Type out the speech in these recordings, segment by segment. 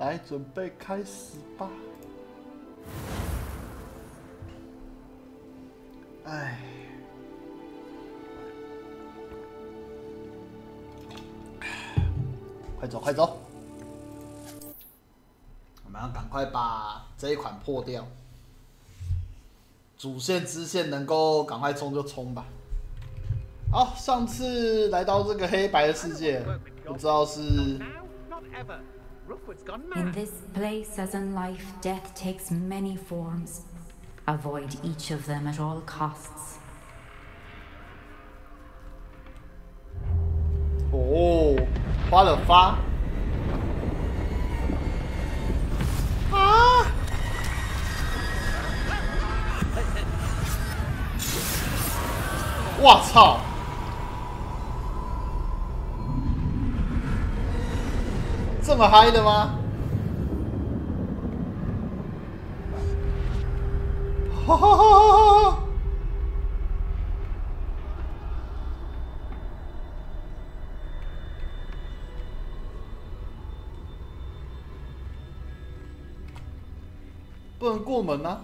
来，准备开始吧。哎，快走快走！我们要赶快把这一款破掉，主线支线能够赶快冲就冲吧。好，上次来到这个黑白的世界，不知道是。In this place, as in life, death takes many forms. Avoid each of them at all costs. 哦，花了发啊！我操！这么嗨的吗？哈哈哈哈！不能过门啊！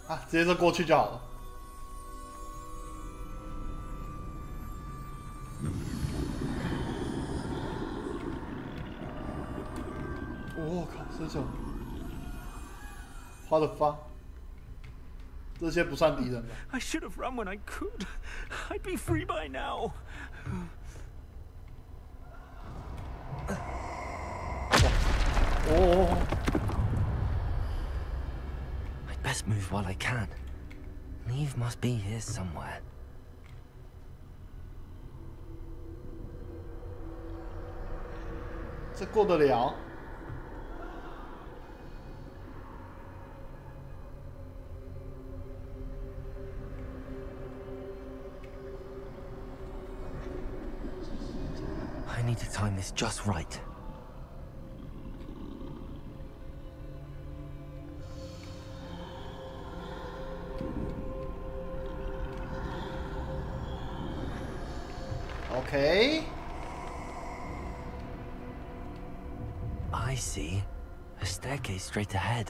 啊，直接就过去就好了。我靠，这种花的发，这些不算敌人吧 I should have run when I could. I'd be free by now. 哦。I'd best move while I can. Neve must be here somewhere. 这过得了？ I need to time this just right. Okay. I see. A staircase straight ahead.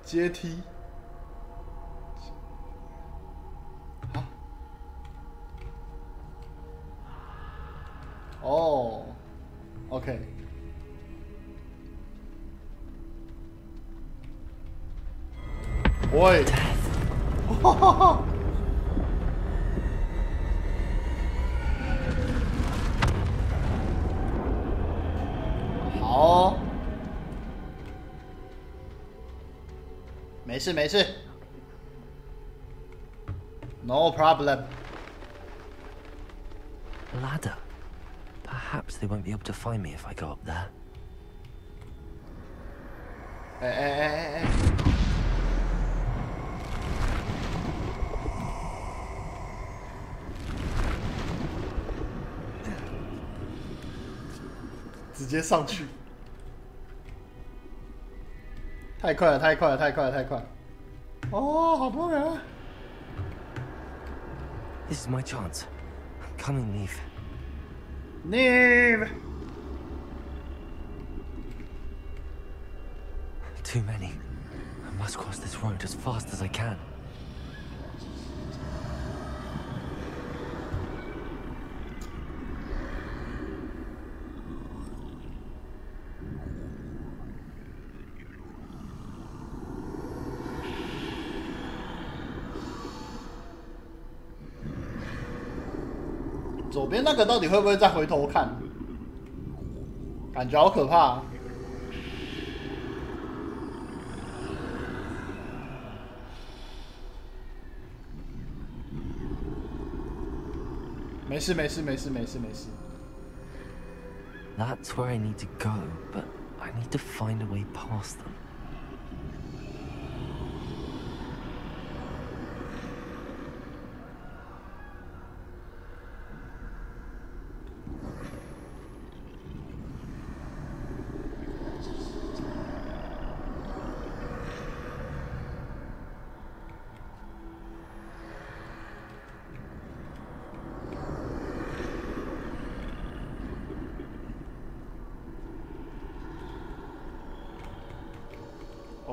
阶梯。啊？哦 ，OK。喂！哈哈哈！好，没事没事 ，No problem。 Ladder. Perhaps they won't be able to find me if I go up there. 哎！直接上去，太快了，太快了，太快了，太快了！哦，好多人。 This is my chance. I'm coming, Neve. Neve. Too many. I must cross this road as fast as I can. 左边那个到底会不会再回头看？感觉好可怕啊！没事没事没事没事没事。That's where I need to go, but I need to find a way past them.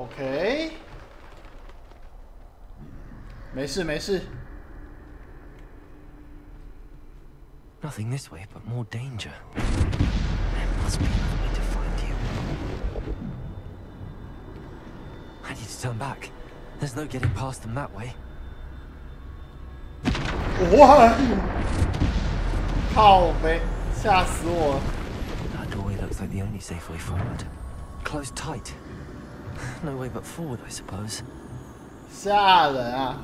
OK， 没事没事。 Nothing this way, but more danger. There must be another way to find you. I need to turn back. There's no getting past them that way. 哇！靠北，吓死我了！ That doorway looks like the only safe way forward. Closed tight. No way but forward, I suppose. 吓人啊！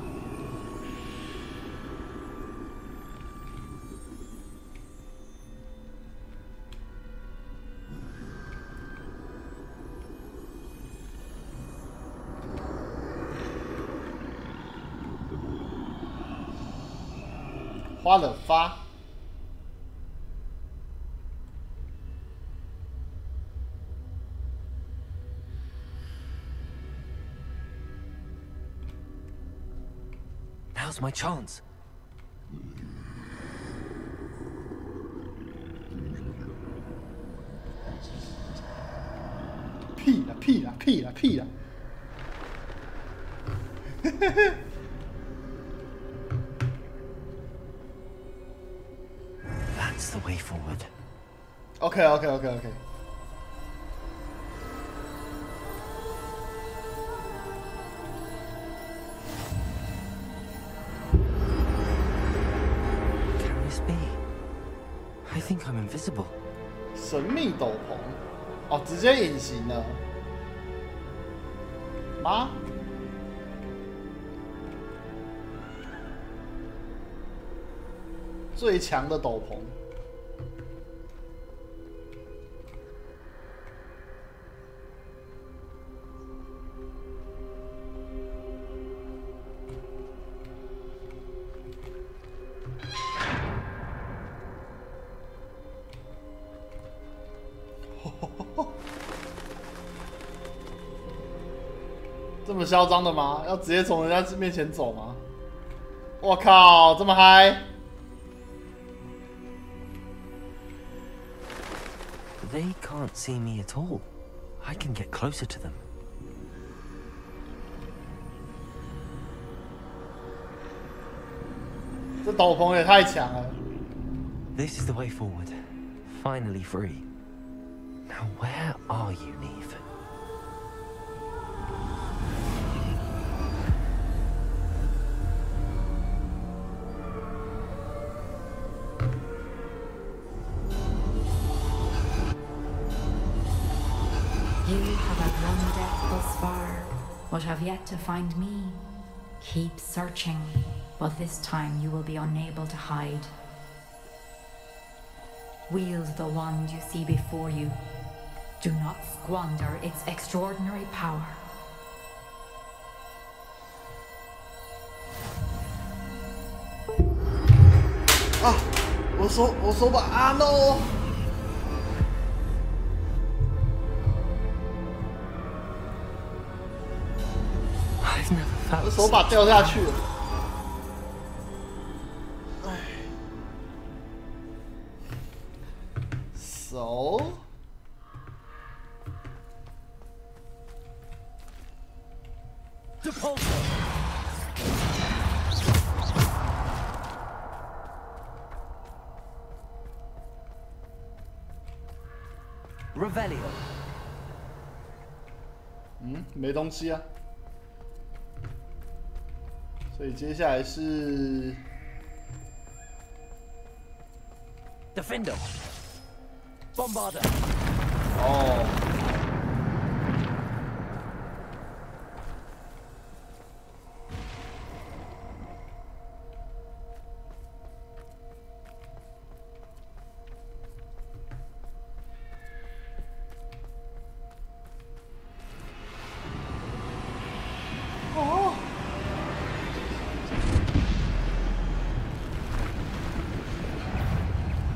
花了发。Now's my chance. 屁啦屁啦屁啦屁啦！嘿嘿嘿。 That's the way forward. OK。 Can this be? I think I'm invisible. 神秘斗篷，哦，直接隐形了吗？最强的斗篷。这么嚣张的吗？要直接从人家面前走吗？我靠，这么嗨！ They can't see me at all. I can get closer to them. 这斗篷也太强了。 This is the way forward. Finally free. Now where are you, Neve? You have outrun death thus far, but have yet to find me. Keep searching, but this time you will be unable to hide. Wield the wand you see before you. Do not squander its extraordinary power. Ah, 我手把啊 no！ 我手把掉下去了。哎，手。 Revelio。嗯，没东西啊。所以接下来是 Defender。Bombarder。哦。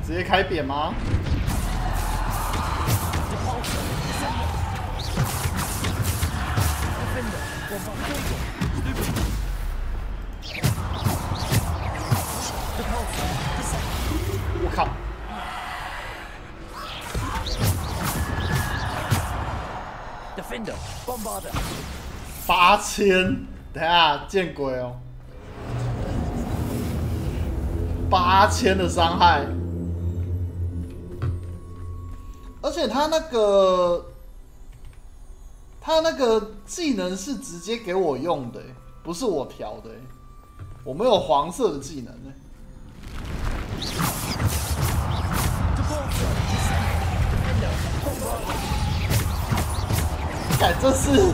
直接开扁吗？我靠！Defender, Bombarder。8000，等一下见鬼哦！8000的伤害，而且他那个技能是直接给我用的，不是我调的，我没有黄色的技能呢。看，这是。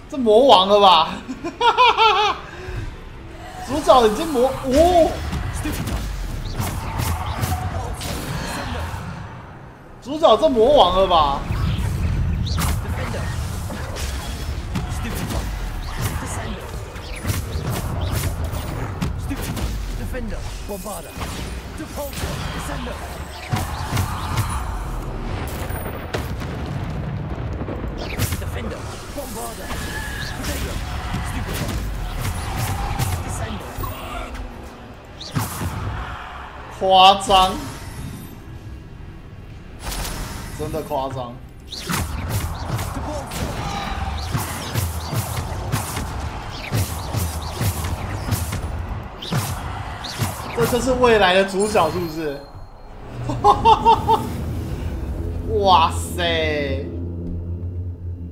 这魔王了吧？主角已经主角这魔王了吧？夸张，真的夸张。这就是未来的主角，是不是？哇塞！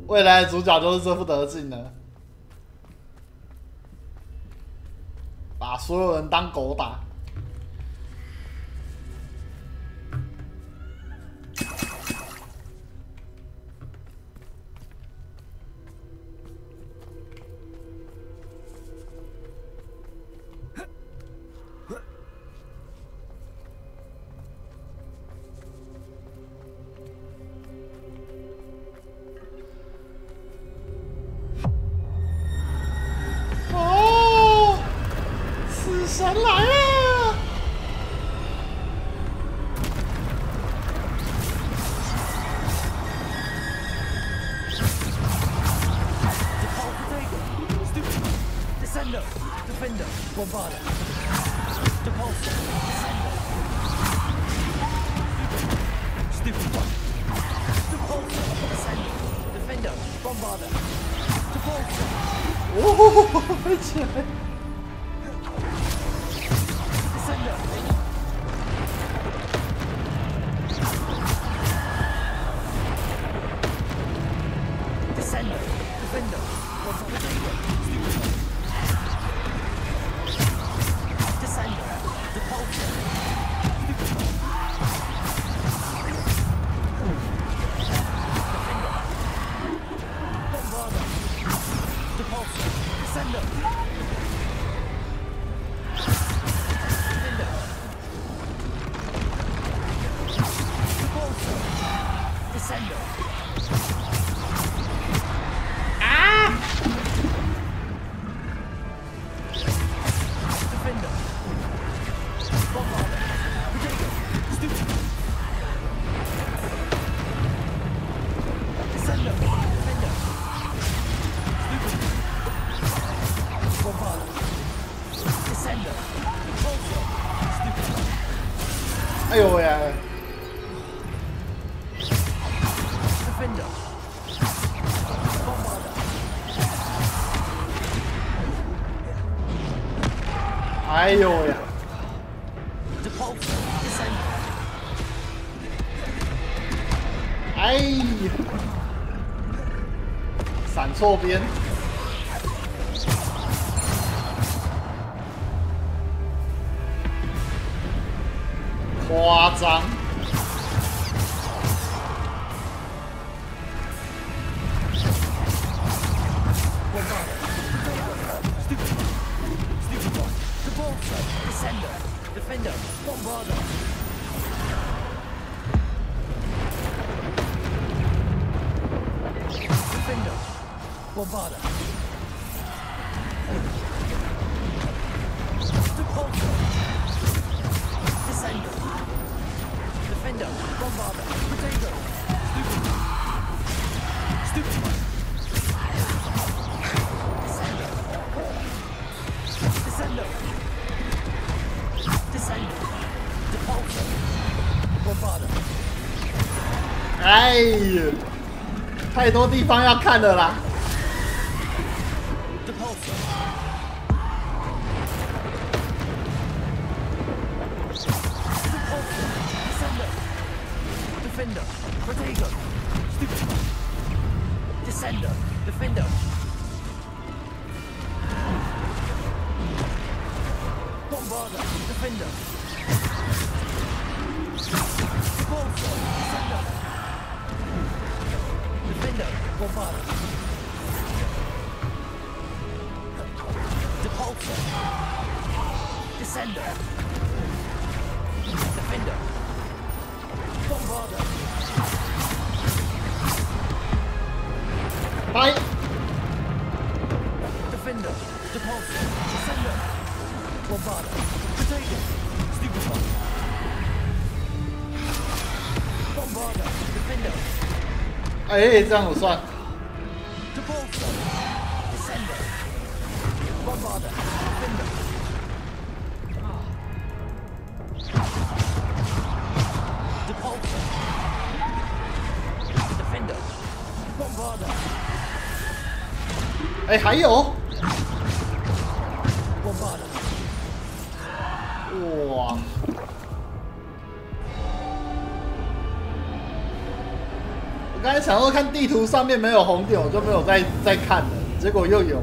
未来的主角就是这副德性了，把所有人当狗打。神来了！哦，飞起来！哎呦喂！哎呦呀！哎呀！闪错边！夸张！太多地方要看了啦。Defender, Protego, Descender, Defender, Bombarder, Defender, Repulsor, Descender, Defender, Bombarder, Repulsor, Descender, Defender. Bombarder. 拜。Defender. Repulsor. Descender. Bombarder. Potato. Stupefy. Bombarder. Defender. 哎，这样我算。Repulsor. Descender. Bombarder. Defender. Repulsor. Defender. Bombarder. 哎，还有。Bombarder. 哇！我刚才想说看地图上面没有红点，我就没有再看了，结果又有，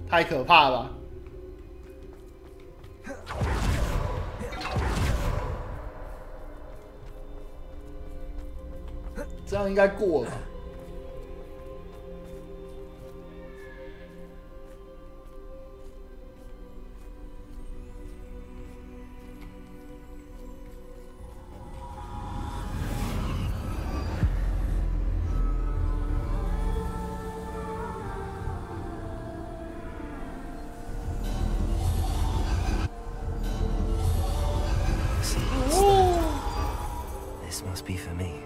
太可怕了吧。这样应该过了。This must be for me.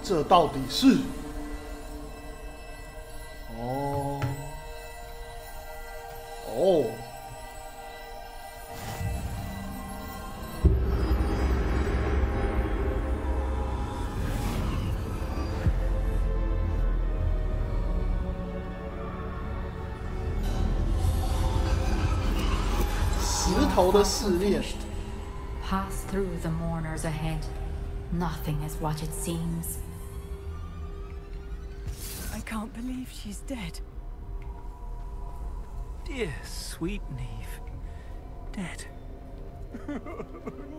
这到底是？哦，哦，石头的试炼。Pass through the mourners ahead. Nothing is what it seems. I can't believe she's dead. Dear sweet Neve. Dead.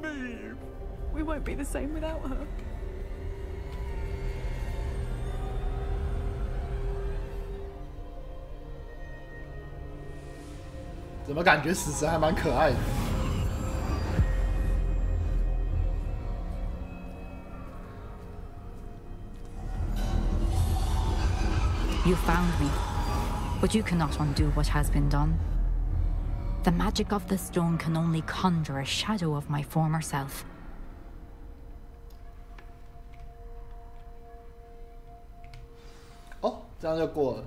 Neve! We won't be the same without her. 怎么感觉死神还蛮可爱的？ You found me, but you cannot undo what has been done. The magic of the stone can only conjure a shadow of my former self. 哦，这样就过了。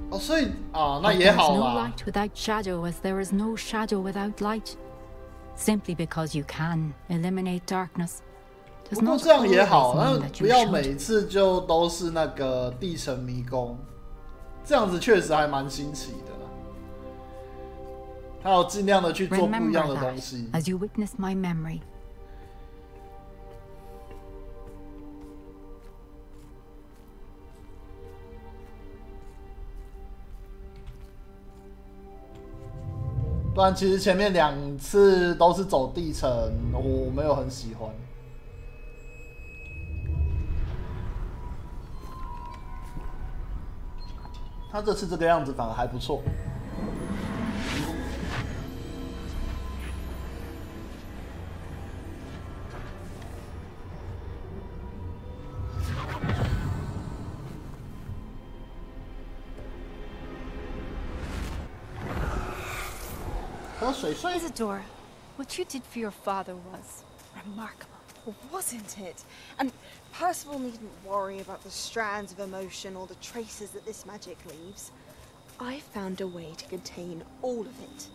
哦，所以啊，那也好 There is no 啦。 light without shadow, as there is no shadow without light. Simply because you can eliminate darkness. 不过这样也好，那不要每一次就都是那个地城迷宫，这样子确实还蛮新奇的啦。他有尽量的去做不一样的东西。As you witness my memory. 不然其实前面2次都是走地城，我没有很喜欢。他这次这个样子反而还不错。喝水水。 Isadora, what you did for your father was remarkable. Well, wasn't it? And Percival needn't worry about the strands of emotion or the traces that this magic leaves. I found a way to contain all of it.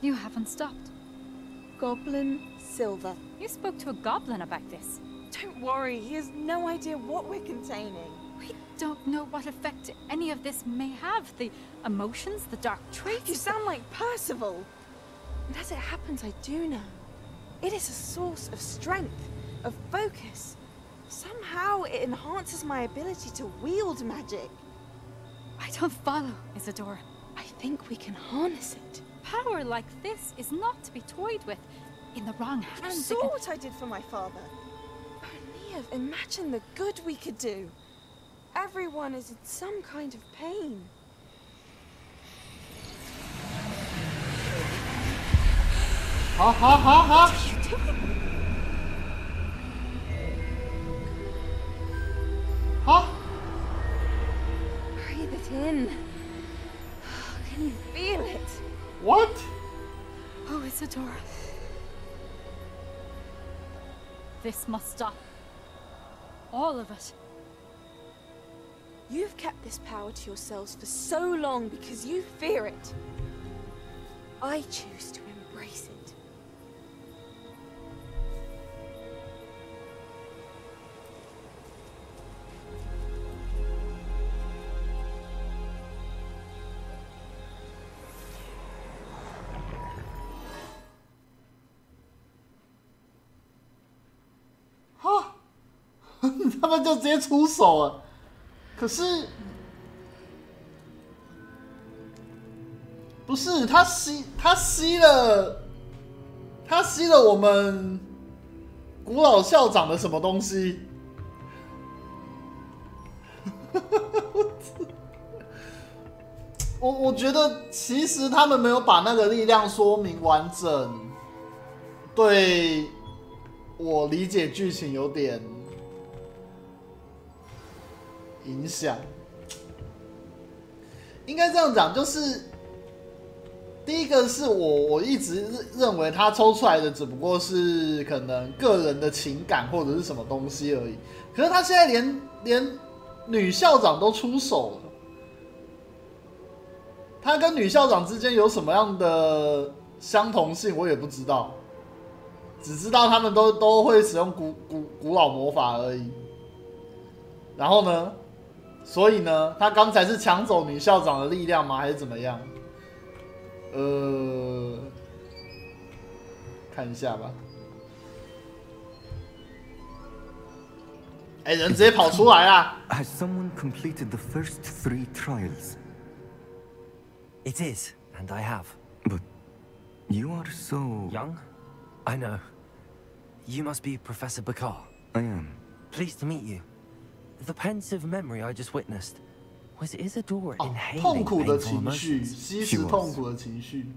You haven't stopped. Goblin silver. You spoke to a goblin about this. Don't worry, he has no idea what we're containing. We don't know what effect any of this may have. The emotions, the dark traits. You sound like Percival. And as it happens, I do know. It is a source of strength, of focus. Somehow it enhances my ability to wield magic. I don't follow, Isadora. I think we can harness it. Power like this is not to be toyed with. In the wrong You hands, saw what I did for my father. Only imagine the good we could do. Everyone is in some kind of pain. Ha! Breathe it in. Can you feel it? What? Oh, Isadora. This must stop. All of it. You've kept this power to yourselves for so long because you fear it. I choose to embrace it. 他们就直接出手了。可是，不是他吸了我们古老校长的什么东西？我觉得其实他们没有把那个力量说明完整，对我理解剧情有点影响。应该这样讲，就是第一个是我一直认为他抽出来的只不过是可能个人的情感或者是什么东西而已，可是他现在连女校长都出手了。他跟女校长之间有什么样的相同性，我也不知道，只知道他们都会使用古老魔法而已。然后呢，所以呢，他刚才是抢走女校长的力量吗？还是怎么样？看一下吧。哎，人直接跑出来啦 Has someone completed the first 3 trials? It is, and I have. But you are so... Young? I know. You must be Professor Bakar. I am. Pleased to meet you. The pensive memory I just witnessed was Isadora 哦， inhaling 痛苦的 painful 情绪， emotions. 吸食痛苦的情绪。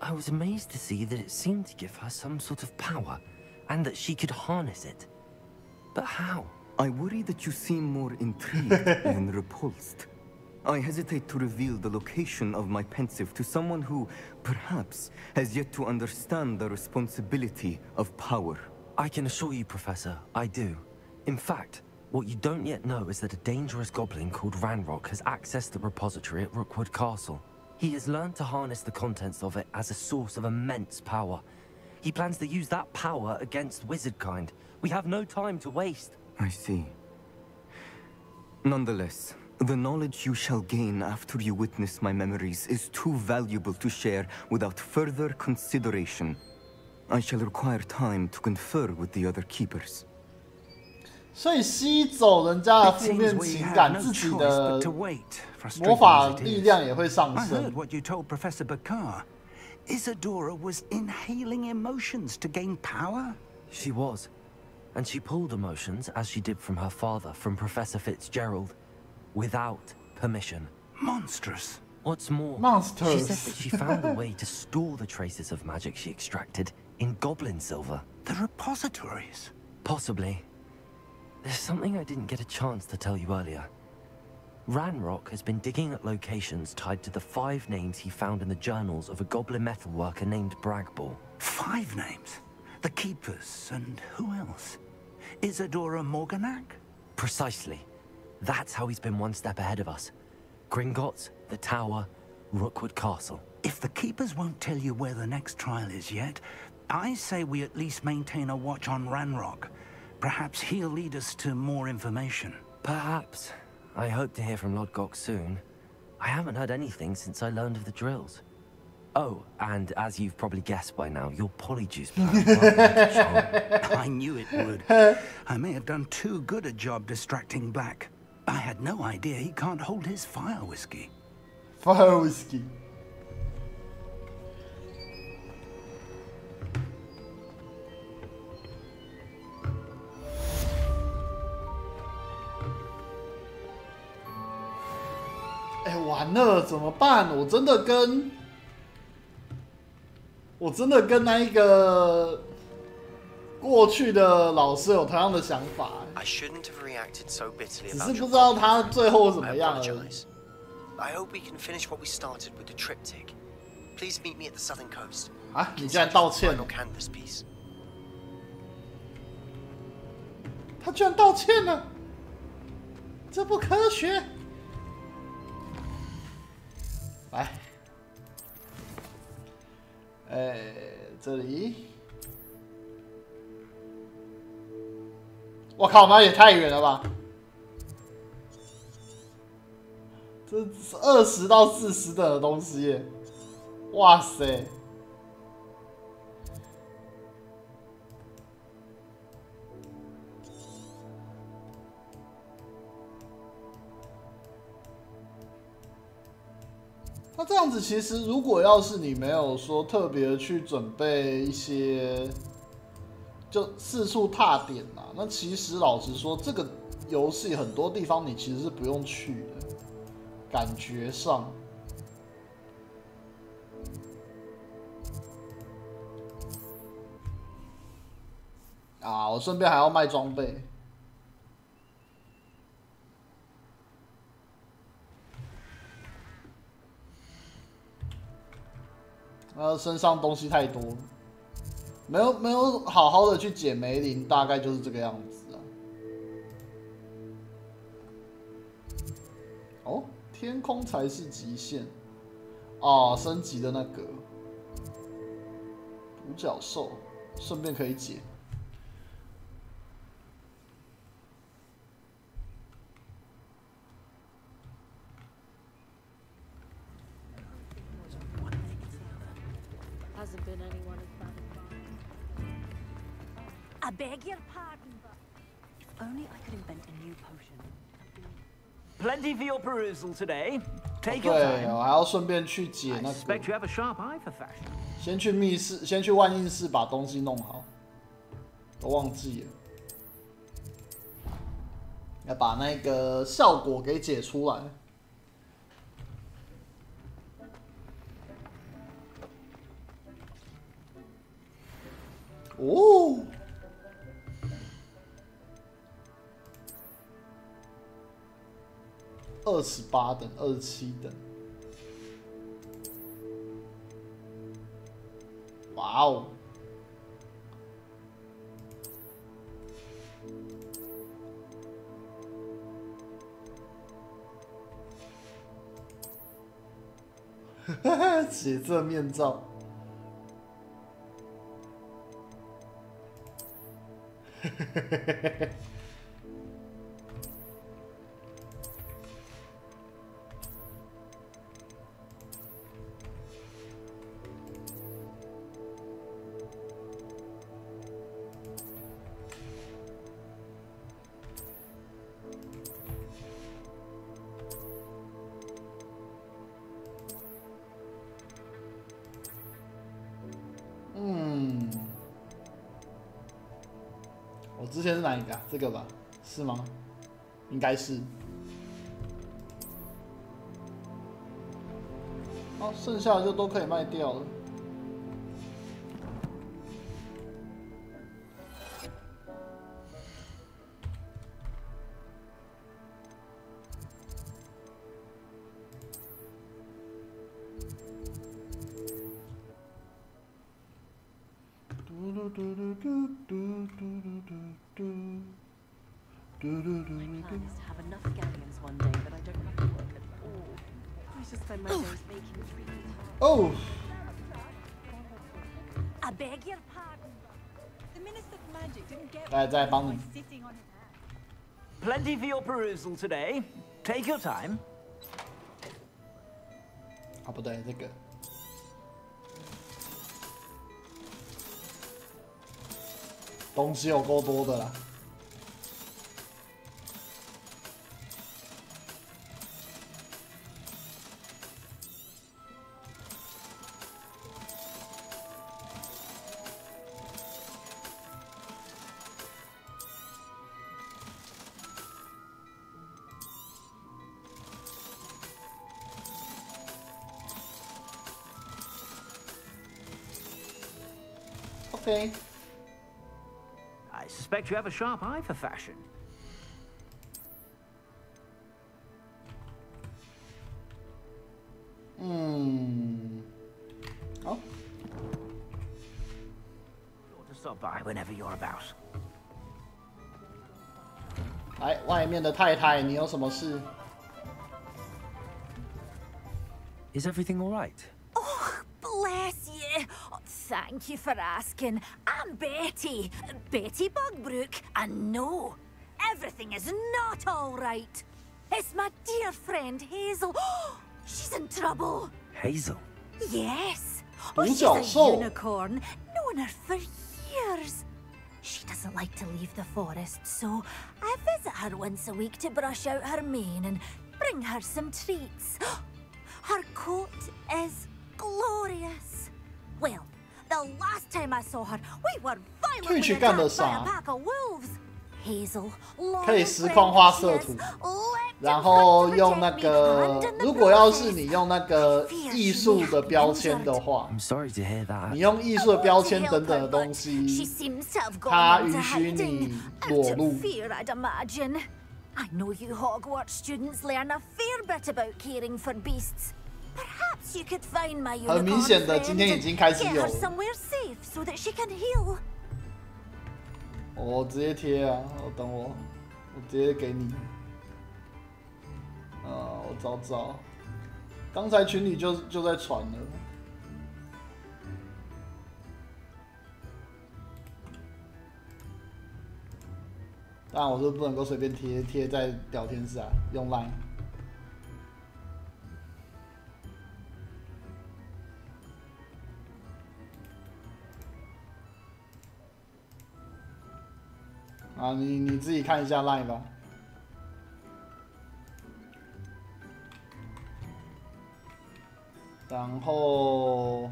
I was amazed to see that it seemed to give her some sort of power, and that she could harness it. But how? I worry that you seem more intrigued than repulsed. I hesitate to reveal the location of my pensive to someone who, perhaps, has yet to understand the responsibility of power. I can assure you, Professor, I do. In fact, what you don't yet know is that a dangerous goblin called Ranrock has accessed the repository at Rookwood Castle. He has learned to harness the contents of it as a source of immense power. He plans to use that power against wizardkind. We have no time to waste. I see. Nonetheless, the knowledge you shall gain after you witness my memories is too valuable to share without further consideration. I shall require time to confer with the other keepers. 所以吸走人家的负面情感，自己的魔法力量也会上 I 升 heard。what you told Professor Bakar. Isadora was inhaling emotions to gain power? She was. And she pulled emotions, as she did from her father, from Professor Fitzgerald, without permission. Monstrous. What's more, Monsters. she said that she found a way to store the traces of magic she extracted in goblin silver. The repositories. Possibly. There's something I didn't get a chance to tell you earlier. Ranrock has been digging at locations tied to the 5 names he found in the journals of a goblin metalworker named Bragball. 5 names. The Keepers, and who else? Isadora Morganac? Precisely. That's how he's been one step ahead of us. Gringotts, the Tower, Rookwood Castle. If the Keepers won't tell you where the next trial is yet, I say we at least maintain a watch on Ranrock. Perhaps he'll lead us to more information. Perhaps. I hope to hear from Lodgok soon. I haven't heard anything since I learned of the drills. Oh, and as you've probably guessed by now, your polyjuice plan. I knew it would. I may have done too good a job distracting Black. I had no idea he can't hold his fire whiskey. Fire whiskey. 哎，完了，怎么办？我真的跟那一个过去的老师有同样的想法。I shouldn't have reacted so bitterly 只 about 是 your 不知道 comment. 他最后怎么 I 样而已。 apologize. I hope we can finish what we started with the triptych. Please meet me at the southern coast. 啊！你竟然道歉 Final canvas piece. 他居然道歉了，这不科学！来，这里，我靠，那也太远了吧！这是20到40等的东西耶！哇塞！那这样子，其实如果要是你没有说特别去准备一些，就四处踏点啊，那其实老实说，这个游戏很多地方你其实是不用去的，感觉上。啊，我顺便还要卖装备。身上东西太多，没有好好的去解梅林，大概就是这个样子啊。哦，天空才是极限。哦，升级的那个独角兽，顺便可以解。I beg your pardon, but if only I could invent a new potion. Plenty for your perusal today. Take 对， your time. 我还要顺便去解 I 那 suspect 个。 you have a sharp eye for fashion. 先去密室，先去万应室把东西弄好，都忘记了。要把那个效果给解出来。哦。28等、27等，哇哦！血色面罩，我之前是哪一个啊？这个吧？是吗？应该是。哦，剩下的就都可以卖掉了。plan is to have enough galleons one day that I don't have to work at all. I just spend my days making 哦， I beg your pardon. The Minister of Magic didn't get 来再帮你。 sitting on his hands. Plenty for your perusal today. Take your time. 啊，不对，这个。东西有够多的啦。 Okay. I suspect you have a sharp eye for fashion. Oh. Sure to stop by whenever you're about. 来，外面的太太，你有什么事？ Is everything all right? Bless you. Oh, thank you for asking. I'm Betty. Betty Bugbrook. And no, everything is not all right. It's my dear friend Hazel. She's in trouble. Hazel? Yes. Oh, she's a unicorn. Known her for years. She doesn't like to leave the forest, so I visit her once a week to brush out her mane and bring her some treats. Her coat is glorious. Well, the last time I saw her, we were violently attacked by a pack of wolves. Hazel, 可以实况画色图，然后用那个，如果要是你用那个艺术的标签的话， I'm sorry to hear that. 你用艺术的标签等等的东西，它允许你裸露。 I know you Hogwarts students learn a fair bit about caring for beasts. Perhaps you could find my unicorn 很明显的，今天已经开始 get 有 her 了。 somewhere safe so that she can heal. 我直接贴啊，等我直接给你。我找找，刚才群里就在传了。当然，我是不能够随便贴在聊天室啊，用 Line。啊，你自己看一下 Line 吧。然后，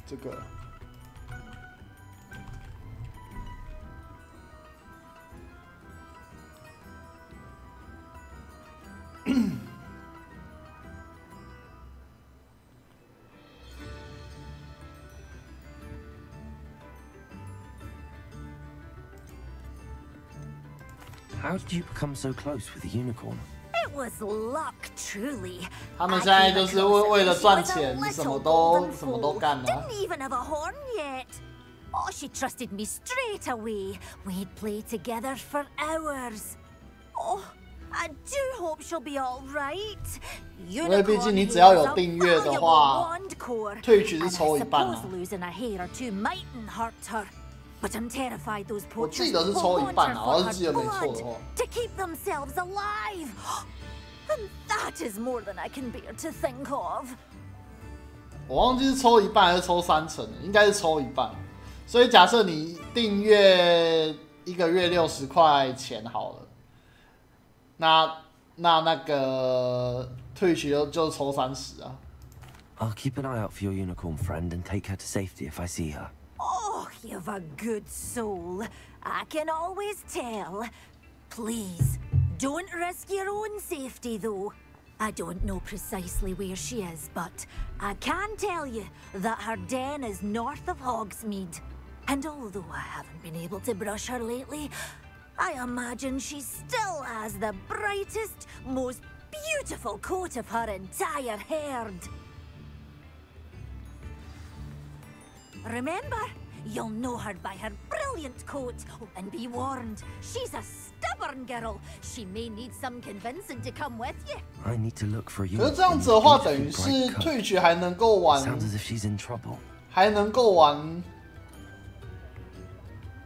这个。How did you become so close with the unicorn? It was luck, truly. 他们现在就是为了赚钱，什么都干了。 Didn't even have a horn yet. Oh, she trusted me straight away. We'd play together for hours. Oh, I do hope she'll be all right. 因为毕竟你只要有订阅的话，Twitch 是抽一半啊。 losing a hair or two mightn't hurt her. But I'm terrified those 我 poachers 记得是 will 抽一 want 半 her 啊， for 要 her 是记得没错的话。 blood to keep themselves alive. And that is more than I can bear to think of. 我忘记是抽一半还是抽30%，应该是抽一半。所以假设你订阅1个月60块钱好了，那个Twitch就抽30啊。I'll keep an eye out for your unicorn friend and take her to safety if I see her. Oh, you've a good soul. I can always tell. Please, don't risk your own safety, though. I don't know precisely where she is, but I can tell you that her den is north of Hogsmeade. And although I haven't been able to brush her lately, I imagine she still has the brightest, most beautiful coat of her entire herd. Remember, you'll know her by her brilliant coat. And be warned, she's a stubborn girl. She may need some convincing to come with you. I need to look for you. 可是这样子的话，等于是TWITCH还能够玩， Sounds as if she's in trouble. 还能够玩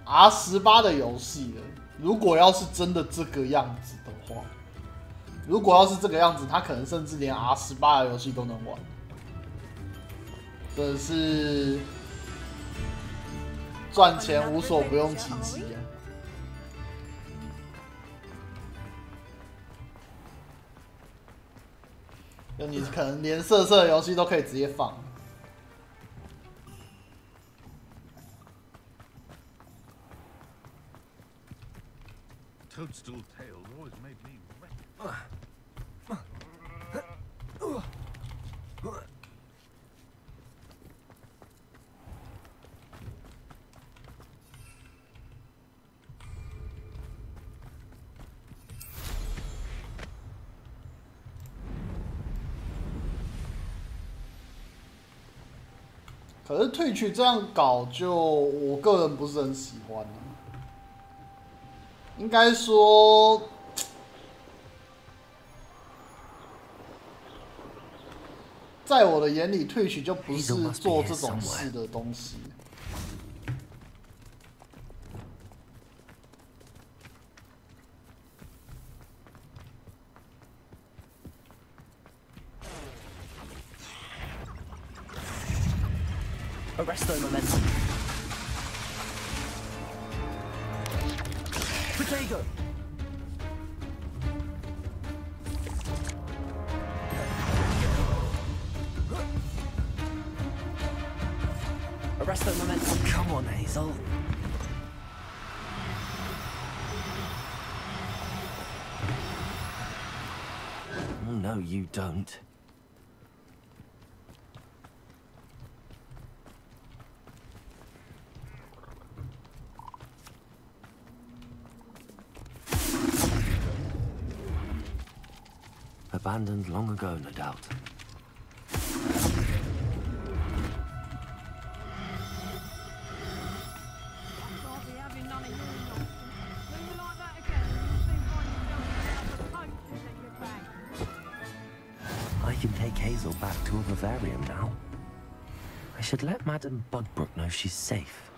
R18的游戏了。如果要是真的这个样子的话，如果要是这个样子，他可能甚至连 R18的游戏都能玩。真的是赚钱无所不用其极啊！就你可能连色色的游戏都可以直接放。Toadstool tails always made me wet. 可是TWITCH这样搞，就我个人不是很喜欢啊。应该说，在我的眼里，TWITCH就不是做这种事的东西。Arresto momentum. Potato. Arresto momentum. Come on, Hazel. Oh, no, you don't. Abandoned long ago, no doubt. I can take Hazel back to a vivarium now. I should let Madame Budbrook know she's safe.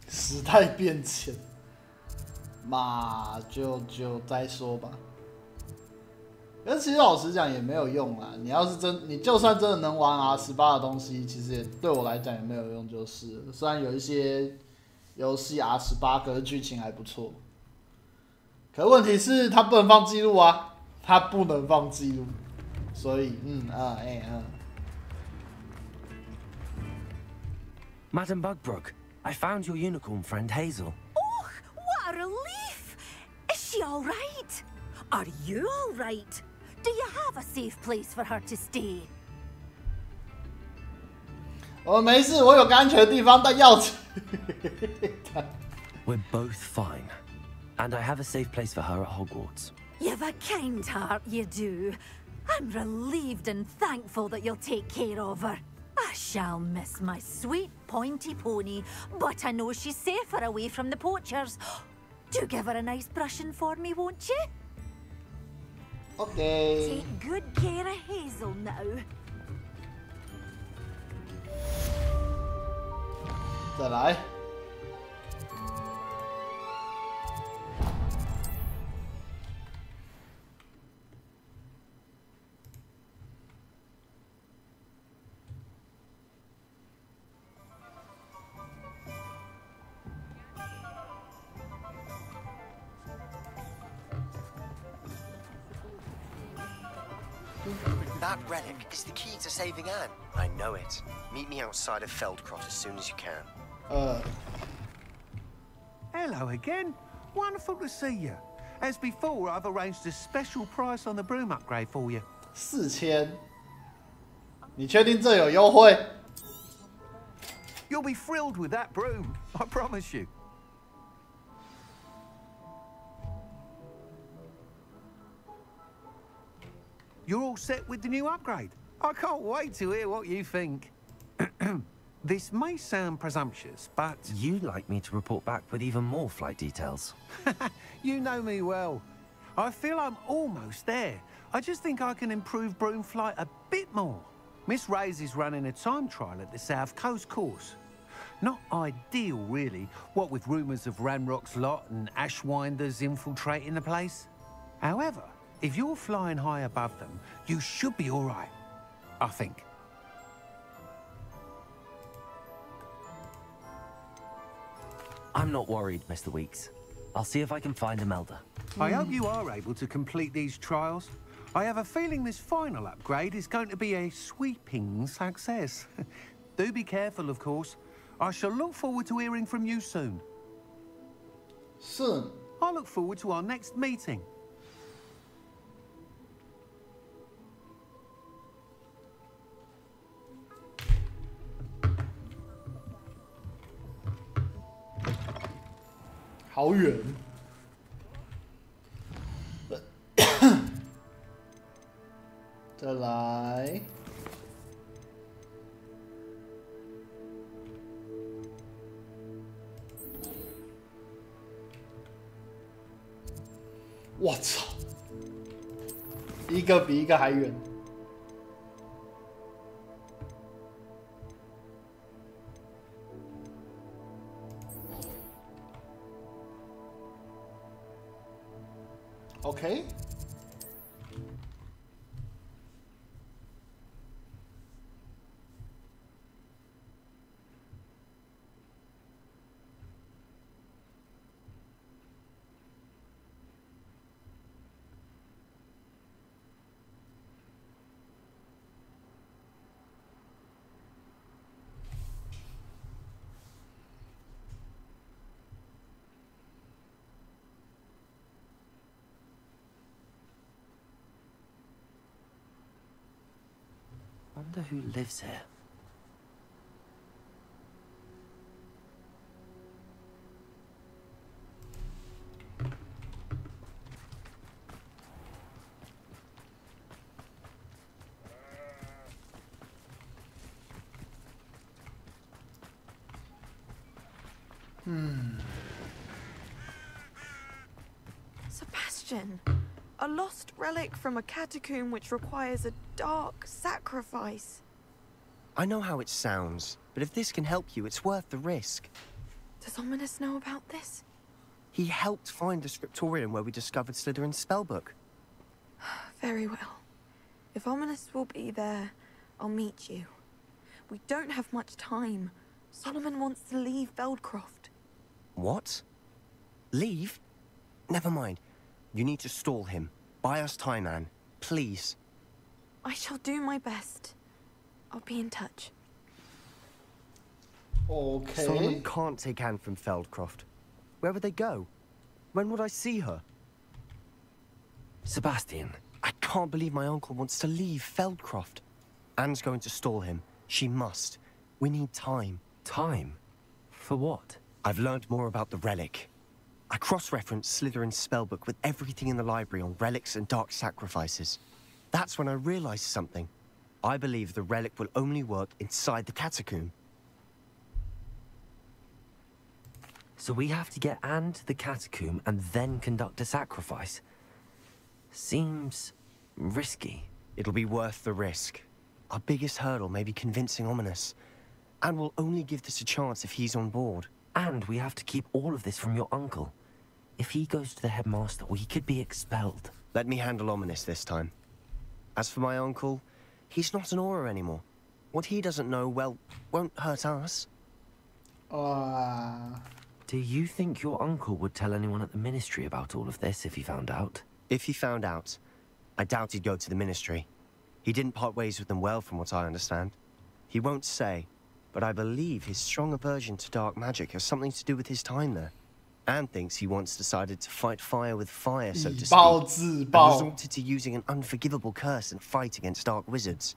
时代变迁。嘛，就再说吧。可是其实老实讲也没有用啦。你要是你就算真的能玩 R18的东西，其实也对我来讲也没有用，就是了。虽然有一些游戏 R18，可是剧情还不错。可问题是它不能放记录啊，它不能放记录，所以Madame Budbrook, I found your unicorn friend Hazel. What a relief! Is she all right? Are you all right? Do you have a safe place for her to stay? 我没事，我有个安全的地方，但要We're both fine, and I have a safe place for her at Hogwarts. You've a kind heart, you do. I'm relieved and thankful that you'll take care of her. I shall miss my sweet pointy pony, but I know she's safer away from the poachers. Do give her a nice brushing for me, won't you? Okay. Take good care of Hazel now. 再来。That relic is the key to saving Anne. I know it. Meet me outside of Feldcroft as soon as you can. Hello again. Wonderful to see you. As before, I've arranged a special price on the broom upgrade for you. 4000，你确定这有优惠？ You'll be thrilled with that broom, I promise you. You're all set with the new upgrade. I can't wait to hear what you think. This may sound presumptuous, but... You'd like me to report back with even more flight details. You know me well. I feel I'm almost there. I just think I can improve broom flight a bit more. Miss Reyes is running a time trial at the South Coast course. Not ideal, really, what with rumours of Ranrock's lot and Ashwinders infiltrating the place. However, if you're flying high above them, you should be all right, I think. I'm not worried, Mr. Weeks. I'll see if I can find Imelda. I hope you are able to complete these trials. I have a feeling this final upgrade is going to be a sweeping success. Do be careful, of course. I shall look forward to hearing from you soon. Soon? I look forward to our next meeting. How远？再来。我操！一个比一个还远。OK。Wonder who lives here. Sebastian, a lost relic from a catacomb which requires a dark sacrifice. I know how it sounds, but if this can help you, it's worth the risk. Does Ominous know about this? He helped find the scriptorium where we discovered Slytherin's spellbook. Very well. If Ominous will be there, I'll meet you. We don't have much time. Solomon wants to leave Feldcroft. What? Leave? Never mind. You need to stall him. Buy us time, Anne. Please. I shall do my best. I'll be in touch. Okay. Solomon can't take Anne from Feldcroft. Where would they go? When would I see her? Sebastian. I can't believe my uncle wants to leave Feldcroft. Anne's going to stall him. She must. We need time. Time? For what? I've learned more about the relic. I cross-referenced Slytherin's spellbook with everything in the library on relics and dark sacrifices. That's when I realized something. I believe the relic will only work inside the catacomb. So we have to get Anne to the catacomb and then conduct a sacrifice? Seems risky. It'll be worth the risk. Our biggest hurdle may be convincing Ominous. Anne will only give this a chance if he's on board. And we have to keep all of this from your uncle. If he goes to the headmaster, we could be expelled. Let me handle Ominous this time. As for my uncle, he's not an Auror anymore. What he doesn't know, well, won't hurt us. Do you think your uncle would tell anyone at the Ministry about all of this if he found out? If he found out, I doubt he'd go to the Ministry. He didn't part ways with them well, from what I understand. He won't say, but I believe his strong aversion to dark magic has something to do with his time there. Anne thinks he once decided to fight fire with fire, so to speak, and resorted to using an unforgivable curse and fight against dark wizards.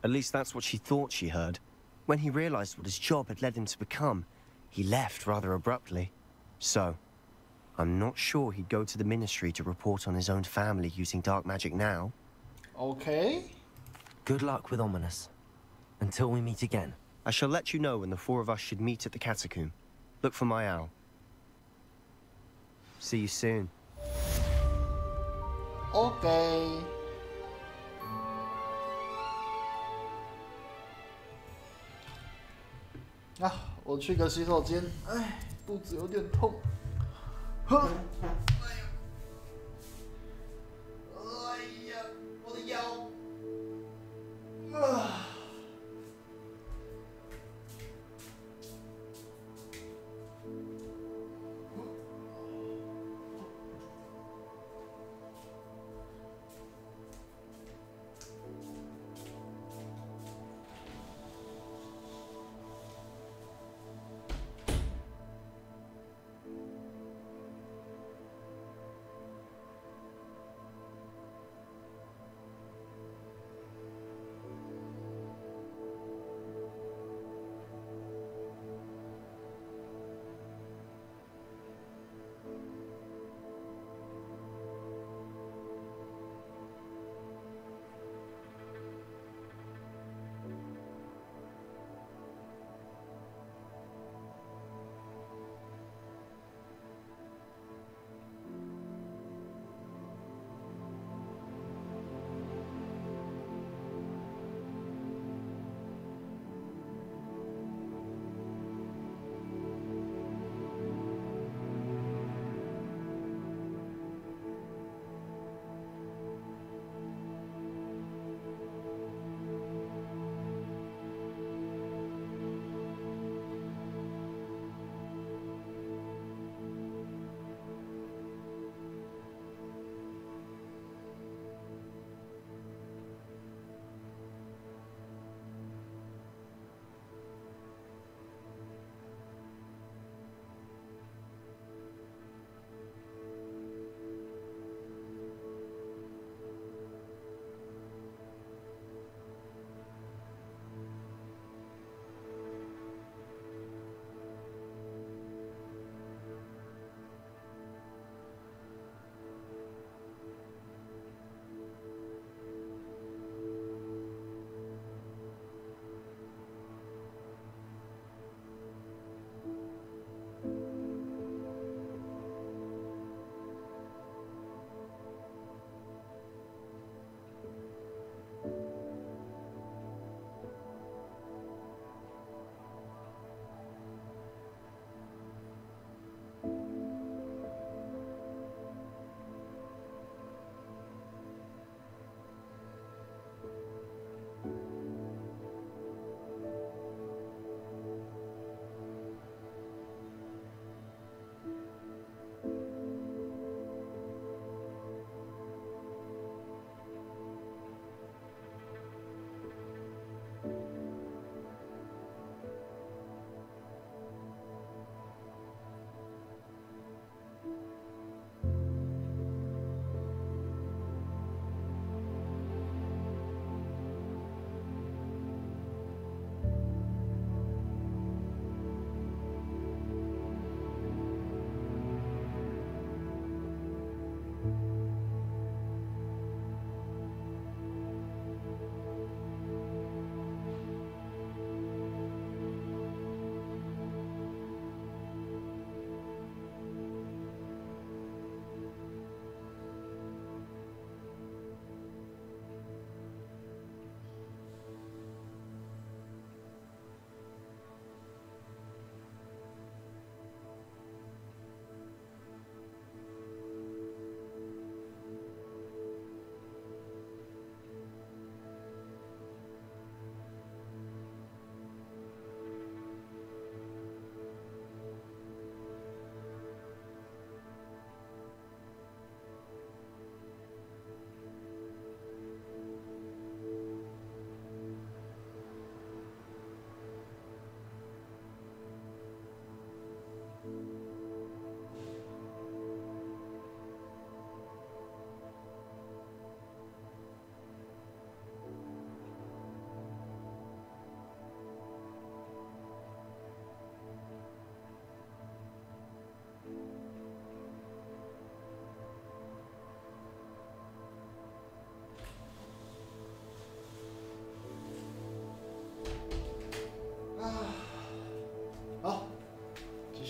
At least that's what she thought she heard. When he realized what his job had led him to become, he left rather abruptly. So, I'm not sure he'd go to the Ministry to report on his own family using dark magic now. Okay. Good luck with Ominous. Until we meet again. I shall let you know when the four of us should meet at the catacomb. Look for my owl. See you soon. OK。啊，我去个洗手间，哎，肚子有点痛。呵，哎呀，我的腰。啊。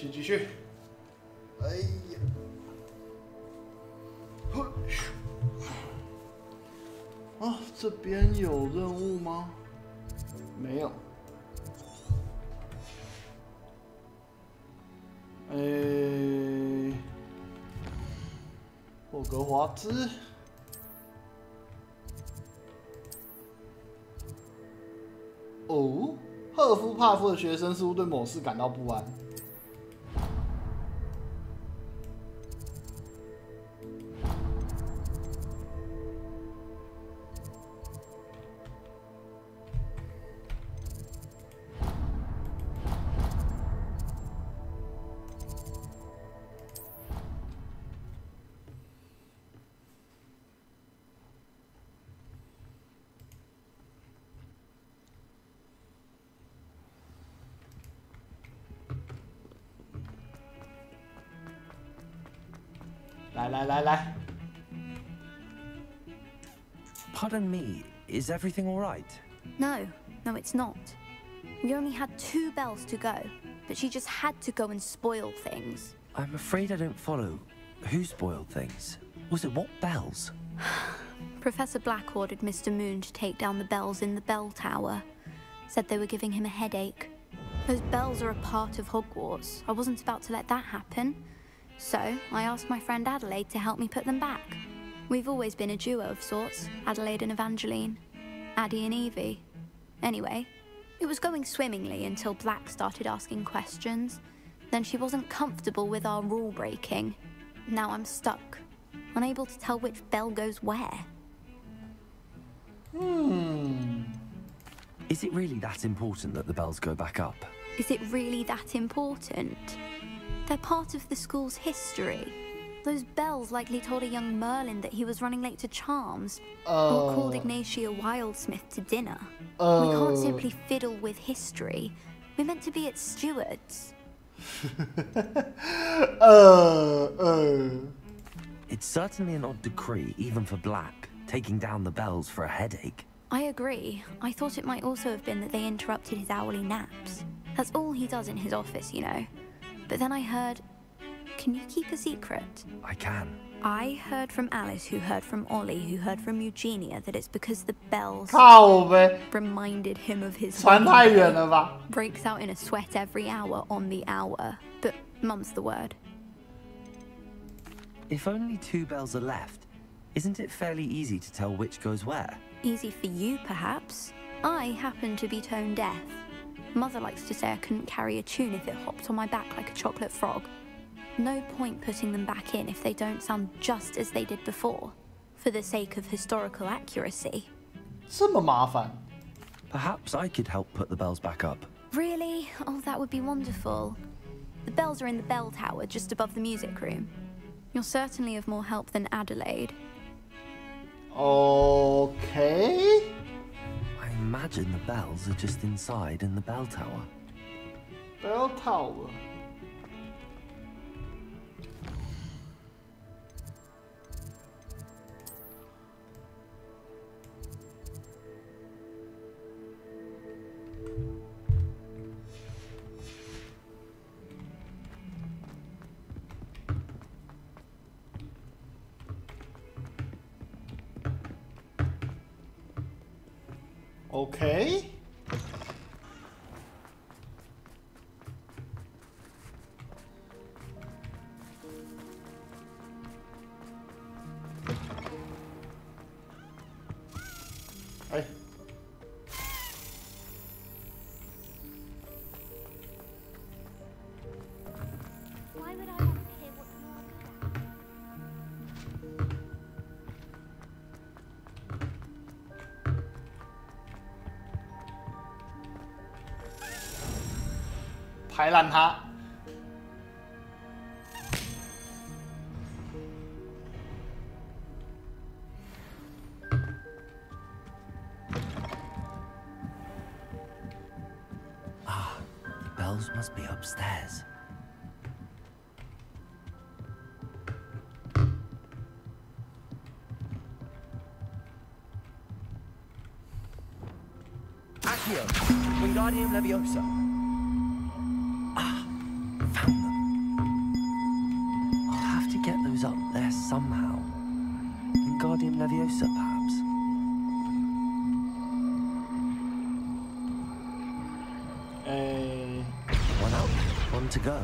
继续。哎呀，啊，这边有任务吗？没有。霍格华兹。哦，赫夫帕夫的学生似乎对某事感到不安。来。 Pardon me, is everything all right? No, it's not. We only had 2 bells to go, but she just had to go and spoil things. I'm afraid I don't follow. Who spoiled things? Was it what bells? Professor Black ordered Mr. Moon to take down the bells in the bell tower. Said they were giving him a headache. Those bells are a part of Hogwarts. I wasn't about to let that happen. So, I asked my friend Adelaide to help me put them back. We've always been a duo of sorts, Adelaide and Evangeline. Addie and Evie. Anyway, it was going swimmingly until Black started asking questions. Then she wasn't comfortable with our rule breaking. Now I'm stuck, unable to tell which bell goes where. Is it really that important that the bells go back up? Is it really that important? They're part of the school's history. Those bells likely told a young Merlin that he was running late to Charms, or called Ignatia Wildsmith to dinner. We can't simply fiddle with history. We're meant to be its stewards. It's certainly an odd decree, even for Black, taking down the bells for a headache. I agree. I thought it might also have been that they interrupted his hourly naps. That's all he does in his office, you know. But then I heard... Can you keep a secret? I can. I heard from Alice, who heard from Ollie, who heard from Eugenia, that it's because the bells reminded him of his breaks out in a sweat every hour on the hour. But mum's the word. If only 2 bells are left, isn't it fairly easy to tell which goes where? Easy for you, perhaps. I happen to be tone deaf. Mother likes to say I couldn't carry a tune if it hopped on my back like a chocolate frog. No point putting them back in if they don't sound just as they did before, for the sake of historical accuracy. 这么麻烦. Perhaps I could help put the bells back up. Really? Oh, that would be wonderful. The bells are in the bell tower just above the music room. You're certainly of more help than Adelaide. Okay. I imagine the bells are just inside in the bell tower. Bell tower. Okay. Hey. Why would I want to hear what you are good at? Ah, the bells must be upstairs. Accio, Wingardium Leviosa. Ah, found them. was up there somehow. Wingardium Leviosa, perhaps? One up, one to go.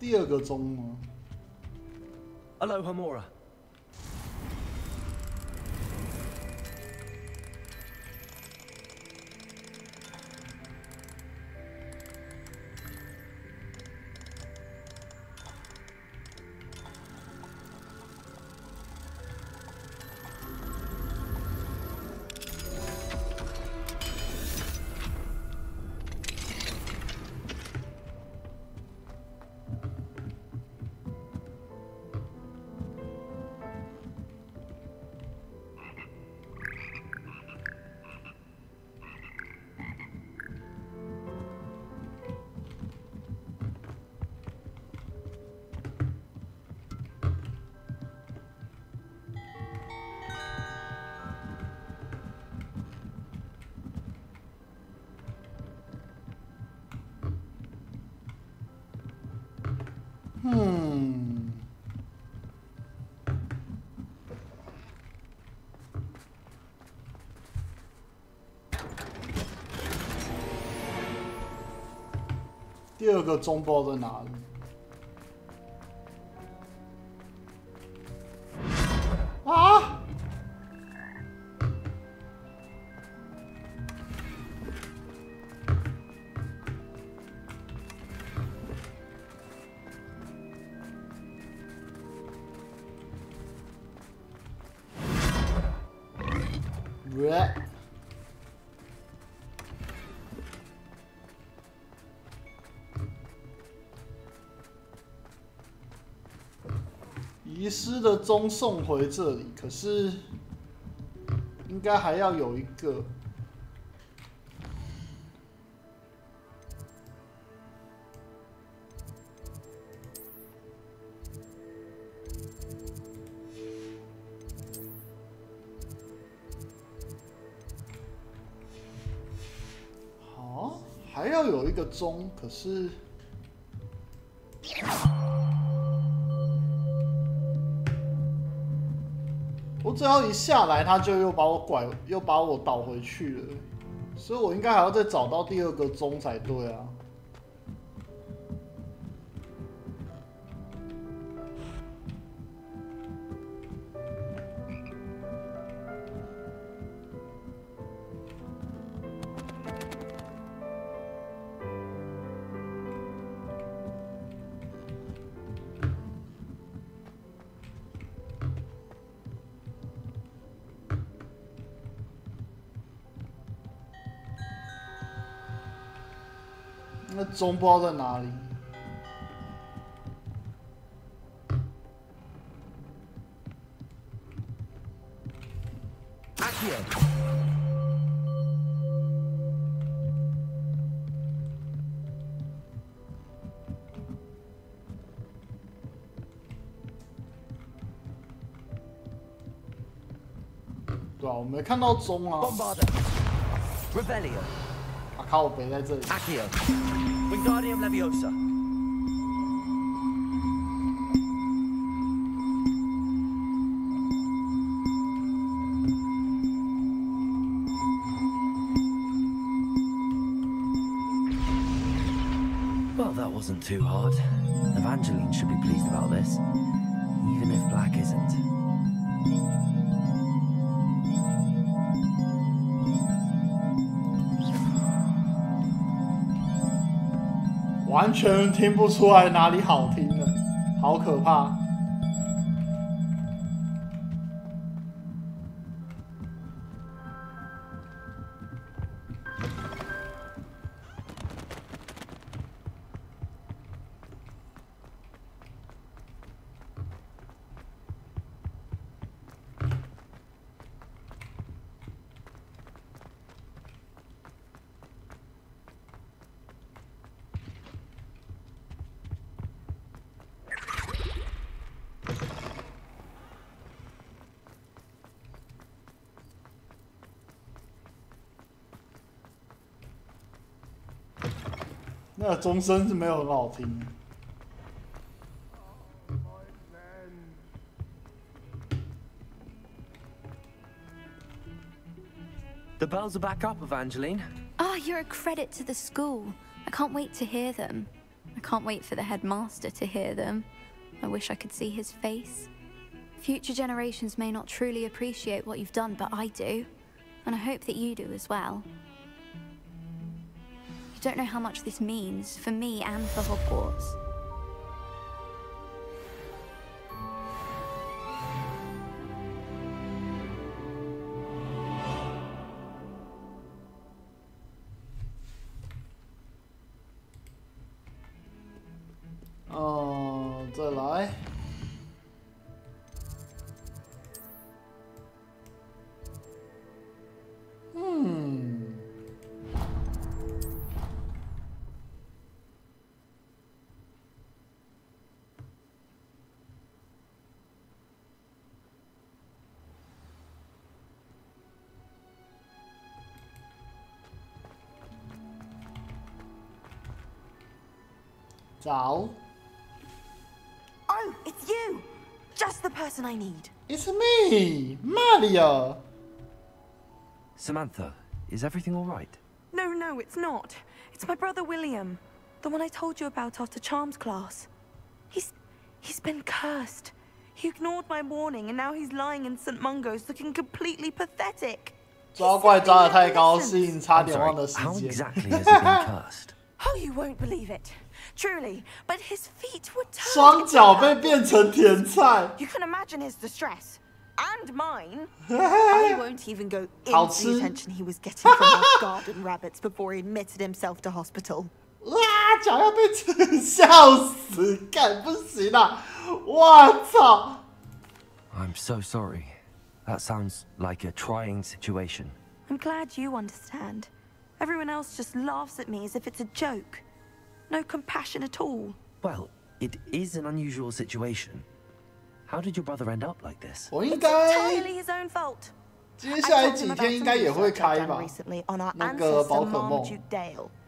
第二个钟吗 Alohomora.第二个钟不知道在哪里。啊！遗失的钟送回这里，可是应该还要有一个。好，还要有一个钟，可是。我只要一下来，他就又把我倒回去了，所以我应该还要再找到第二个钟才对啊。那钟不知道在哪里。对啊，我没看到钟啊。啊靠！我北在这里。Wingardium Leviosa. Well, that wasn't too hard. Evangeline should be pleased about this, even if Black isn't. 完全听不出来哪里好听了，好可怕！那钟声是没有很好听。The bells are back up, Evangeline. Ah, you're a credit to the school. I can't wait to hear them. I can't wait for the headmaster to hear them. I wish I could see his face. Future generations may not truly appreciate what you've done, but I do. And I hope that you do as well. You don't know how much this means for me and for Hogwarts. Oh, 再来。找。 Oh, it's you! Just the person I need. It's me, Mario. Samantha, is everything all right? No, it's not. It's my brother William, the one I told you about after Charms class. He's been cursed. He ignored my warning, and now he's lying in St. Mungo's, looking completely pathetic. 抓怪抓得太高兴，差点忘了时间。 How exactly has he been cursed? Oh, you won't believe it. Truly, but his feet were turned. 双脚被变成甜菜。 You can imagine his distress. And mine. I won't even go into the attention he was getting from our garden rabbits before he admitted himself to hospital. 哇，脚要被吃，笑死！干不行啊！我操！ I'm so sorry. That sounds like a trying situation. I'm glad you understand. Everyone else just laughs at me as if it's a joke. No compassion at all. Well, it is an unusual situation. How did your brother end up like this? 我应该 Entirely his own fault. 接下来几天应该也会开吧？那个宝可梦，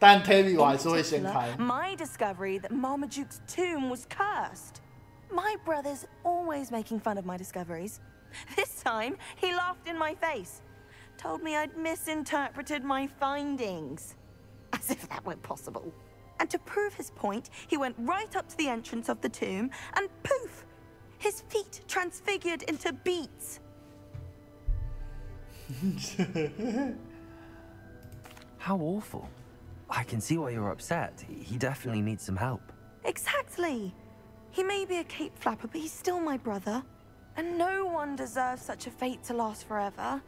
但 Terry 我还是会先开。 My discovery that Marmaduke's tomb was cursed. My brother's always making fun of my discoveries. This time, he laughed in my face. Told me I'd misinterpreted my findings. As if that weren't possible. And to prove his point, he went right up to the entrance of the tomb and poof! His feet transfigured into beets. How awful. I can see why you're upset. He definitely needs some help. Exactly. He may be a cape flapper, but he's still my brother. And no one deserves such a fate to last forever.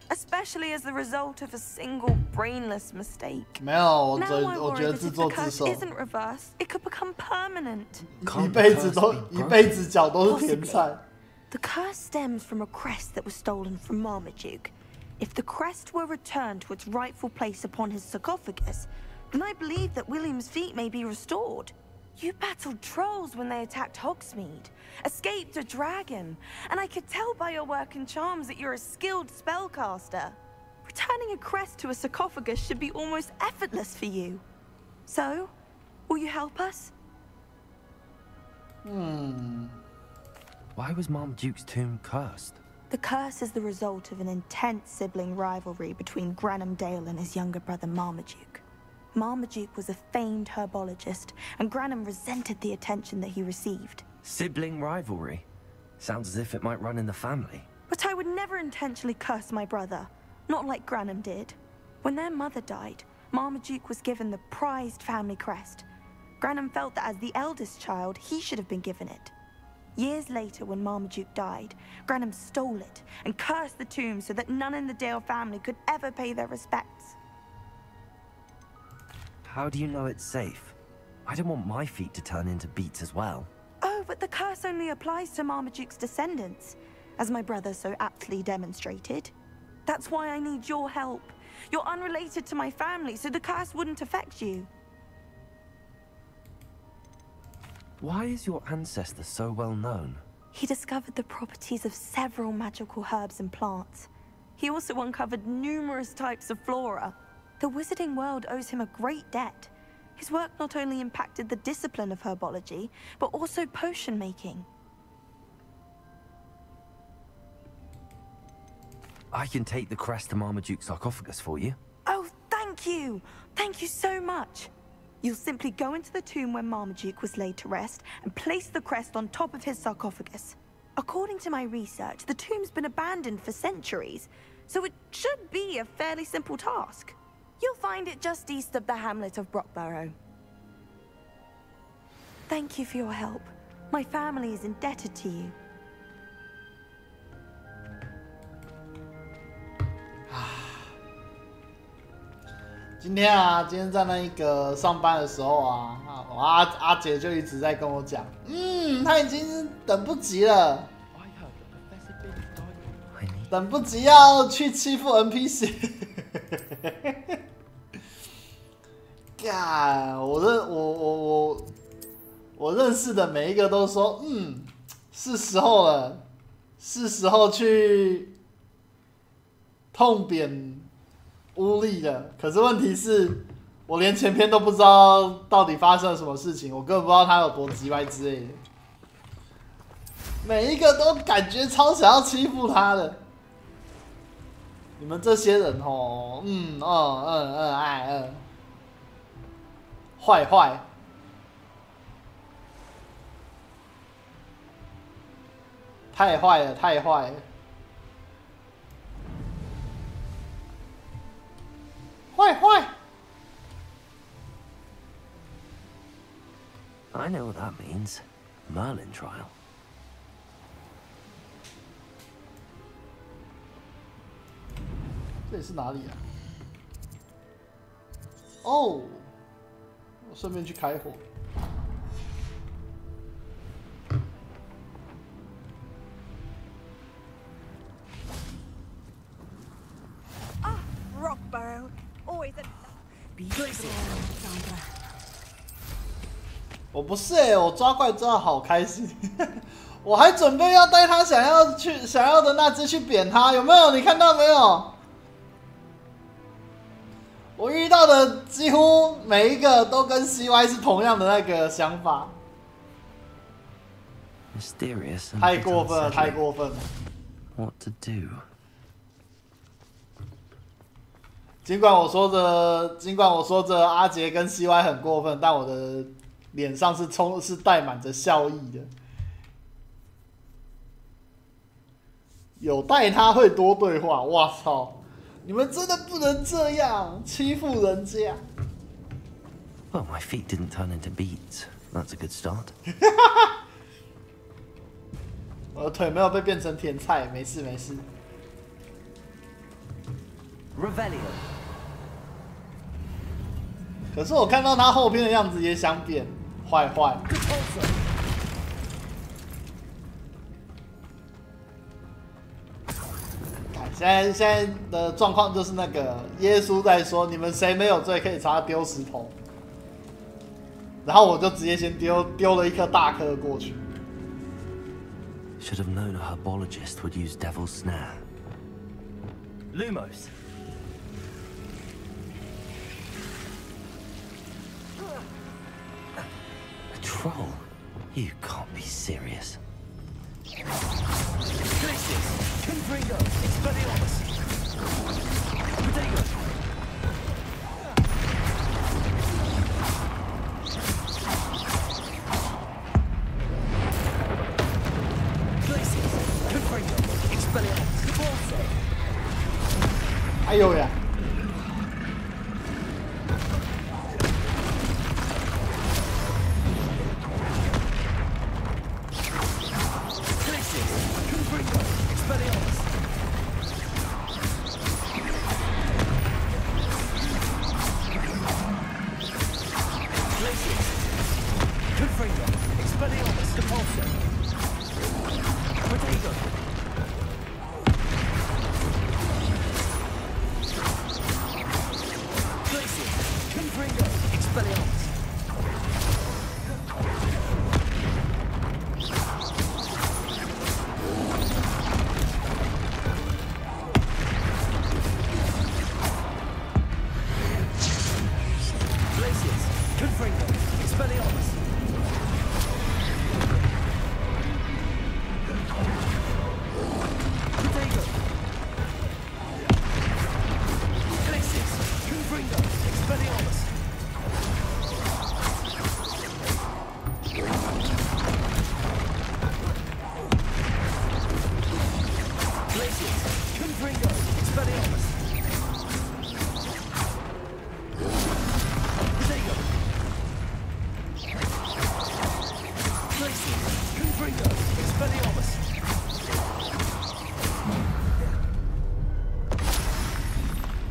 Especially as the result of a single brainless mistake. 没有，我觉得自作自受。 isn't reversed, it could become permanent. 一辈子脚都是甜菜。 The curse stems from a crest that was stolen from Marmaduke. If the crest were returned to its rightful place upon his sarcophagus, then I believe that William's feet may be restored. You battled trolls when they attacked Hogsmeade, escaped a dragon, and I could tell by your work and charms that you're a skilled spellcaster. Returning a crest to a sarcophagus should be almost effortless for you. So, will you help us? Why was Marmaduke's tomb cursed? The curse is the result of an intense sibling rivalry between Granham Dale and his younger brother Marmaduke. Marmaduke was a famed herbologist, and Granham resented the attention that he received. Sibling rivalry? Sounds as if it might run in the family. But I would never intentionally curse my brother, not like Granham did. When their mother died, Marmaduke was given the prized family crest. Granham felt that as the eldest child, he should have been given it. Years later, when Marmaduke died, Granham stole it and cursed the tomb so that none in the Dale family could ever pay their respects. How do you know it's safe? I don't want my feet to turn into beets as well. Oh, but the curse only applies to Marmaduke's descendants, as my brother so aptly demonstrated. That's why I need your help. You're unrelated to my family, so the curse wouldn't affect you. Why is your ancestor so well known? He discovered the properties of several magical herbs and plants. He also uncovered numerous types of flora. The wizarding world owes him a great debt. His work not only impacted the discipline of herbology, but also potion making. I can take the crest to Marmaduke's sarcophagus for you. Oh, thank you! Thank you so much! You'll simply go into the tomb where Marmaduke was laid to rest and place the crest on top of his sarcophagus. According to my research, the tomb's been abandoned for centuries, so it should be a fairly simple task. You'll find it just east of the hamlet of Brockborough. Thank you for your help. My family is indebted to you. 今天在那个上班的时候啊，阿杰就一直在跟我讲，他已经等不及了，等不及要去欺负 NPC。干，我认识的每一个都说，是时候了，是时候去痛扁乌力了。可是问题是，我连前篇都不知道到底发生了什么事情，我根本不知道他有多鸡掰之类的。每一个都感觉超想要欺负他的。你们这些人吼，坏坏。太坏了，太坏了！坏坏 I know what that means. Merlin trial. 这里是哪里啊？哦，我顺便去开火。Brockborough, always a... 我不是我抓怪抓的好开心，我还准备要带他想要的那只去扁他，有没有？你看到没有？我遇到的几乎每一个都跟 CY 是同样的那个想法。Mysterious. 太过分了，太过分了。What to do? 尽管我说着阿杰跟 CY 很过分，但我的脸上是带满着笑意的。有带他会多对话，哇操！你们真的不能这样欺负人家。Well, my feet didn't turn into beads. That's a good start. 我的腿没有被变成甜菜，没事没事。Revelio. 可是我看到他后边的样子也想扁，坏坏。现在的状况就是那个耶稣在说：“你们谁没有罪，可以朝他丢石头。”然后我就直接先丢了一颗大颗过去。Should have known a herbologist would use devil's snare. Lumos. A troll? You can't be serious. Glacius. Confringo. Expelliarmus. Potato. Glacius. Confringo. Expelliarmus. Cabalse. 哎呦呀！ Confringo.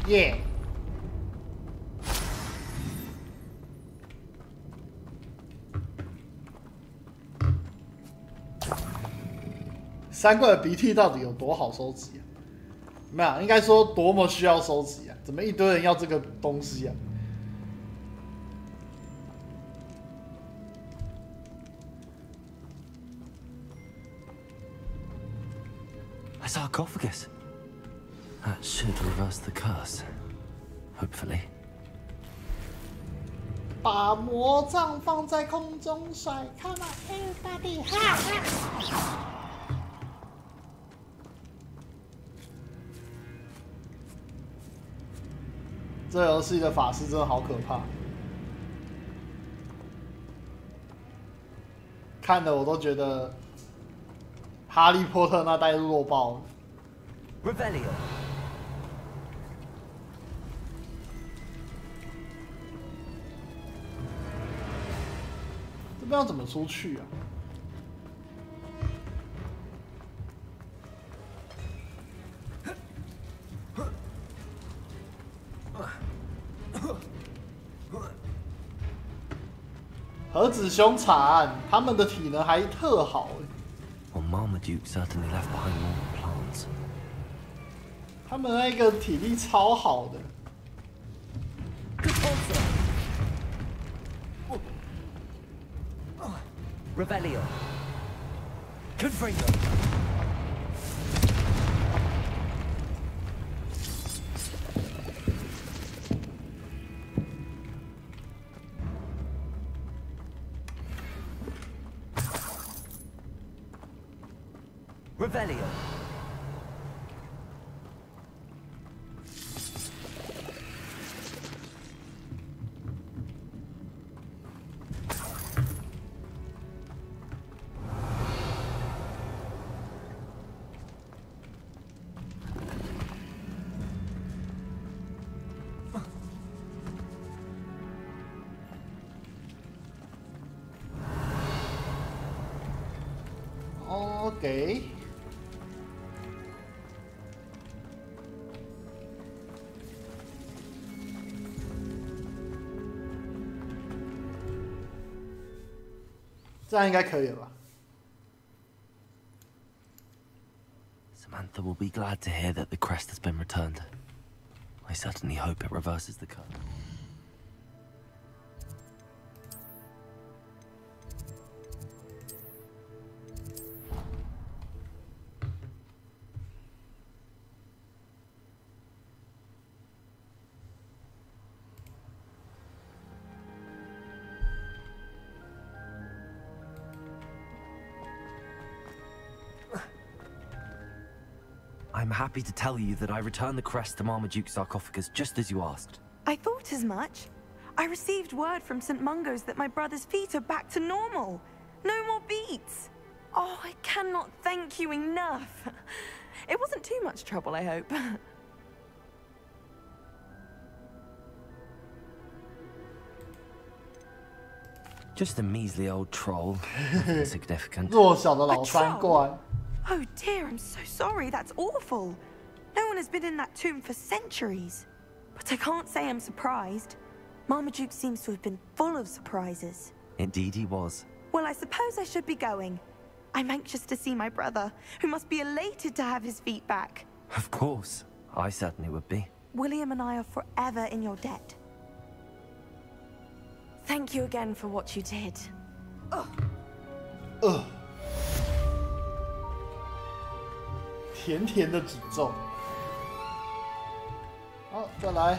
耶！三怪的鼻涕到底有多好收集啊？没有，应该说多么需要收集啊！怎么一堆人要这个东西啊？ A sarcophagus. That should reverse the curse. Hopefully. 把魔杖放在空中甩，看啊 ，everybody！ 哈哈！这游戏的法师真的好可怕，看的我都觉得。 哈利波特那代弱爆了。Revelio。这边要怎么出去啊？盒子凶残，他们的体能还特好哎。 Well, Marmaduke certainly left behind more plants. 他们那个体力超好的。Revelio. Confringo. Revelio. Okay. 这样应该可以了吧 Samantha will be glad to hear that the crest has been returned. I certainly hope it reverses the curse. I'm happy to tell you that I returned the crest to Marmaduke's sarcophagus just as you asked. I thought as much. I received word from St. Mungo's that my brother's feet are back to normal. No more beats. Oh, I cannot thank you enough. It wasn't too much trouble, I hope. Just a measly old troll. Nothing significant. 弱小的老三怪。 Oh dear, I'm so sorry. That's awful. No one has been in that tomb for centuries. But I can't say I'm surprised. Marmaduke seems to have been full of surprises. Indeed he was. Well, I suppose I should be going. I'm anxious to see my brother, who must be elated to have his feet back. Of course. I certainly would be. William and I are forever in your debt. Thank you again for what you did. Ugh. 甜甜的诅咒。好，再来。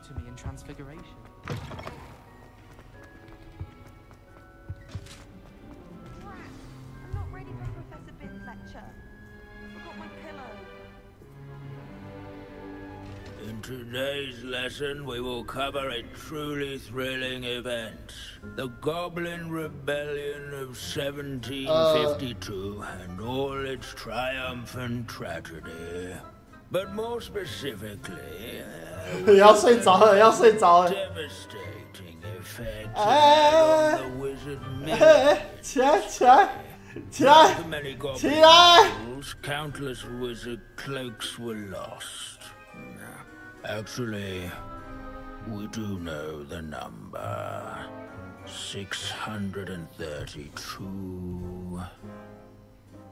tutor me in Transfiguration. I'm not ready for Professor Bitt's lecture. I forgot my pillow. In today's lesson, we will cover a truly thrilling event. The Goblin Rebellion of 1752 and all its triumph and tragedy. But more specifically, devastating effects on the wizard many goblins, countless wizard cloaks were lost. Actually, we do know the number. 632.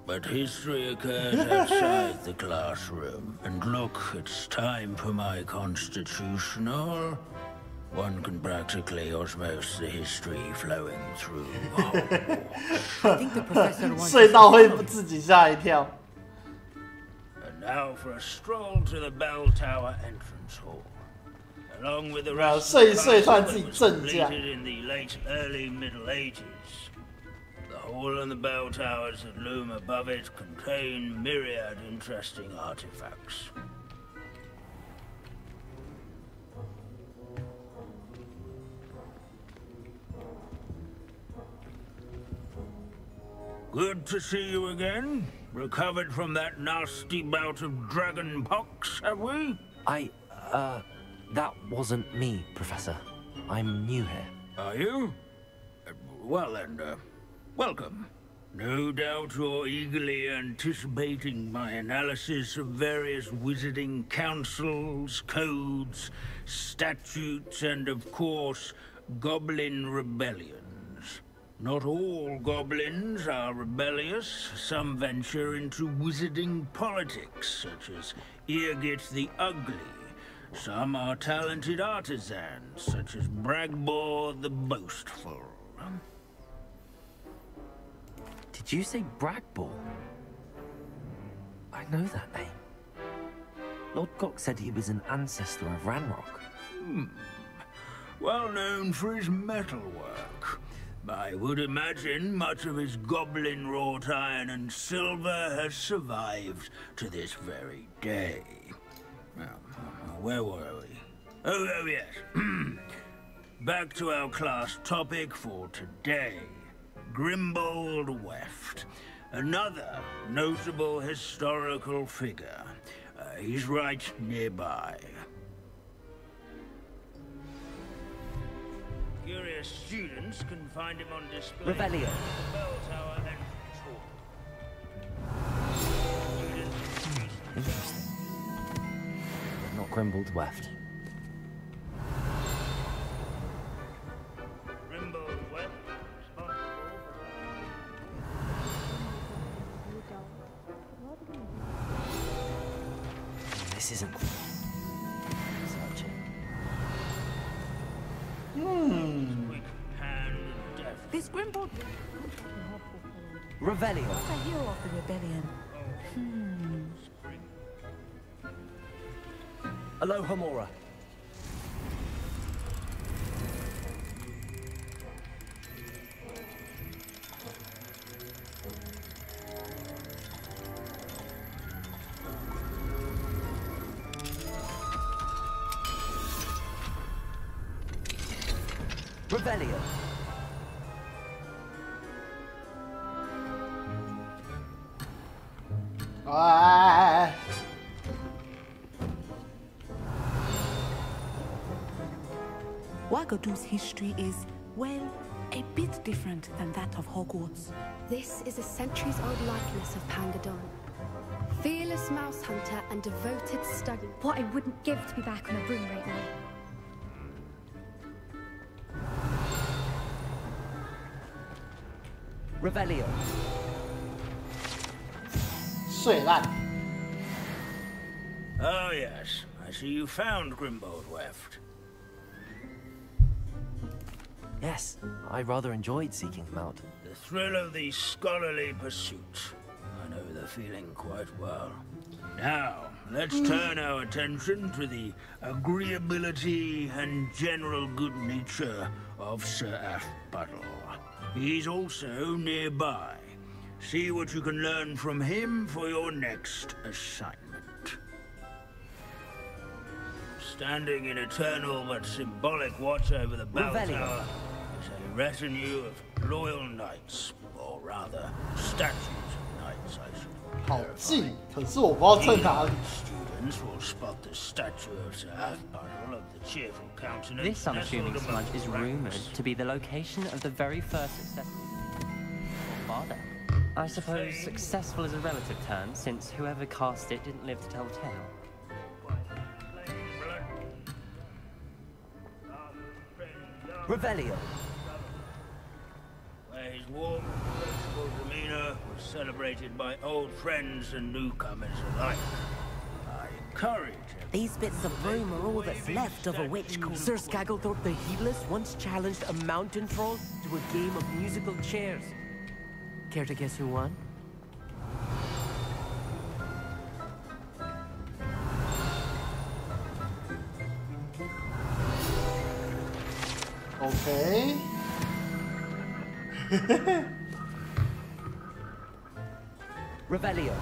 But history occurs outside the classroom. And look, it's time for my constitutional. One can practically osmose the history flowing through Hogwarts. I think the professor wants 睡到会自己吓一跳。 And now for a stroll to the bell tower entrance hall. Along with the rest of the castle that was completed in the late early Middle Ages. The hall and the bell towers that loom above it contain myriad interesting artifacts. Good to see you again. Recovered from that nasty bout of dragon pox, have we? That wasn't me, Professor. I'm new here. Are you? Well then, welcome. No doubt you're eagerly anticipating my analysis of various wizarding councils, codes, statutes, and of course, goblin rebellions. Not all goblins are rebellious. Some venture into wizarding politics, such as Irgit the Ugly. Some are talented artisans, such as Bragbor the Boastful. Did you say Bragbor? I know that name. Lord Gok said he was an ancestor of Ranrock. Well known for his metalwork. I would imagine much of his goblin wrought iron and silver has survived to this very day. Where were we? Oh yes. Back to our class topic for today. Grimbold Weft. Another notable historical figure. He's right nearby. Curious students can find him on display. Revelio. At the bell tower entrance hall. Interesting. Not Grimbold Weft. Grimbold Weft, responsible for... This isn't... This Grimbold... Revelio. What a hero of the rebellion. Aloha Mora. Revelio. Wagadu's history is, well, a bit different than that of Hogwarts. This is a centuries-old likeness of Pangadon. Fearless mouse hunter and devoted study. What I wouldn't give to be back on a broom right now. Revelio. 碎烂. Oh yes, I see you found Grimbold Weft. Yes, I rather enjoyed seeking him out. The thrill of the scholarly pursuit. I know the feeling quite well. Now, let's turn our attention to the agreeability and general good nature of Sir Aphbuttle. He's also nearby. See what you can learn from him for your next assignment. Standing in eternal but symbolic watch over the bell tower is a retinue of loyal knights, or rather, statues of knights, I should. 好近，可是我不知道在哪里。 Students will spot the statue of Sir Athpottle of the cheerful countenance. This unassuming smudge is rumored to be the location of the very first successful father. I suppose successful is a relative term, since whoever cast it didn't live to tell the tale. Revelio. Where his warm, graceful demeanor was celebrated by old friends and newcomers alike. I encourage him. These bits of broom are all that's left of a witch called Sir Skagglethorpe the Heedless once challenged a mountain troll to a game of musical chairs. Care to guess who won? Okay. Revelio.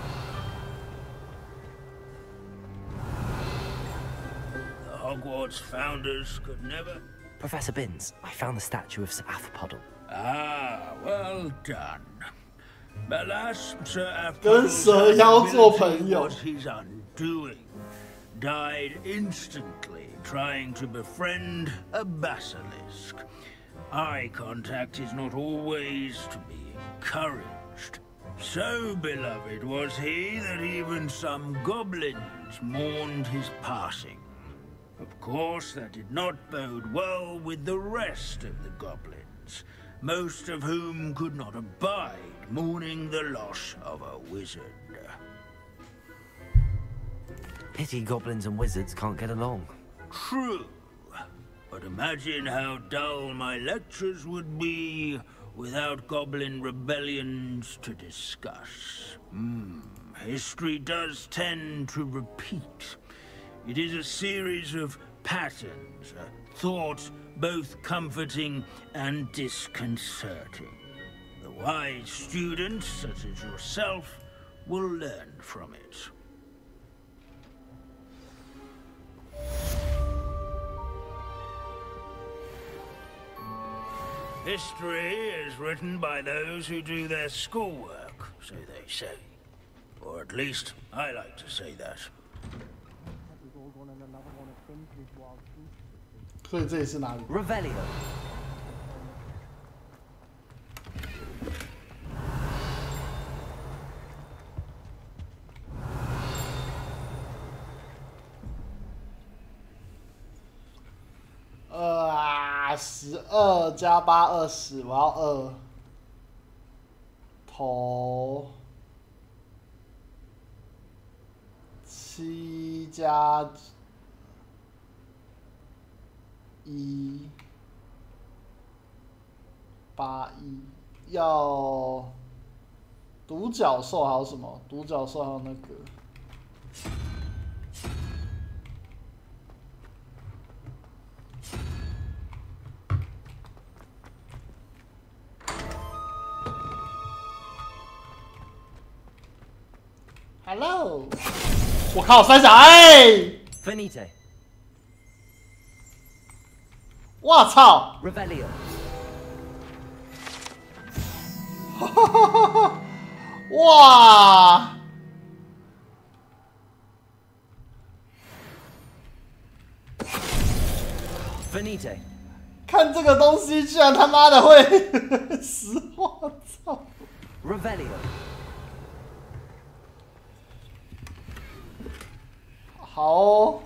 The Hogwarts founders could never... Professor Binns, I found the statue of Sir Athpottle. Ah, well done. Alas, Sir 跟蛇妖做朋 Athpottle 友 was his undoing. Died instantly trying to befriend a basilisk. Eye contact is not always to be encouraged. So beloved was he that even some goblins mourned his passing. Of course, that did not bode well with the rest of the goblins, most of whom could not abide mourning the loss of a wizard. Pity goblins and wizards can't get along. True. But imagine how dull my lectures would be without goblin rebellions to discuss. History does tend to repeat. It is a series of patterns, a thought both comforting and disconcerting. The wise students, such as yourself, will learn from it. History is written by those who do their schoolwork, so they say. Or at least, I like to say that. 所以这里是哪里 ？Revelio. $12加8 20，我要2。头7加1 8 1，要独角兽还有什么？独角兽还有那个。Hello， 我靠，三小哎 Finite. 我操 Revelio. 哇 Finite. 看这个东西居然他妈的会死，我操 Revelio. 好哦。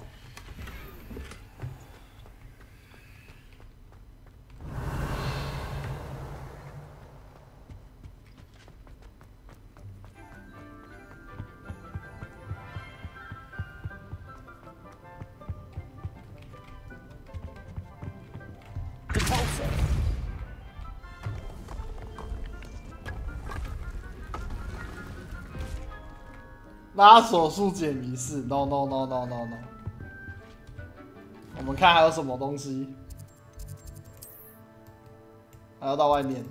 拉手术解谜式 ，no no no no no no。我们看还有什么东西，还要到外面。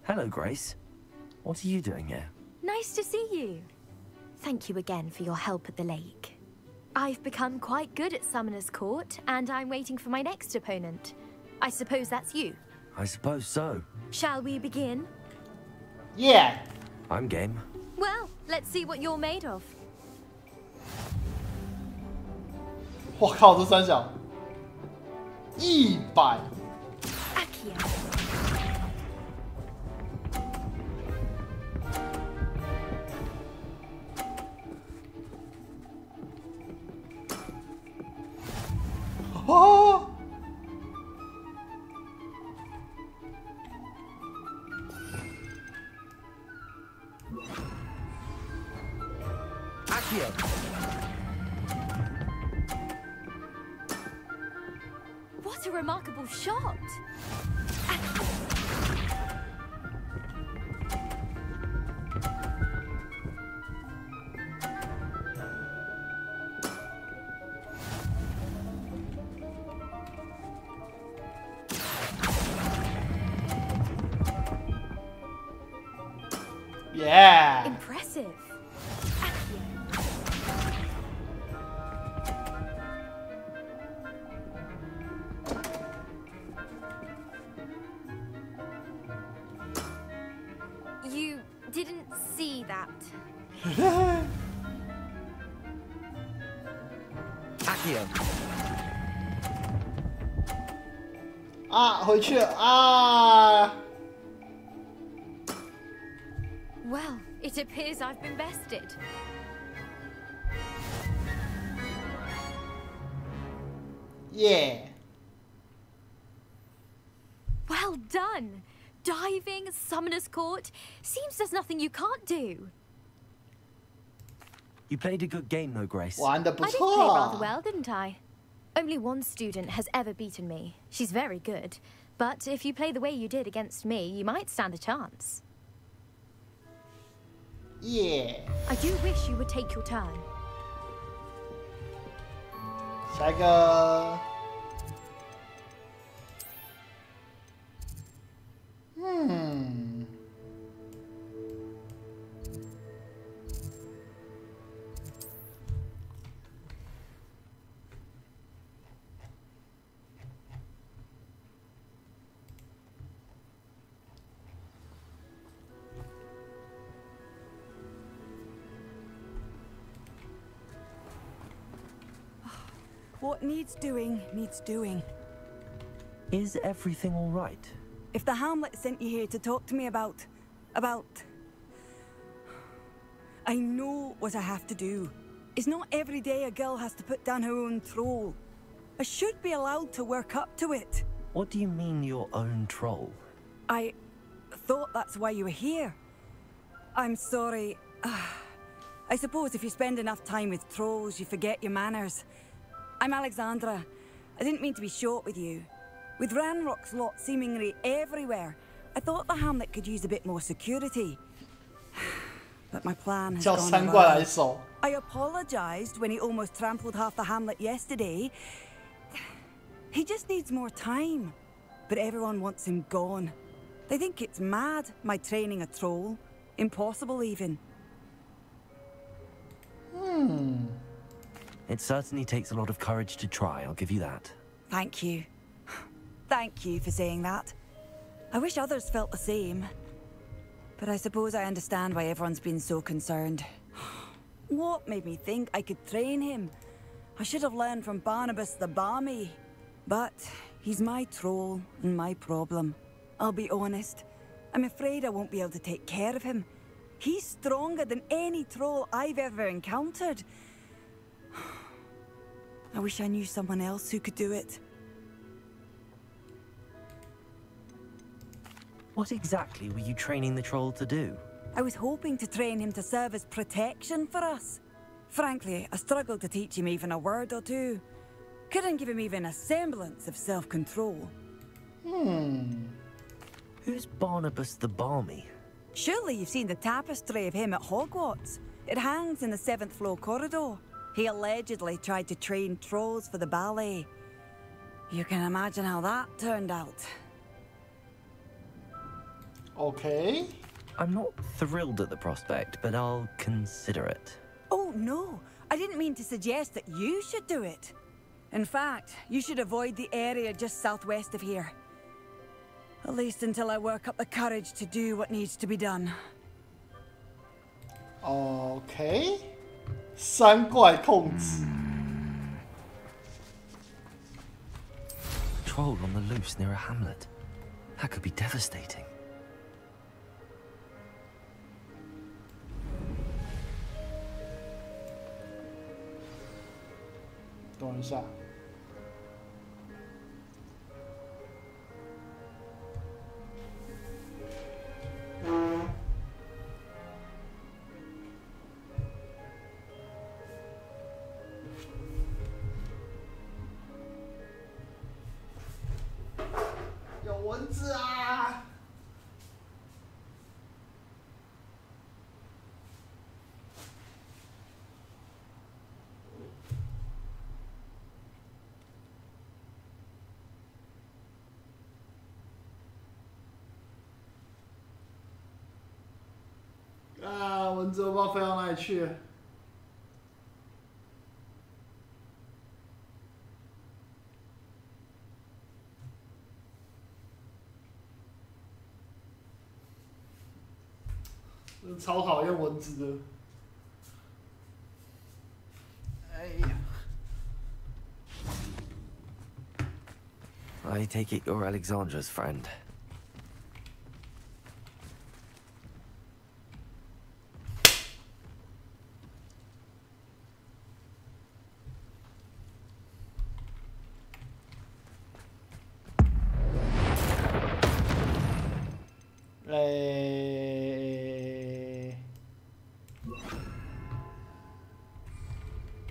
Hello, Grace. What are you doing here? Nice to see you. Thank you again for your help at the lake. I've become quite good at Summoner's Court, and I'm waiting for my next opponent. I suppose that's you. I suppose so. Shall we begin? Yeah. I'm game. Well, let's see what you're made of. 我靠，这三小100。哦。What a remarkable shot! Yeah. Impressive. You didn't see that. Accio. 啊，回去了啊！ Well, it appears I've been bested. Yeah. Well done. Diving, Summoner's Court. Seems there's nothing you can't do. You played a good game, though, Grace. 玩得不 I did 错 play rather well, didn't I? Only one student has ever beaten me. She's very good. But if you play the way you did against me, you might stand a chance. Yeah. I do wish you would take your turn. 下一个。What needs doing, needs doing. Is everything all right? If the Hamlet sent you here to talk to me about... I know what I have to do. It's not every day a girl has to put down her own troll. I should be allowed to work up to it. What do you mean, your own troll? I thought that's why you were here. I'm sorry. I suppose if you spend enough time with trolls, you forget your manners. I'm Alexandra. I didn't mean to be short with you. With Ranrock's lot seemingly everywhere, I thought the Hamlet could use a bit more security. But my plan has gone awry. I apologized when he almost trampled half the Hamlet yesterday. He just needs more time. But everyone wants him gone. They think it's mad, my training a troll. Impossible, even. It certainly takes a lot of courage to try, I'll give you that. Thank you. Thank you for saying that. I wish others felt the same. But I suppose I understand why everyone's been so concerned. What made me think I could train him? I should have learned from Barnabas the Balmy. But he's my troll and my problem. I'll be honest. I'm afraid I won't be able to take care of him. He's stronger than any troll I've ever encountered. I wish I knew someone else who could do it. What exactly were you training the troll to do? I was hoping to train him to serve as protection for us. Frankly, I struggled to teach him even a word or two. Couldn't give him even a semblance of self-control. Who's Barnabas the Balmy? Surely you've seen the tapestry of him at Hogwarts. It hangs in the 7th floor corridor. He allegedly tried to train trolls for the ballet. You can imagine how that turned out. Okay. I'm not thrilled at the prospect, but I'll consider it. Oh, no. I didn't mean to suggest that you should do it. In fact, you should avoid the area just southwest of here. At least until I work up the courage to do what needs to be done. Okay. 三怪控制。Troll on the loose near a hamlet. That could be devastating. 等一下。有蚊子啊！啊，蚊子我不知道飞到哪里去了。超讨厌蚊子的。哎呀！ I take it you're Alexandra's friend.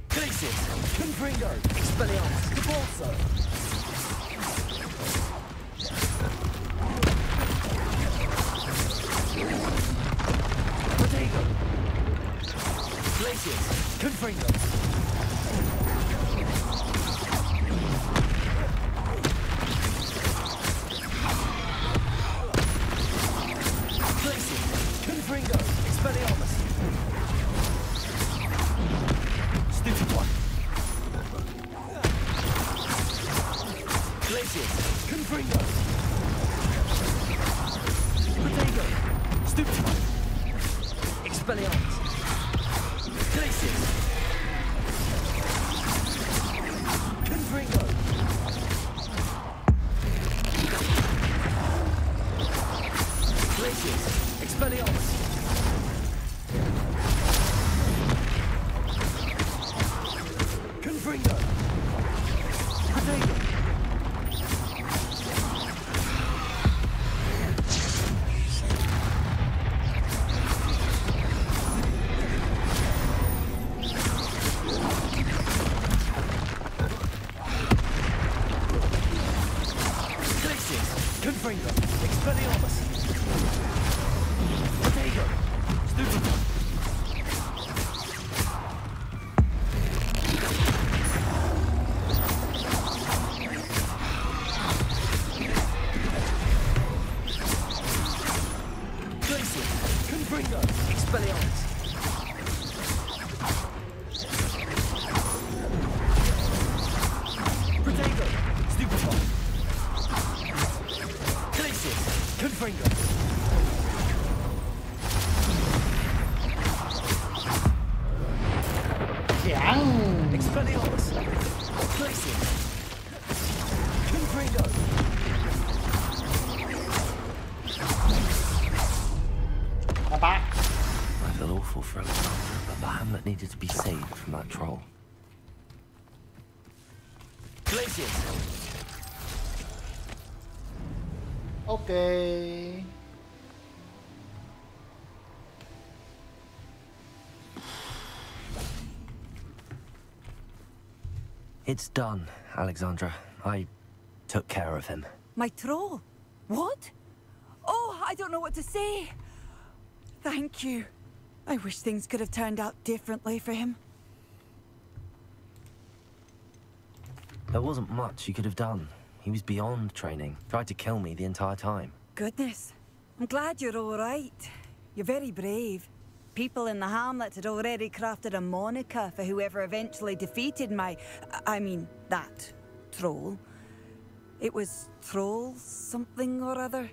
Glacius, Confringo, Expelliarmus, Cabalso. Potato. Glacius, Confringo. Glacius, Confringo, Expelliarmus. Stupid one. Glacius, Confringo. Potato. Stupid one. Expelliarmus. Glacius. Confringo. Glacius. Expelliarmus. Confringo. Potato. Glacius. Confringo. Expelliarmus. Potato. Stupid one. Glacius, Confringo, Expelliarmus. Potato, Stupid one. Glacius, Confringo. Expelliarmus. Glacius, Confringo. Bye. I feel awful for Alexandra, but the hamlet needed to be saved from that troll. Glacius. Okay. It's done, Alexandra. I took care of him. My troll? What? Oh, I don't know what to say. Thank you. I wish things could have turned out differently for him. There wasn't much you could have done. He was beyond training. Tried to kill me the entire time. Goodness. I'm glad you're all right. You're very brave. People in the hamlet had already crafted a moniker for whoever eventually defeated that troll. It was Troll something or other.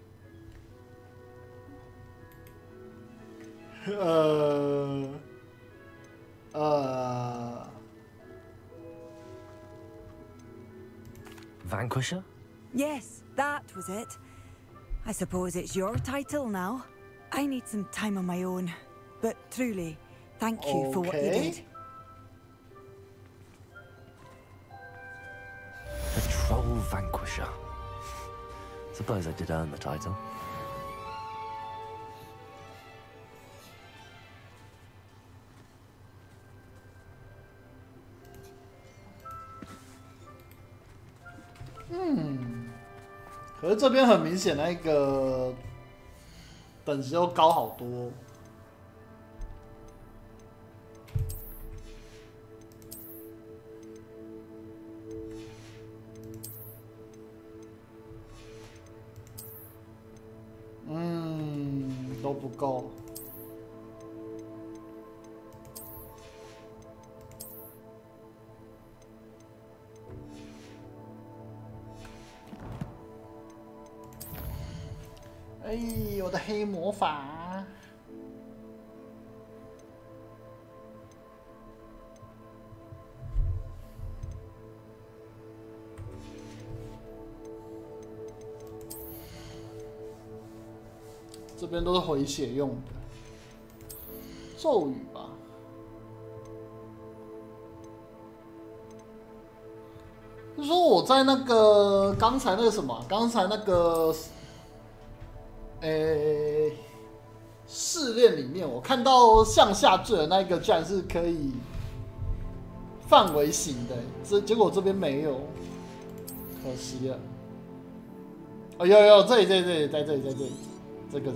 Vanquisher? Yes, that was it. I suppose it's your title now. I need some time on my own. But truly, thank you for what you did. The Troll Vanquisher. Suppose I did earn the title.可是这边很明显，那个等级又高好多。都不够。哎，我的黑魔法。这边都是回血用的咒语吧。就说我在那个刚才那个什么，刚才那个试炼里面，我看到向下坠的那一个，居然是可以范围型的，结果这边没有，可惜了。哦，有，这里，在这里。这个，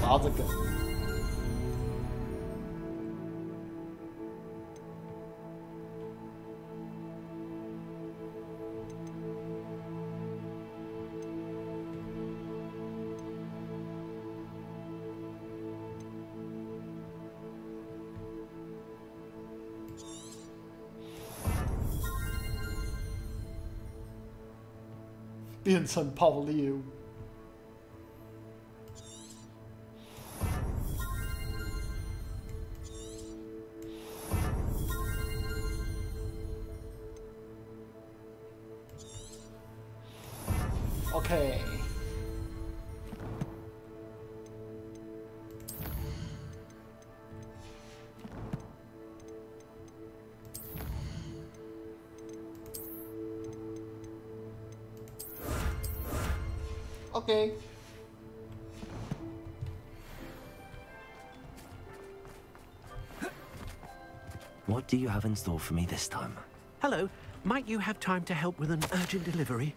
然后这个，变成炮猎物。OK， OK。What do you have in store for me this time? Hello, might you have time to help with an urgent delivery?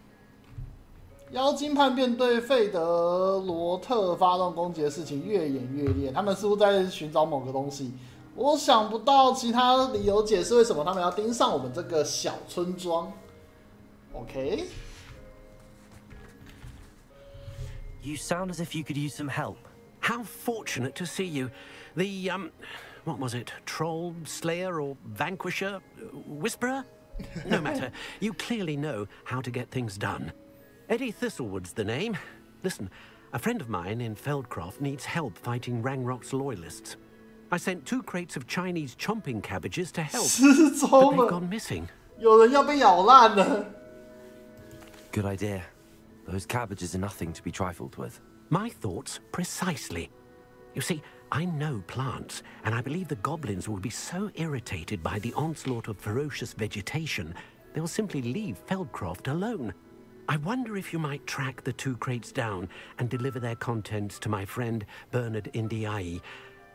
妖精叛变对费德罗特发动攻击的事情越演越烈，他们似乎在寻找某个东西。我想不到其他理由解释为什么他们要盯上我们这个小村庄。OK。You sound as if you could use some help. How fortunate to see you. The, what was it? Troll, Slayer, or Vanquisher? Whisperer? No matter. You clearly know how to get things done. Eddie Thistlewood's the name. Listen, a friend of mine in Feldcroft needs help fighting Rangrock's loyalists. I sent 2 crates of Chinese chomping cabbages to help, but they've gone missing. 有人要被咬烂了。Good idea. Those cabbages are nothing to be trifled with. My thoughts precisely. You see, I know plants, and I believe the goblins will be so irritated by the onslaught of ferocious vegetation, they'll simply leave Feldcroft alone. I wonder if you might track the 2 crates down and deliver their contents to my friend Bernard Indiai.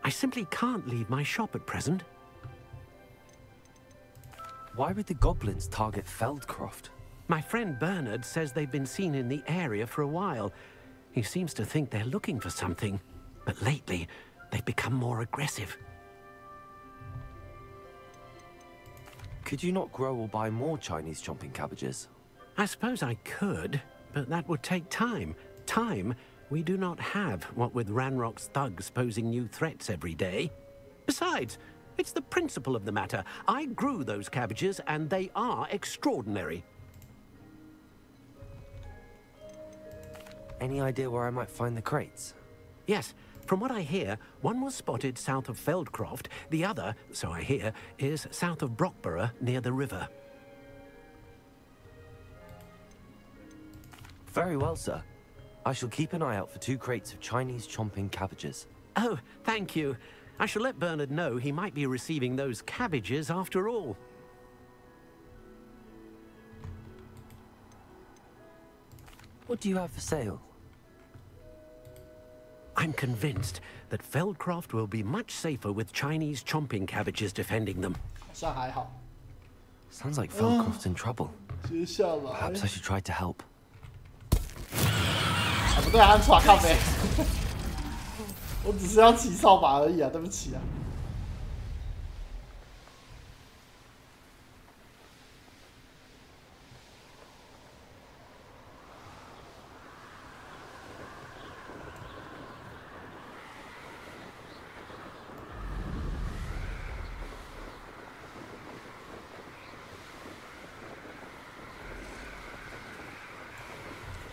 I simply can't leave my shop at present. Why would the goblins target Feldcroft? My friend Bernard says they've been seen in the area for a while. He seems to think they're looking for something, but lately they've become more aggressive. Could you not grow or buy more Chinese chomping cabbages? I suppose I could, but that would take time. Time We do not have what with Ranrock's thugs posing new threats every day. Besides, it's the principle of the matter. I grew those cabbages, and they are extraordinary. Any idea where I might find the crates? Yes. From what I hear, one was spotted south of Feldcroft. The other, so I hear, is south of Brockborough, near the river. Very well, sir. I shall keep an eye out for 2 crates of Chinese chomping cabbages. Oh, thank you. I shall let Bernard know he might be receiving those cabbages after all. What do you have for sale? I'm convinced that Feldcroft will be much safer with Chinese chomping cabbages defending them. 好像还好。 Sounds like Feldcroft's in trouble. 接下来 Perhaps I should try to help. 啊，不对，安耍咖啡。我只是要骑扫把而已啊，对不起啊。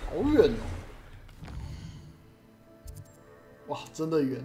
好远哦！哇，真的远。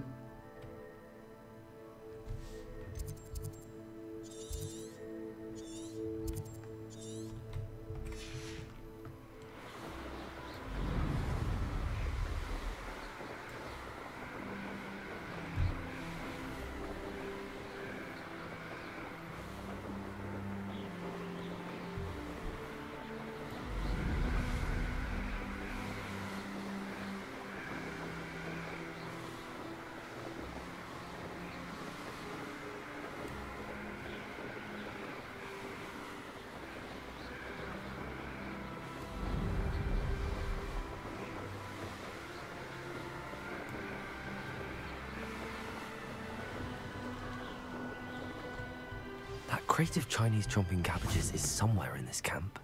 That crate of Chinese chomping cabbages is somewhere in this camp.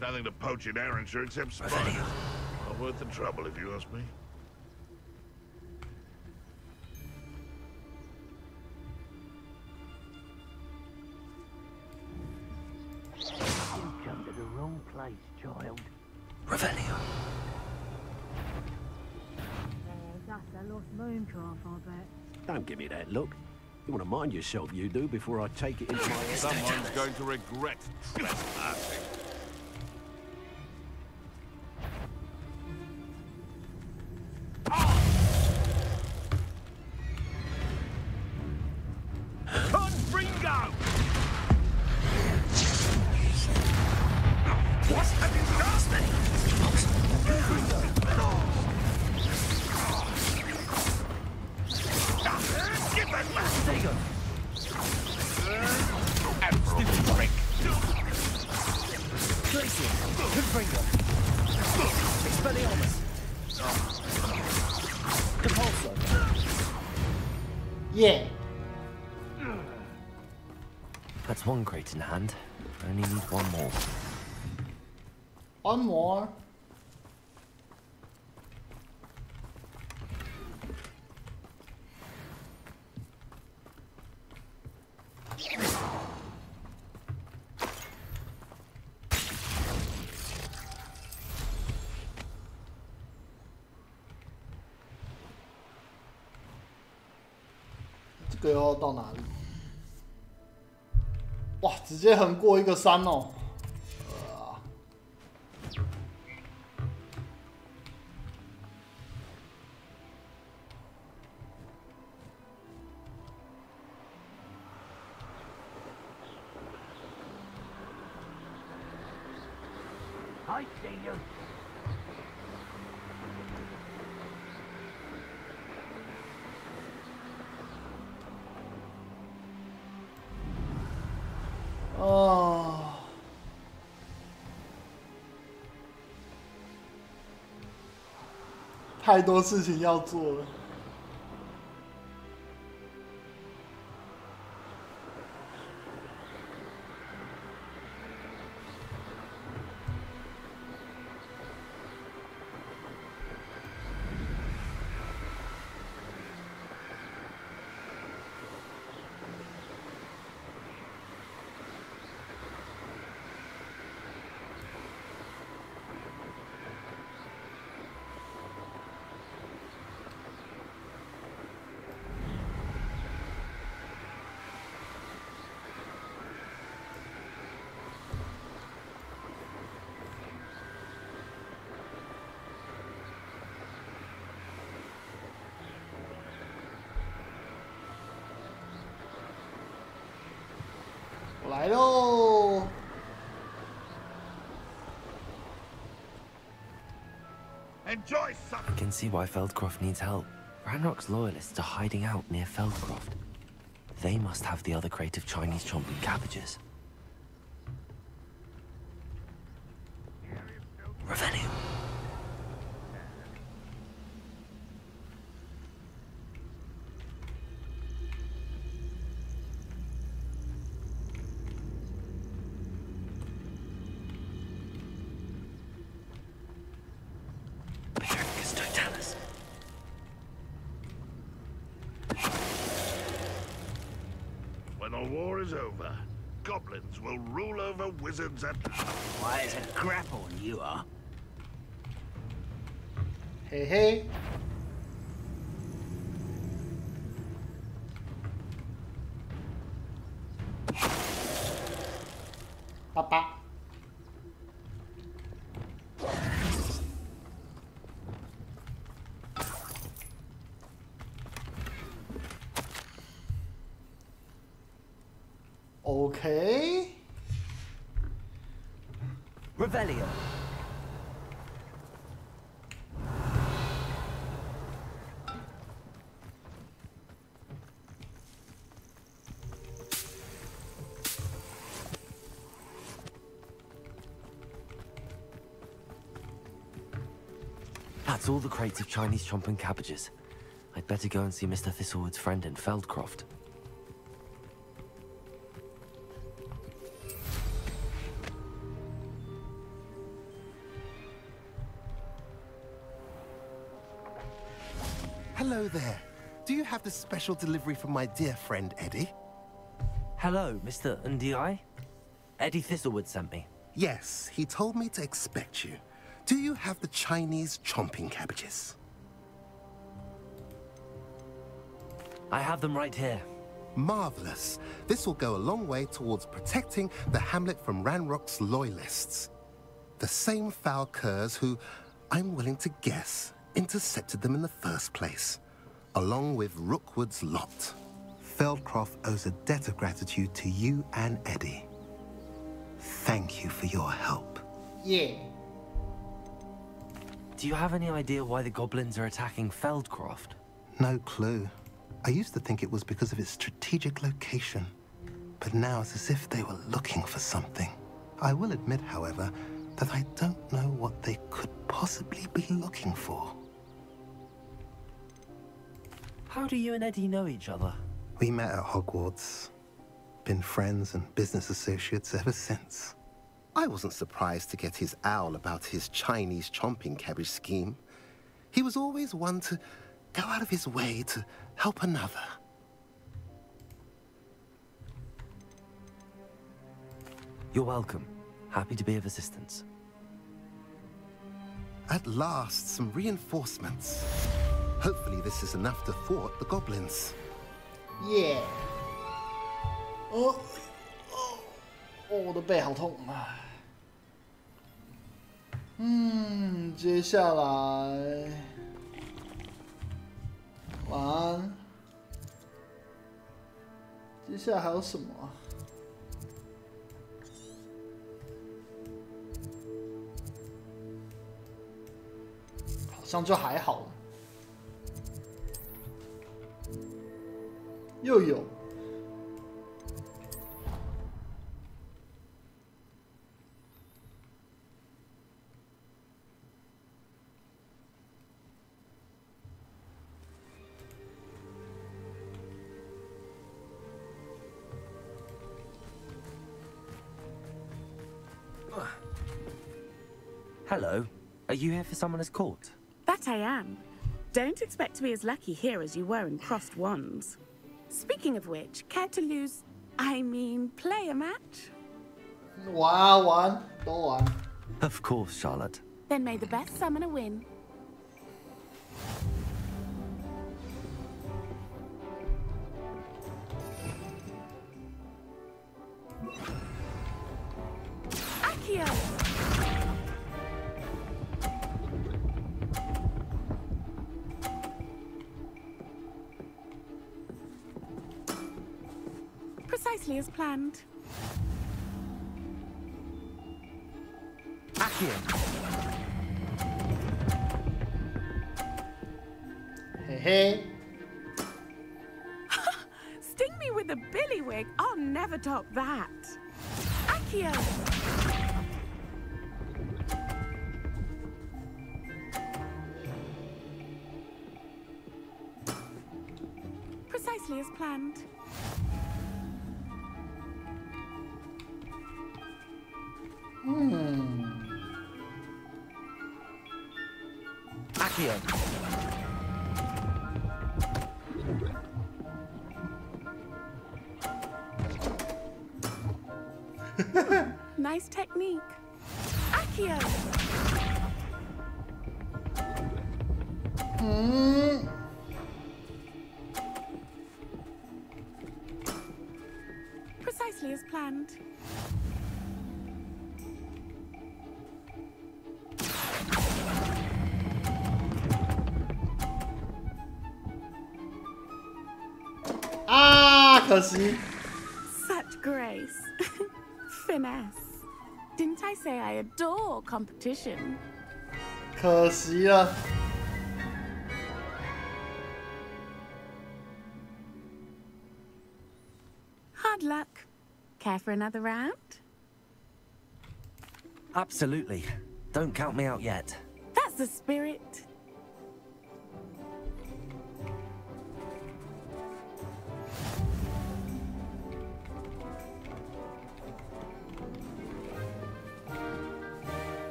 Nothing to poach in Arrowshire except spiders. Not worth the trouble, if you ask me. You've come to the wrong place, child. Revelio. That's a lost moon calf, I bet. Don't give me that look. You want to mind yourself, you do, before I take it into my head. Someone's going to regret trespassing. Confringo! What have you lost me? Give that back! There you go. Stupid prick! Glacier! Confringo! Expelliarmus! Compulso! Yeah. That's 1 crate in hand. I only need 1 more. 1 more.这个要到哪里？哇，直接横过一个山哦！I see you. Oh. 太多事情要做了。来喽！ Enjoy some. I can see why Feldcroft needs help. Ranrock's loyalists are hiding out near Feldcroft. They must have the other crate of Chinese chomping cabbages. Revenue. When the war is over, goblins will rule over wizards at... Why, it's a grapple you are. Hey, hey. Papa. Okay. Revelio. That's all the crates of Chinese chomping cabbages. I'd better go and see Mr. Thistlewood's friend in Feldcroft. Hello there. Do you have the special delivery from my dear friend Eddie? Hello, Mr. Ndi. Eddie Thistlewood sent me. Yes, he told me to expect you. Do you have the Chinese chomping cabbages? I have them right here. Marvelous. This will go a long way towards protecting the hamlet from Ranrock's loyalists. The same foul curs who, I'm willing to guess, intercepted them in the first place, along with Rookwood's lot. Feldcroft owes a debt of gratitude to you and Eddie. Thank you for your help. Yeah. Do you have any idea why the goblins are attacking Feldcroft? No clue. I used to think it was because of its strategic location, but now it's as if they were looking for something. I will admit, however, that I don't know what they could possibly be looking for. How do you and Eddie know each other? We met at Hogwarts. Been friends and business associates ever since. I wasn't surprised to get his owl about his Chinese chomping cabbage scheme. He was always one to go out of his way to help another. You're welcome. Happy to be of assistance. At last, some reinforcements. Hopefully this is enough to thwart the goblins. Yeah. 哦，我的背好痛啊。接下来，晚安。接下来还有什么啊？好像就还好了。又有。Hello. Are you here for Summoner's Court? That I am. Don't expect to be as lucky here as you were in Crossed Wands. Speaking of which, care to play a match? 玩，都玩。 Of course, Charlotte. Then may the best summoner win. Accio! Precisely as planned. 嘿嘿。 Sting me with a billywig, I'll never top that. Accio! Precisely as planned. Accio. Nice technique. Accio! Precisely as planned. Ah, 可惜。 Such grace. Finesse. Didn't I say I adore competition? 可惜了。 Hard luck. Care for another round? Absolutely. Don't count me out yet. That's the spirit.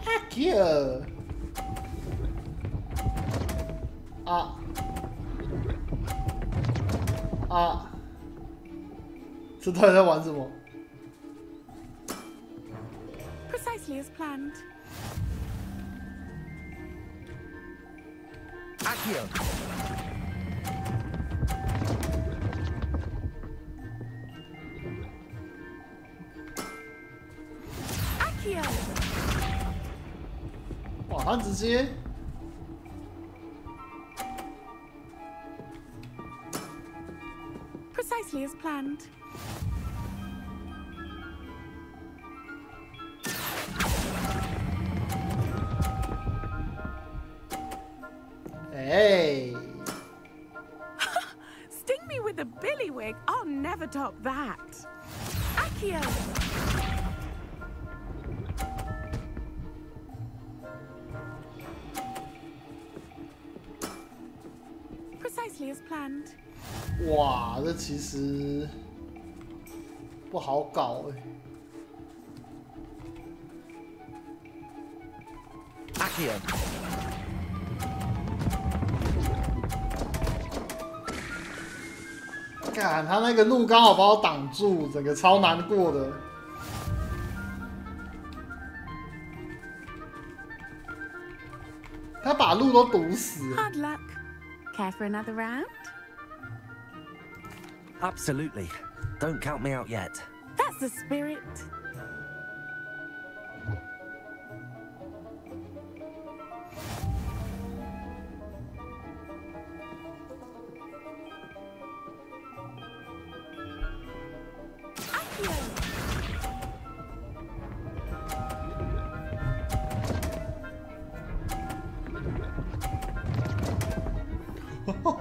Accio. 啊！这到底在玩什么 ？Precisely as planned. Accio. Accio. 哇，他直接。 Precisely as planned. Hey! Sting me with a billywig, I'll never top that. Accio! Precisely as planned. 哇，这其实不好搞哎。Accio. 干，他那个路刚好把我挡住，整个超难过的。他把路都堵死。Hard luck. Care for another round? Absolutely. Don't count me out yet. That's the spirit. Accio.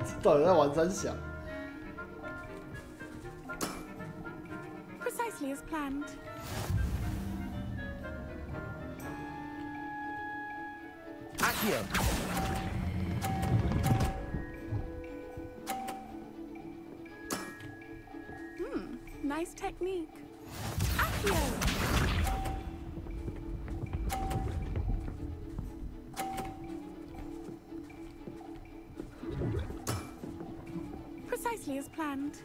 这到底在玩三小？ Precisely as planned. Accio. Nice technique. Accio. Precisely as planned.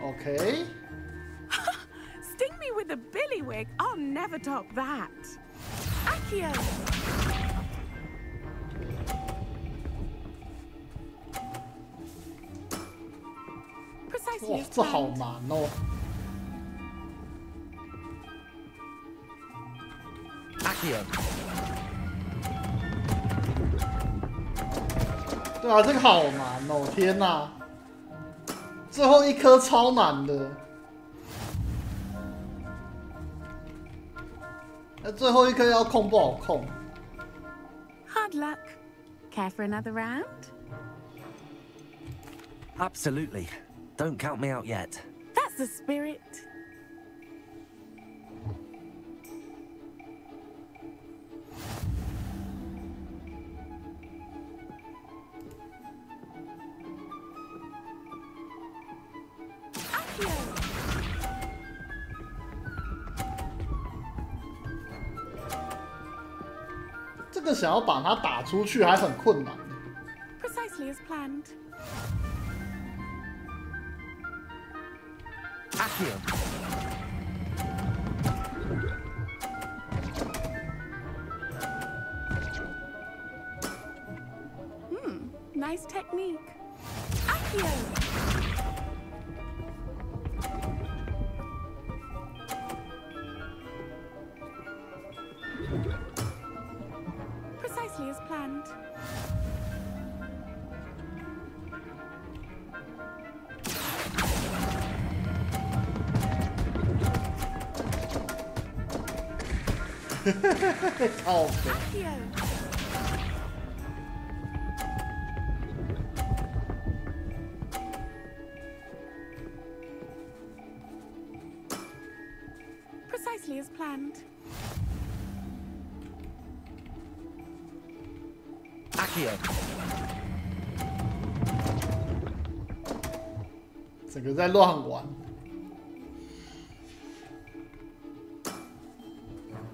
Okay. Sting me with a billywig, I'll never top that. Accio. Precisely 哇， as 这好 planned. 难哦。 Accio. 对啊，这个好难哦！天哪，最后一颗超难的。那最后一颗要控不好控。Hard luck. Care for another round? Absolutely. Don't count me out yet. That's the spirit. Accio. 这个想要把它打出去还很困难。Precisely as planned. Accio. Nice technique. Accio. Precisely as planned. Oh, Accio. Precisely as planned. Accio. 整个在乱玩。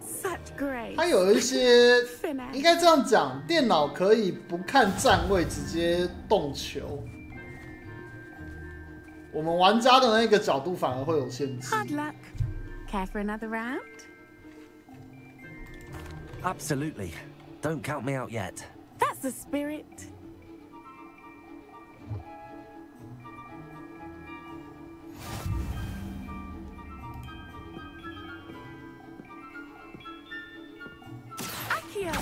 Such grace. 它有一些，应该这样讲，电脑可以不看站位直接动球，我们玩家的那个角度反而会有限制。Hard luck. Care for another round? Absolutely. Don't count me out yet. That's the spirit. Accio.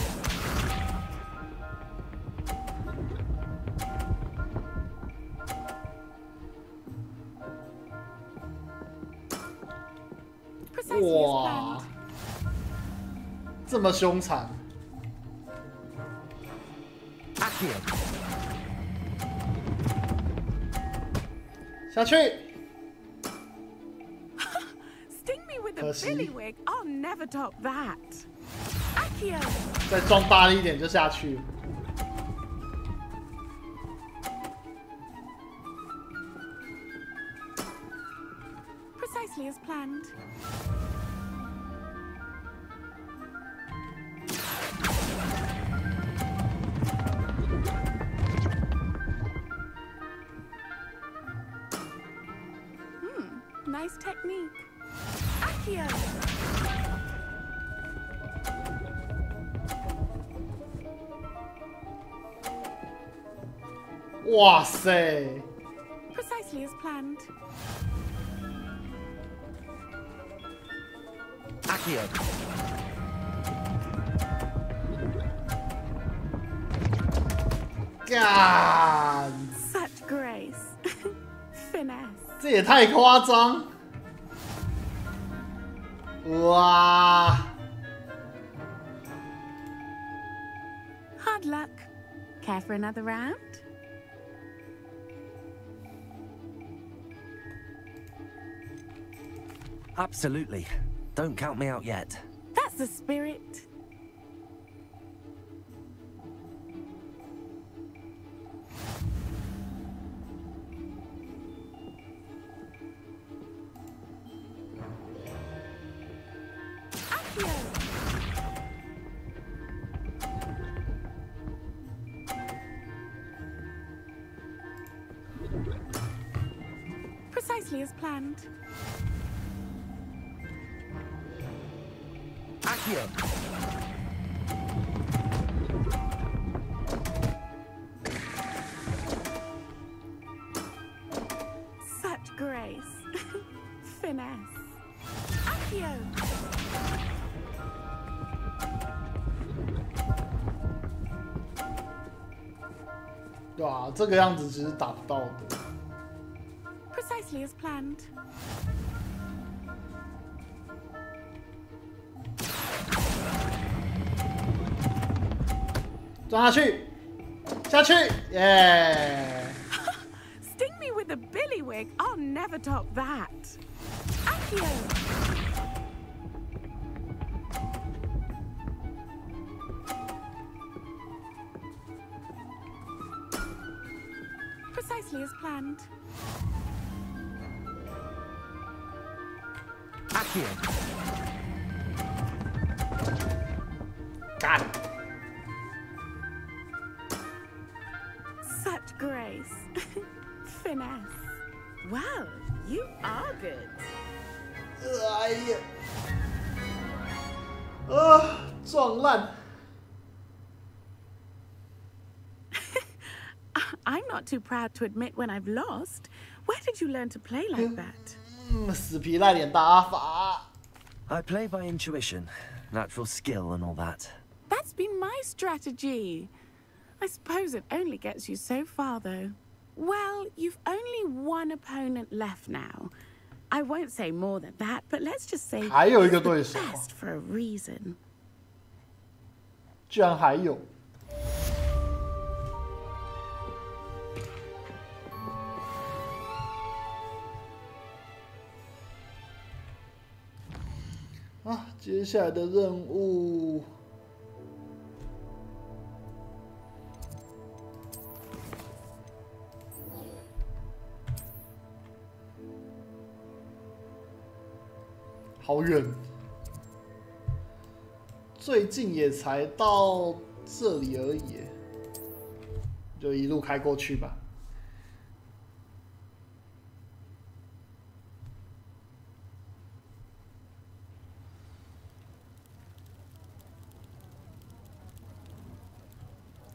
Precisely as 哇 planned.，这么凶残！ Accio. 下去。 Sting me with a 可惜。 billywig. I'll never top that. Accio. 再撞大力一点就下去。 Precisely as planned. Nice technique. Accio. 哇塞！ Precisely as planned. Accio. God. Such grace. Finesse. 这也太夸张！哇！ Hard luck. Care for another round? Absolutely. Don't count me out yet. That's the spirit. Accio. Precisely as planned. Accio. Such grace. Finesse. Accio. 对啊，这个样子其实打不到的。Precisely as planned. 抓下去，下去，耶！ Sting me with a billywig. I'll never top that. Accio. Precisely as planned. Accio. 干。 Such grace. Finesse. Wow, you are good. 哎呀！啊，撞烂！ I'm not too proud to admit when I've lost. Where did you learn to play like that? 死皮赖脸打法。 I play by intuition, natural skill and all that. That's been my strategy. I suppose it only gets you so far, though. Well, you've only one opponent left now. I won't say more than that, but let's just say 还有一个 he's the 对手 best for a reason. 居然还有。 啊，接下来的任务，好远，最近也才到这里而已，就一路开过去吧。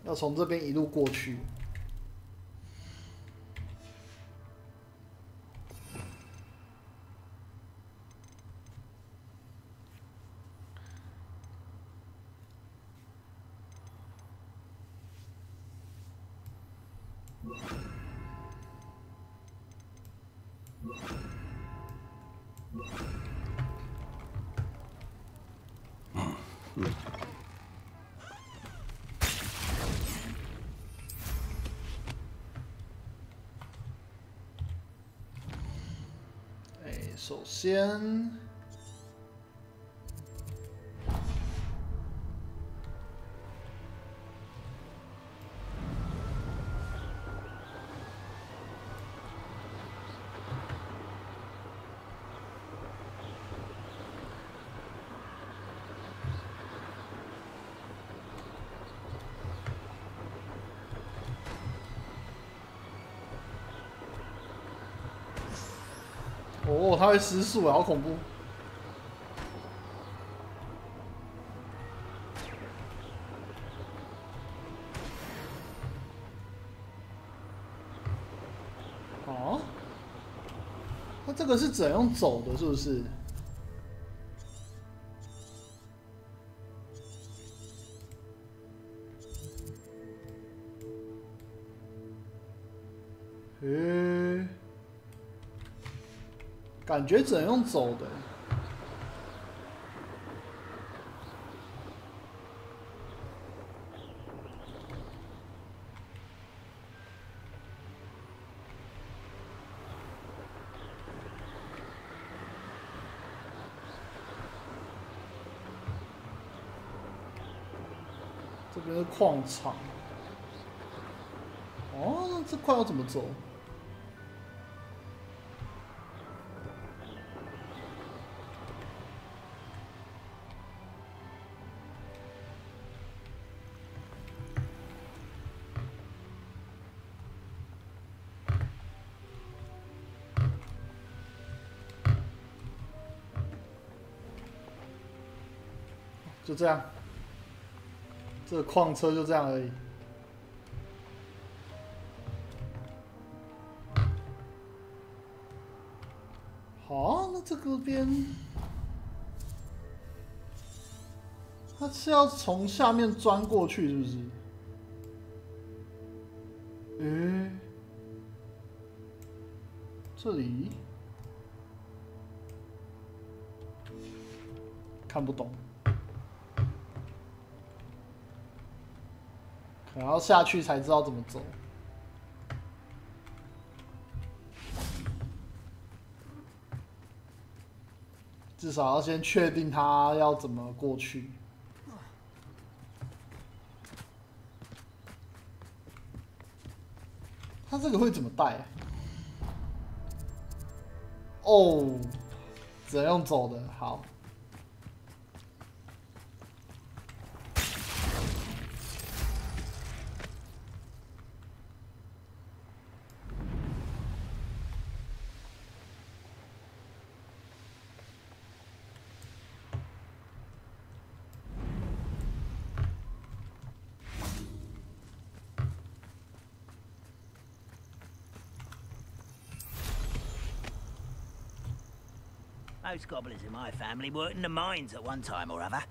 要从这边一路过去。首先，哦，他会失速，好恐怖！哦，那这个是怎样走的？是不是？诶。 感觉怎样走的？这边是矿场。哦，那这块要怎么走？ 就这样，这个矿车就这样而已。好，那这个边，它是要从下面钻过去，是不是？这里看不懂，可能要下去才知道怎么走。至少要先确定他要怎么过去。他这个会怎么带啊？哦，只能用走的，好。Most goblins in my family worked in the mines at one time or other.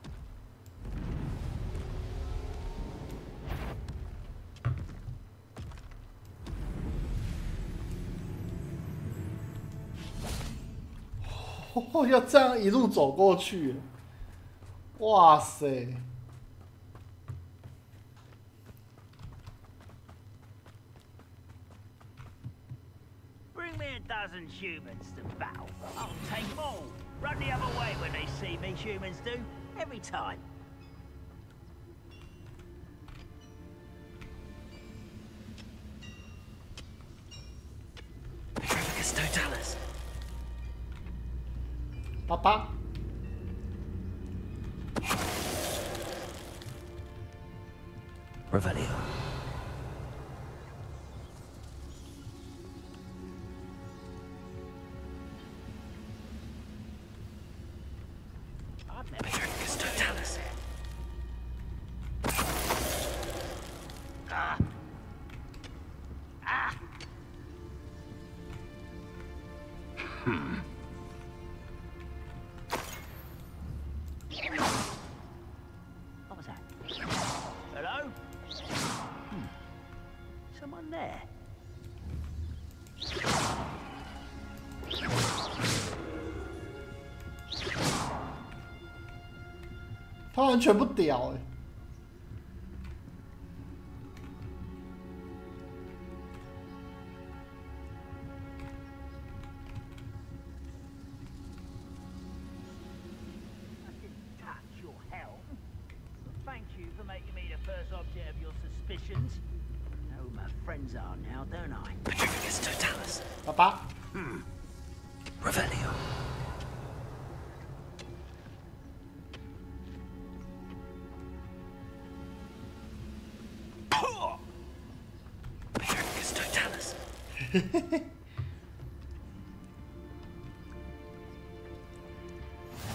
Oh, 要这样一路走过去，哇塞！ Bring me a dozen humans to battle. I'll take them all. Run the other way when they see me, humans do. Every time. Petrificus totalis. 爸爸。Revelio. Petrificus totalis. What was that? Hello? Someone there? 他完全不屌哎、欸！ Thank you for making me the first object of your suspicions. I know who my friends are now, don't I? Petrificus totalis. 爸爸。Revelio. Petrificus totalis.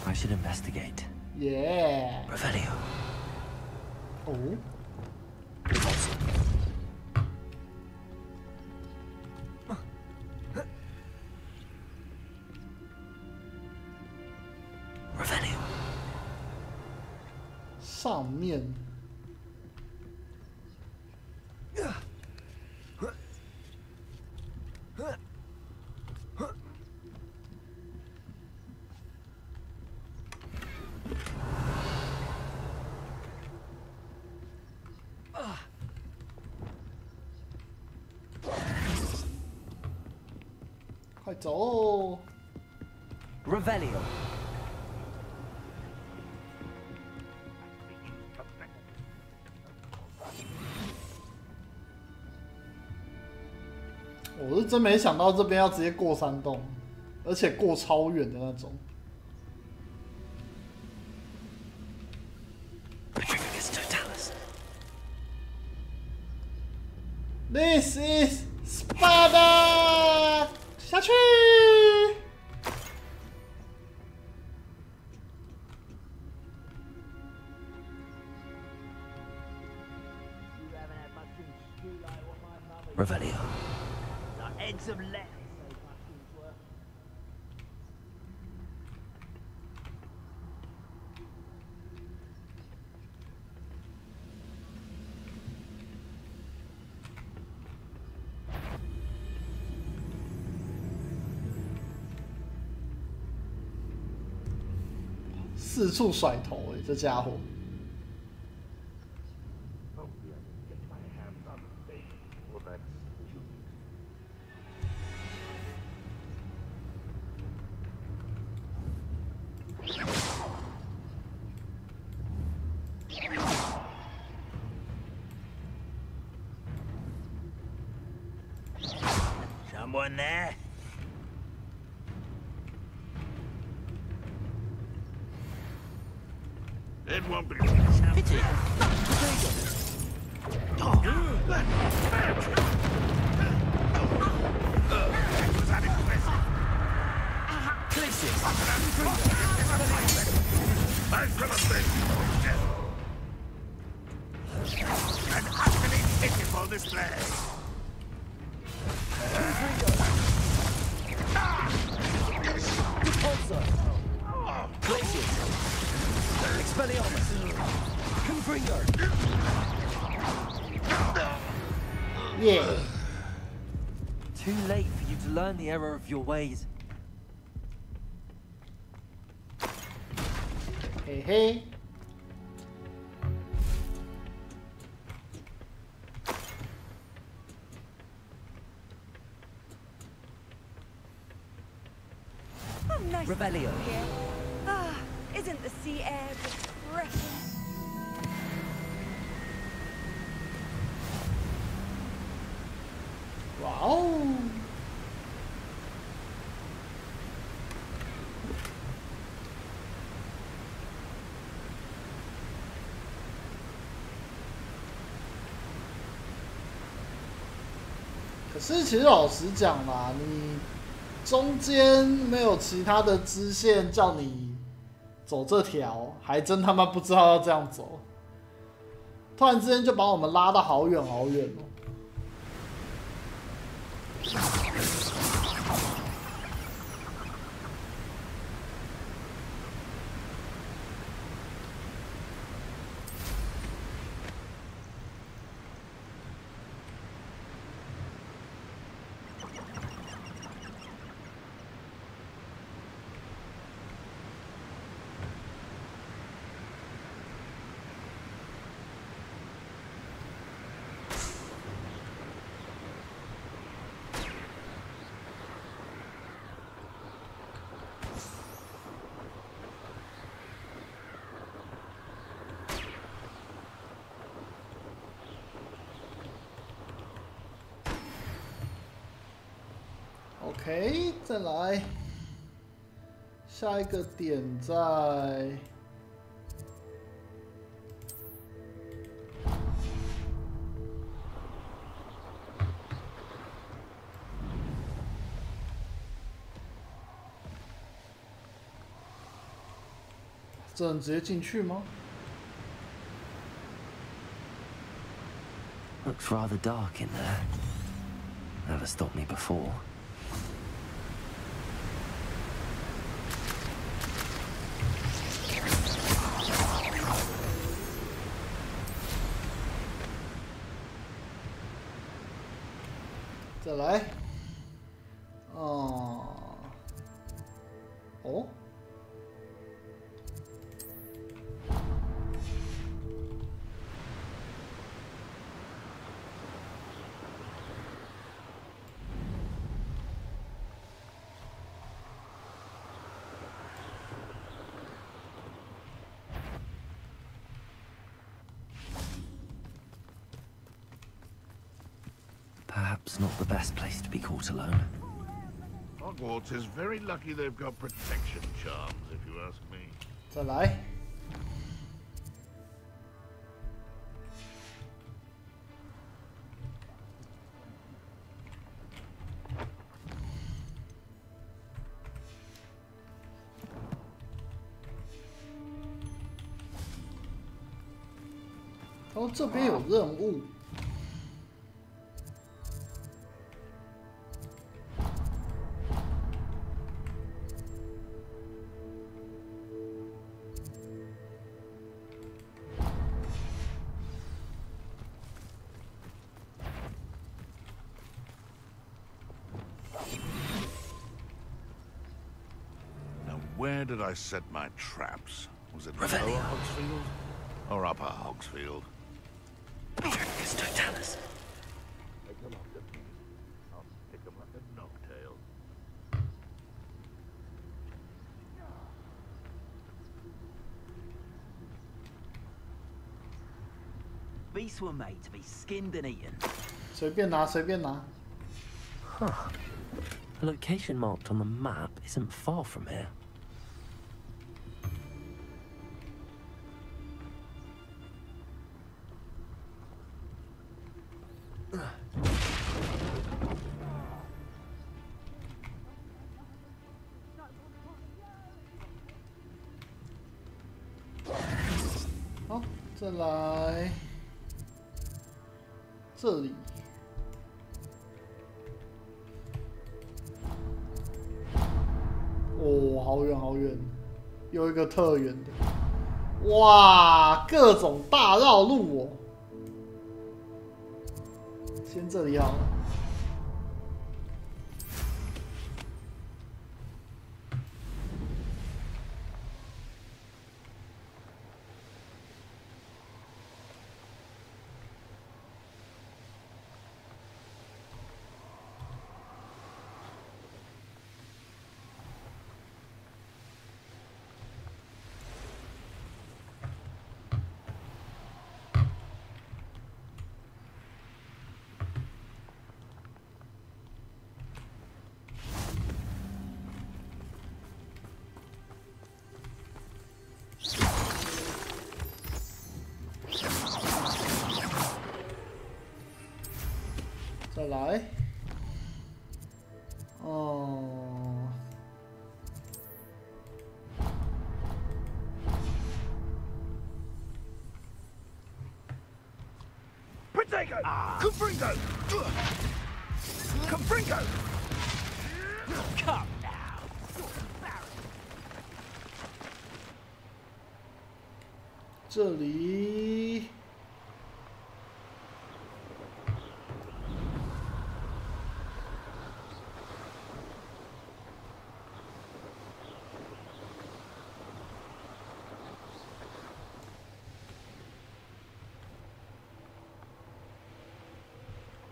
I should investigate. Yeah. Revelio. Oh. Revelio. 上面。快走 Revelio. 我是真没想到这边要直接过山洞，而且过超远的那种。Petrificus totalis. This is Sparta！ 下去。Revelio. Like heads of lead. 四处甩头这家伙。Someone there? It won't be. Pity. Was that impressive? Thanks for the thing. An utterly pitiful display. Glaciers! Expelliarmus! Confringo! Yeah. Too late for you to learn the error of your ways. 嘿嘿。Revelio. Ah, isn't the sea air just refreshing? Wow. 可是，其实老实讲啦，你中间没有其他的支线叫你走这条，还真他妈不知道要这样走。突然之间就把我们拉到好远好远哦。OK， 再来，下一个点在这能直接进去吗？ Looks rather dark in there. Never stopped me before. 再来，哦， Perhaps not the best place to be caught alone. Hogwarts is very lucky they've got protection charms, if you ask me. 再来。 哦，这边有任务。 Where did I set my traps? Was it lower Hogsfield or upper Hogsfield? I'll stick 'em like a knocktail. Beasts were made to be skinned and eaten. 随便拿，随便拿。Huh. The location marked on the map isn't far from here. Oh, 好，再来这里。哦，好远好远，有一个特远的，哇，各种大绕路哦。先这里好了。再来，哦， Protego! Confringo! Confringo! Come now. 这里。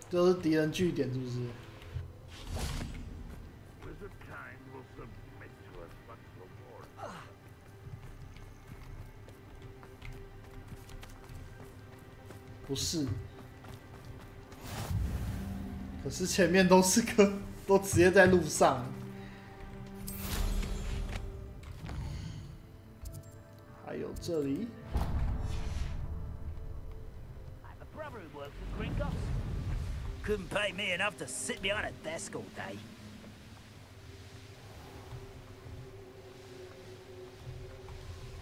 这是敌人据点，是不是？不是，可是前面都是都直接在路上。还有这里。 Couldn't pay me enough to sit behind a desk all day.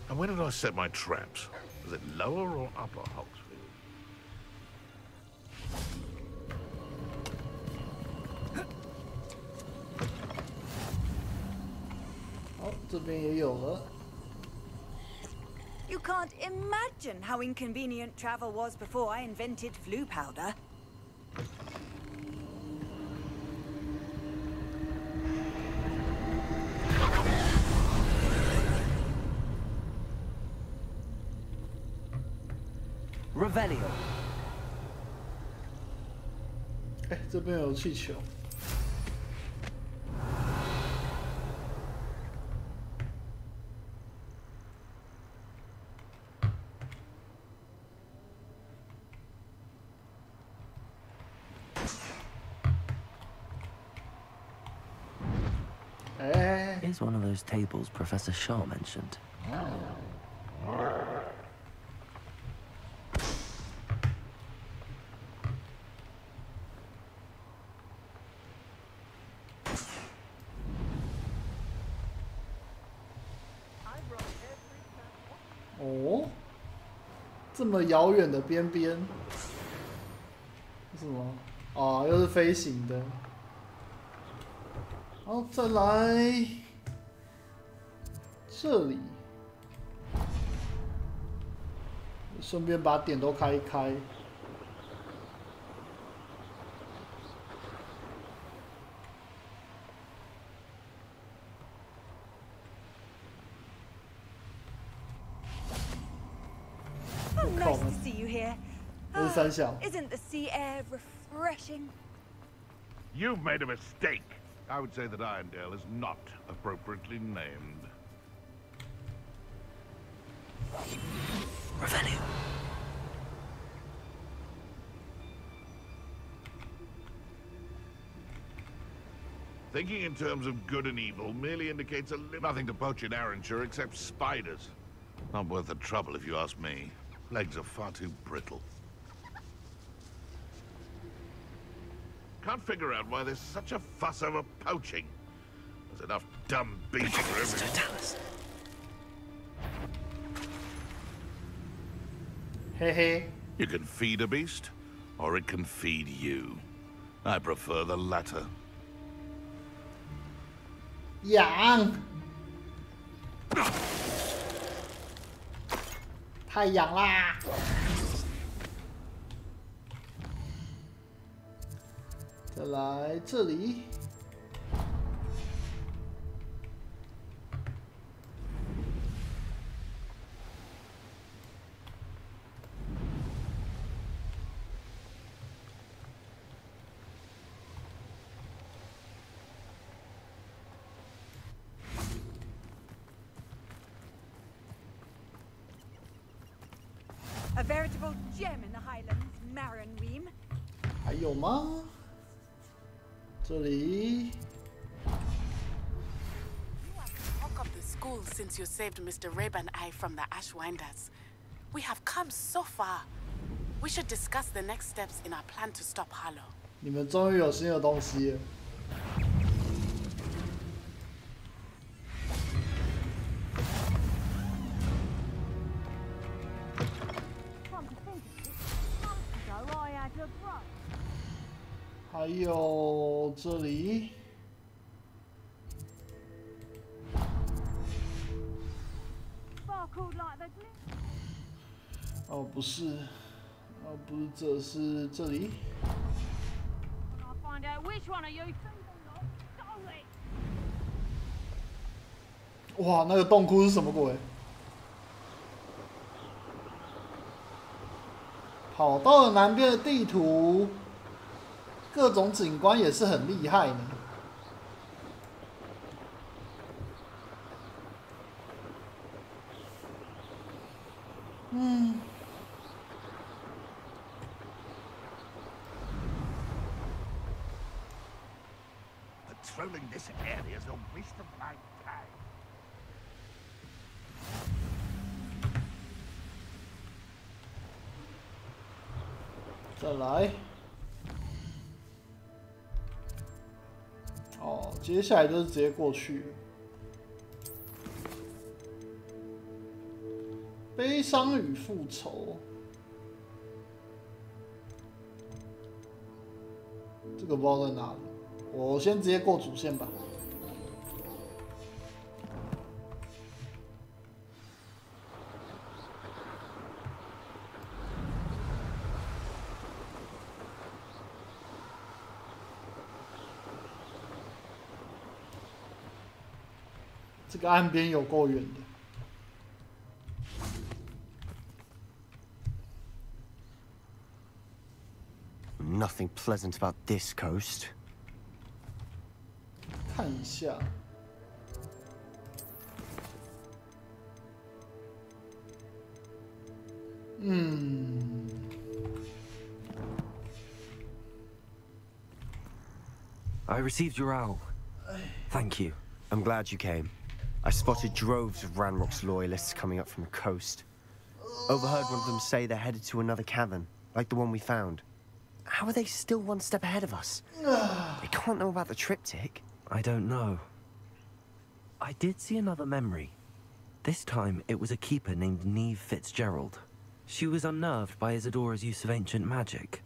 And where did I set my traps? Was it lower or upper Hogsfield? Oh, 这边也有了。 You can't imagine how inconvenient travel was before I invented flu powder. Revelio. 哎，这边有气球。哎 Here's one of those tables Professor Shaw mentioned.哦，这么遥远的边边，什么？啊，又是飞行的。好，再来这里，顺便把点都开一开。to see you here. 这是三小。 Isn't the sea air refreshing? You've made a mistake. I would say that Irondale is not appropriately named. Revenue. Thinking in terms of good and evil merely indicates nothing to poach in Arrowshire except spiders. Not worth the trouble if you ask me. Legs are far too brittle. Can't figure out why there's such a fuss over poaching. There's enough dumb beasts for everyone. Hey, hey. You can feed a beast, or it can feed you. I prefer the latter. 痒，太痒啦！再来这里，A veritable gem in the Highlands, Marin Ream. 还有吗？这里。 Talk of the school since you saved Mr. Rabe and I from the Ashwinders. We have come so far. We should discuss the next steps in our plan to stop Harlow. 你们终于有新的东西了。 还有这里，哦不是，哦不是，这是这里。哇，那个洞窟是什么鬼？跑到了南边的地图。 各种景观也是很厉害呢。嗯。Patrolling this area is a waste of my time. 再来。 哦，接下来就是直接过去了。悲伤与复仇，这个不知道在哪里。我先直接过主线吧。这个岸边有够远的。 Nothing pleasant about this coast. 看一下，I received your owl. Thank you. I'm glad you came. I spotted droves of Ranrock's loyalists coming up from the coast. Overheard one of them say they're headed to another cavern, like the one we found. How are they still one step ahead of us? They can't know about the triptych. I don't know. I did see another memory. This time, it was a keeper named Neve Fitzgerald. She was unnerved by Isadora's use of ancient magic.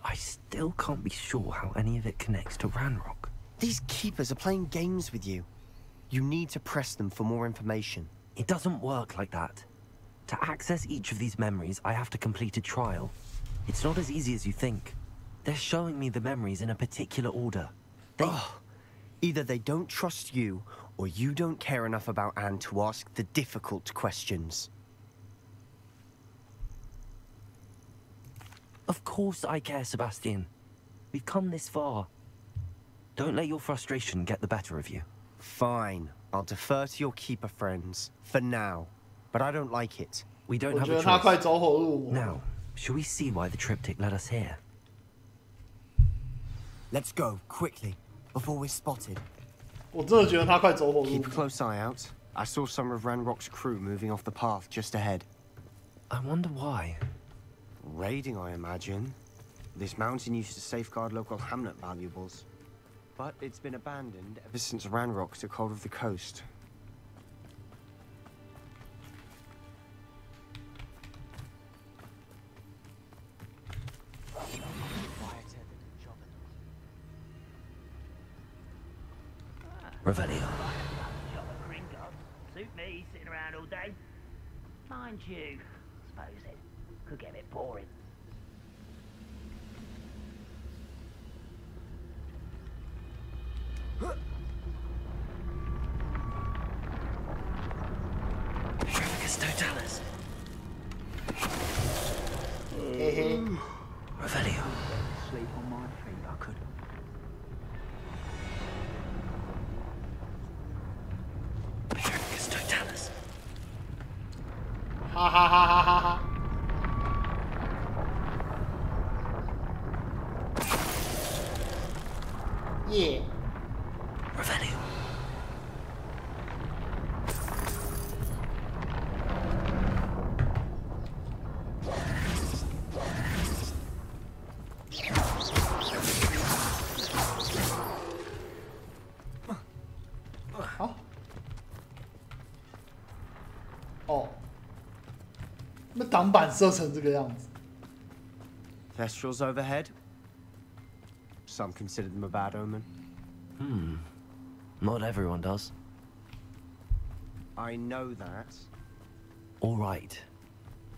I still can't be sure how any of it connects to Ranrock. These keepers are playing games with you. You need to press them for more information. It doesn't work like that. To access each of these memories, I have to complete a trial. It's not as easy as you think. They're showing me the memories in a particular order. Either they don't trust you, or you don't care enough about Anne to ask the difficult questions. Of course I care, Sebastian. We've come this far. Don't let your frustration get the better of you. Fine. I'll defer to your keeper friends. For now. But I don't like it. We don't have a 我觉得他快 choice. 走火入魔。 Now, shall we see why the triptych led us here? Let's go, quickly, before we're spotted. 我真的觉得他快走火入 Keep 魔。 a close eye out. I saw some of Ranrock's crew moving off the path just ahead. I wonder why. Raiding, I imagine. This mountain used to safeguard local hamlet valuables. But it's been abandoned ever since Ranrock took hold of the coast. Revelio. Suit me, sitting around all day. Mind you, suppose it could get a bit boring. Trifficus totalis. Revelio. Sleep on my feet, I could. Trifficus totalis. Ha ha ha ha ha ha. Yeah. Revelio. Oh. 哦，那挡板设成这个样子。 Thestrals overhead. Some consider them a bad omen. Not everyone does. I know that. All right.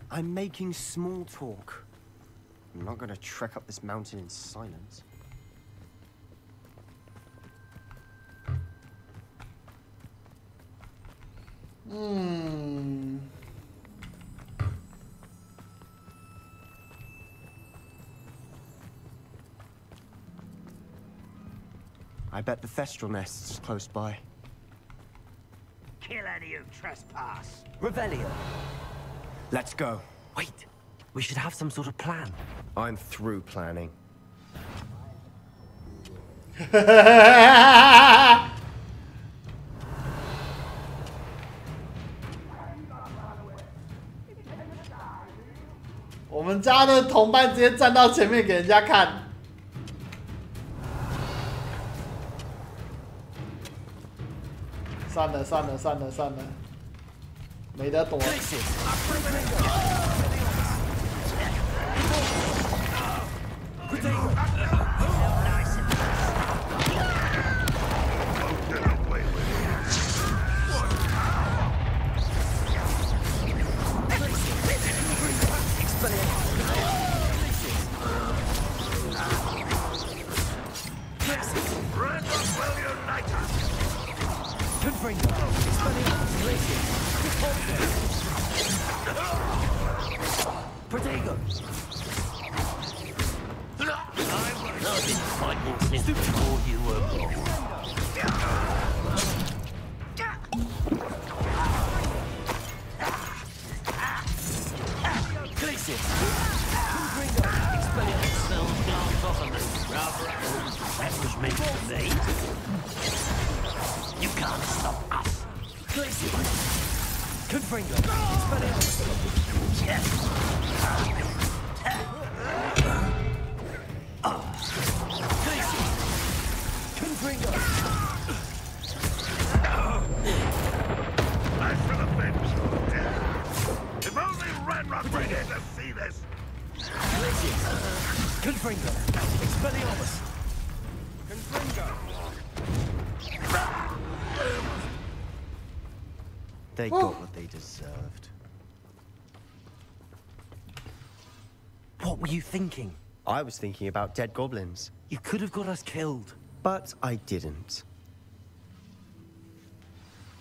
I'm making small talk. I'm not gonna trek up this mountain in silence. I bet the Thestral nest's close by. Kill any who trespass. Revelio. Let's go. Wait. We should have some sort of plan. I'm through planning. 我们家的同伴直接站到前面给人家看。算了算了算了算了，没得躲。You can't stop us. Confringo. Confringo. I shall avenge your death. If only Ranrock were here to see this. Confringo. Expelliarmus. Confringo. They got what they deserved. What were you thinking? I was thinking about dead goblins. You could have got us killed. But I didn't.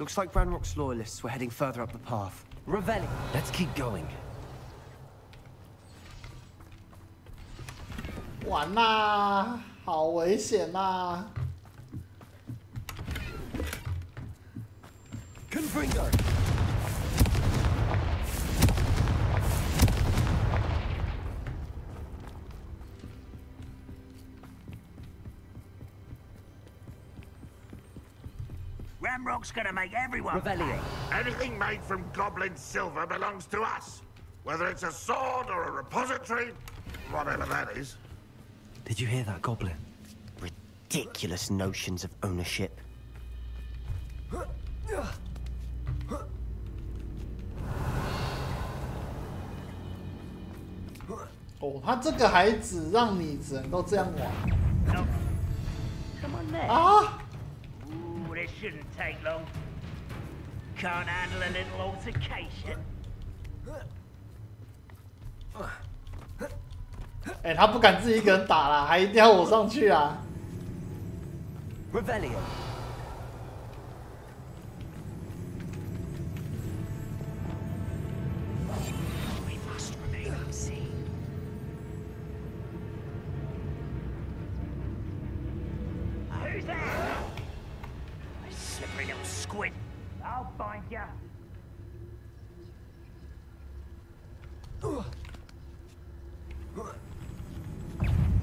Looks like Ranrock's loyalists were heading further up the path. Revelli. Let's keep going. 完啦，好危险呐！Confringo. Ramrock's gonna make everyone pay. Anything made from goblin silver belongs to us. Whether it's a sword or a repository, whatever that is. Did you hear that, Goblin? Ridiculous notions of ownership. 哦，他这个还只让你只能够这样玩。Come on there. 啊！ Ooh, this shouldn't take long. Can't handle a little altercation. 哎，他不敢自己一个人打啦，还一定要我上去啊！ Revelio. We must remain unseen. Who's there? A slippery little squid. I'll find ya.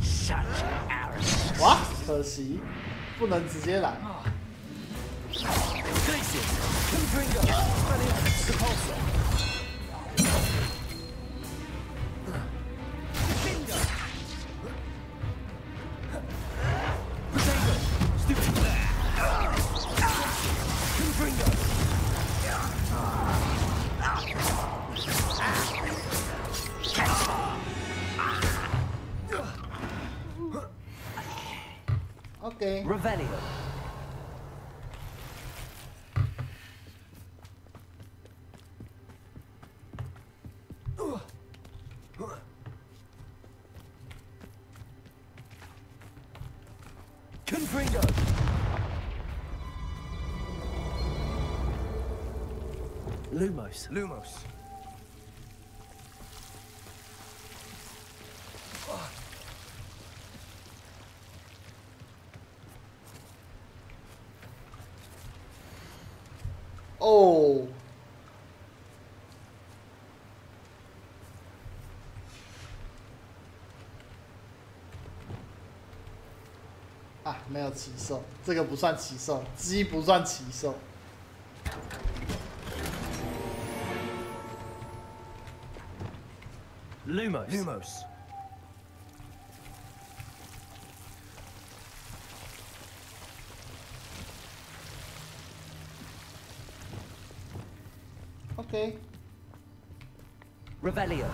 Such arrogance. 哇，可惜不能直接来。OK。Revelio. Confringo. Lumos. Lumos. Oh. 啊，没有骑兽，这个不算骑兽，鸡不算骑兽。Lumos. Lumos. OK。Revelio.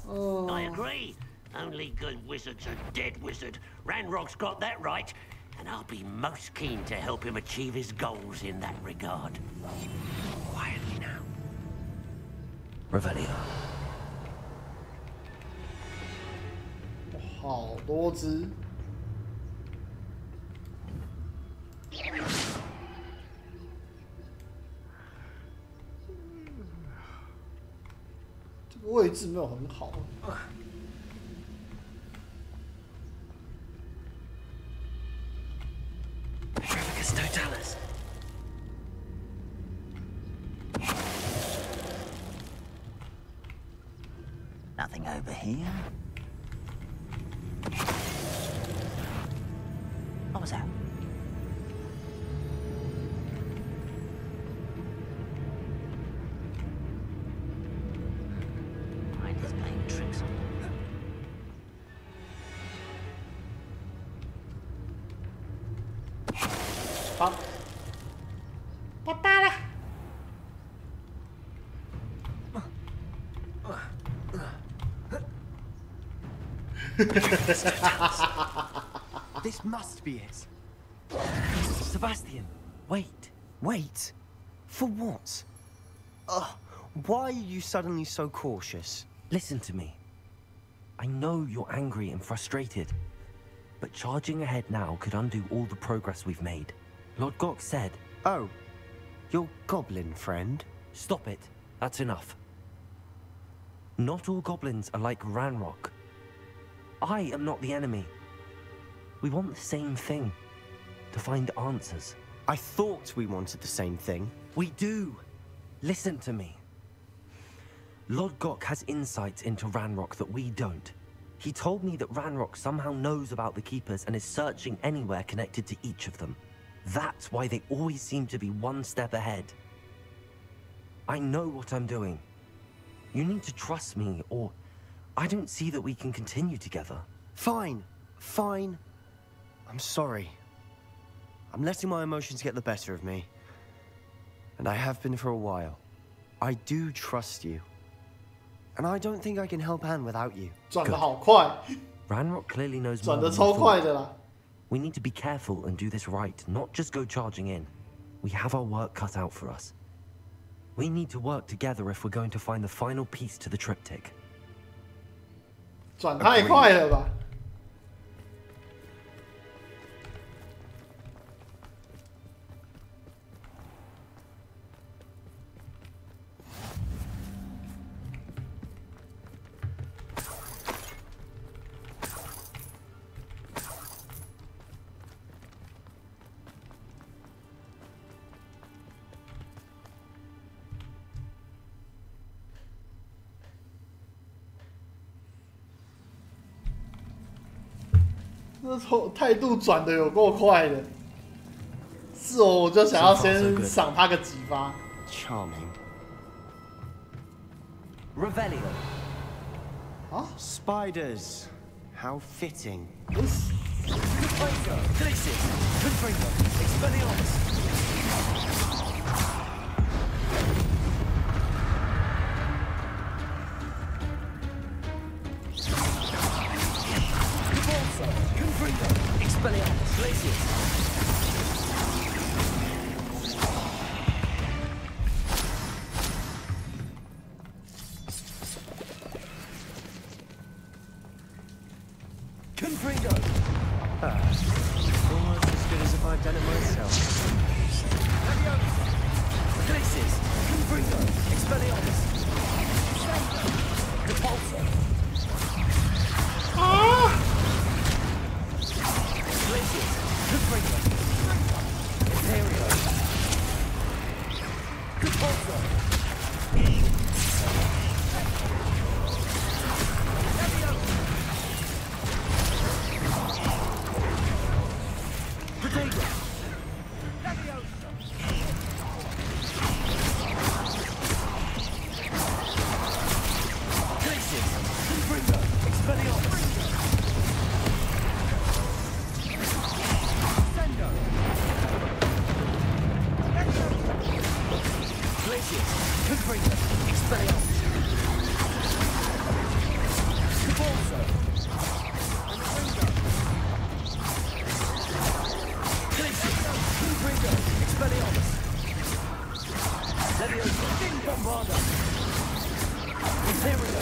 Oh. I agree. Only good wizards are dead wizard. Ranrock's got that right, and I'll be most keen to help him achieve his goals in that regard. Quietly now. Revelio. 好多只。这个位置没有很好。Totalis. Nothing over here. What was that? Mind is playing tricks on me. This must be it. Sebastian, wait. Wait? For what? Why are you suddenly so cautious? Listen to me. I know you're angry and frustrated, but charging ahead now could undo all the progress we've made. Lord Gok said... Oh, your goblin friend? Stop it. That's enough. Not all goblins are like Ranrock. I am not the enemy. We want the same thing. To find answers. I thought we wanted the same thing. We do. Listen to me. Lodgok has insights into Ranrock that we don't. He told me that Ranrock somehow knows about the Keepers and is searching anywhere connected to each of them. That's why they always seem to be one step ahead. I know what I'm doing. You need to trust me, or I don't see that we can continue together. Fine. Fine. I'm sorry. I'm letting my emotions get the better of me. And I have been for a while. I do trust you. And I don't think I can help Anne without you. 转得好快 Ranrock clearly knows 转 more 得 than 超 we 快 thought. 的啦 We need to be careful and do this right, not just go charging in. We have our work cut out for us. We need to work together if we're going to find the final piece to the triptych. 转太快了吧 那态度转的有够快的，是哦，我就想要先赏他个几发。Charming. Revelio. Huh? Spiders. How fitting. Expelliarmus, Glacius. Confringo. Almost as good as if I'd done it myself. Glacius. Confringo. Expelliarmus. Repulsor. Glacius. Confringo. Imperio. Repulsor. Potato. Glacius. Confringo. Expelliarmus. Glacius. Confringo. Expelliarmus. Repulsor. Glacius. Confringo. Expelliarmus. Leviosa. Bombarda. Imperio.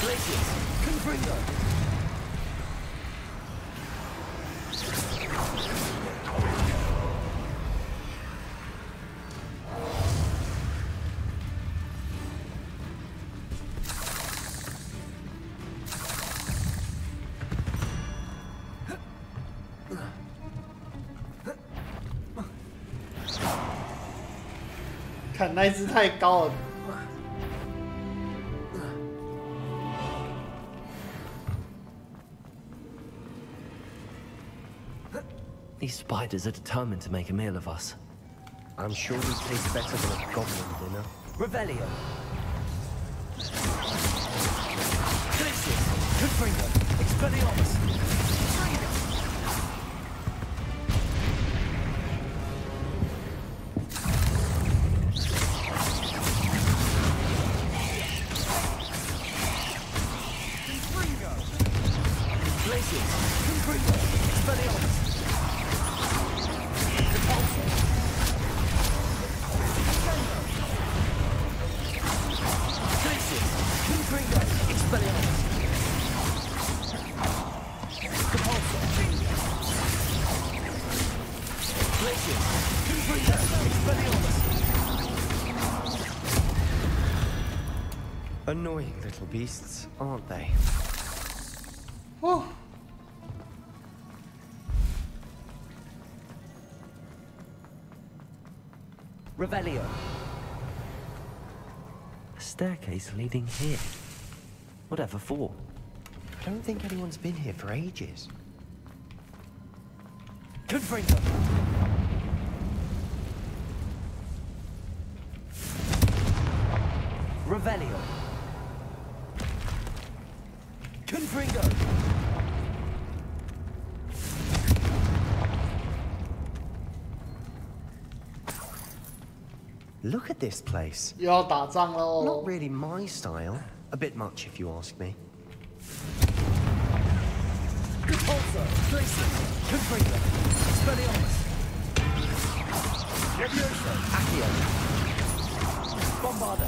Glacius. Confringo.看那一只太高了。 These spiders are determined to make a meal of us. I'm sure we taste better than a goblin dinner. Revelio. Glacius. Confringo. Expelliarmus. Glacius. Confringo. Expelliarmus. Repulsor. Glacius. Confringo. Expelliarmus. Repulsor. Glacius. Confringo. Expelliarmus. Annoying little beasts, aren't they? Oh. Revelio. A staircase leading here. Whatever for? I don't think anyone's been here for ages. Confringo. Revelio. Confringo. Look at this place. 又要打仗喽。 Not really my style. A bit much, if you ask me. Repulsor. Glacier. Confringo. Expelliarmus. Levioso. Accio. Bombarda.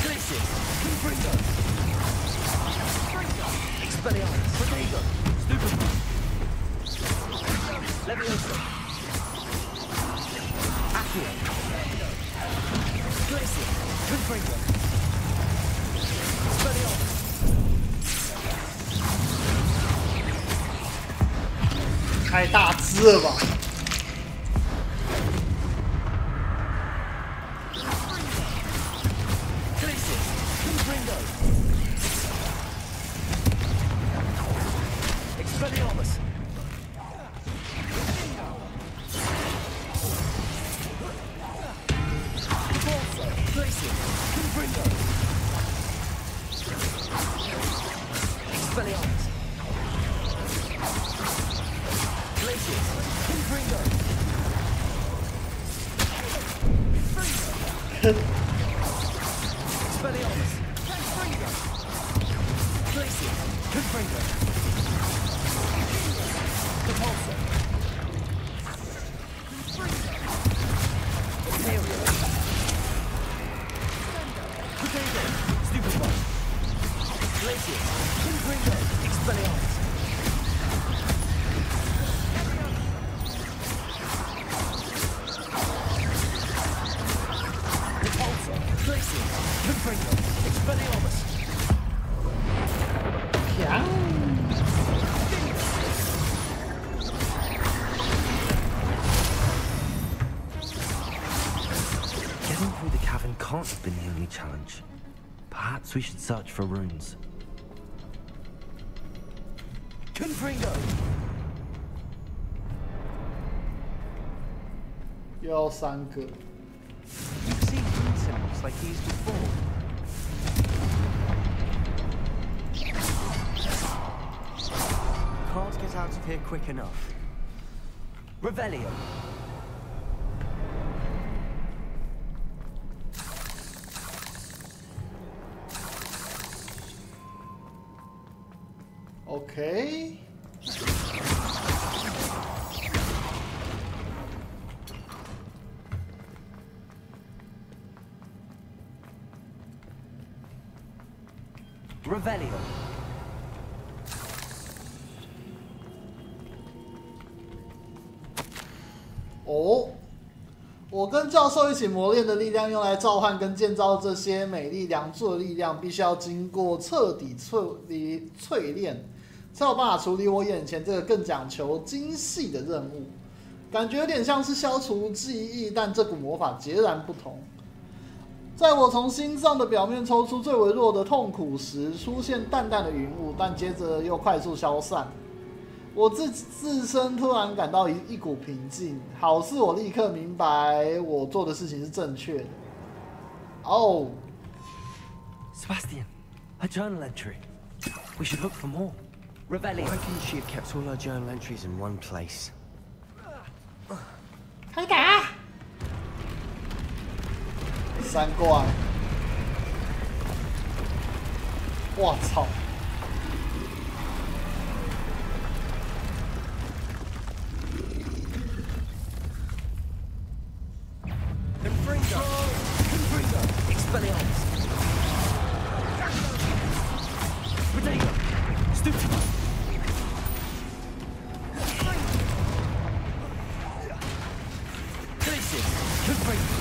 Glacier. Confringo. Expelliarmus. Protego. Stupefy. Levioso. Accio. Glacier. Confringo. Expelliarmus. 太大只了吧！ Expelliarmus. Repulsor. Glacier. Confringo. Expelliarmus. Glacier. Confringo. Expelliarmus. Confringo. Glacier. Confringo. Repulsor. Imperial. Potato. Stupefy. Glacier. Confringo. Expelliarmus. Repulsor. Glacier. Confringo. Expelliarmus. Getting through the cavern can't have been the only challenge. Perhaps we should search for runes. Confringo. 又要3个。 You've seen rune symbols like these before. Can't get out of here quick enough. Revelio. OK。 Revelio. 哦，我跟教授一起磨练的力量，用来召唤跟建造这些美丽梁柱的力量，必须要经过彻底淬炼，才有办法处理我眼前这个更讲求精细的任务。感觉有点像是消除记忆，但这股魔法截然不同。在我从心脏的表面抽出最微弱的痛苦时，出现淡淡的云雾，但接着又快速消散。我自身突然感到一股平静，好似我立刻明白我做的事情是正确的。哦 Sebastian, a journal entry. We should look for more. Revelio. Why couldn't she have kept all her journal entries in one place? 开打！3怪！我操！ Confringo. Confringo. Expelliarmus. Potato. Stupefy. Glacier. Confringo.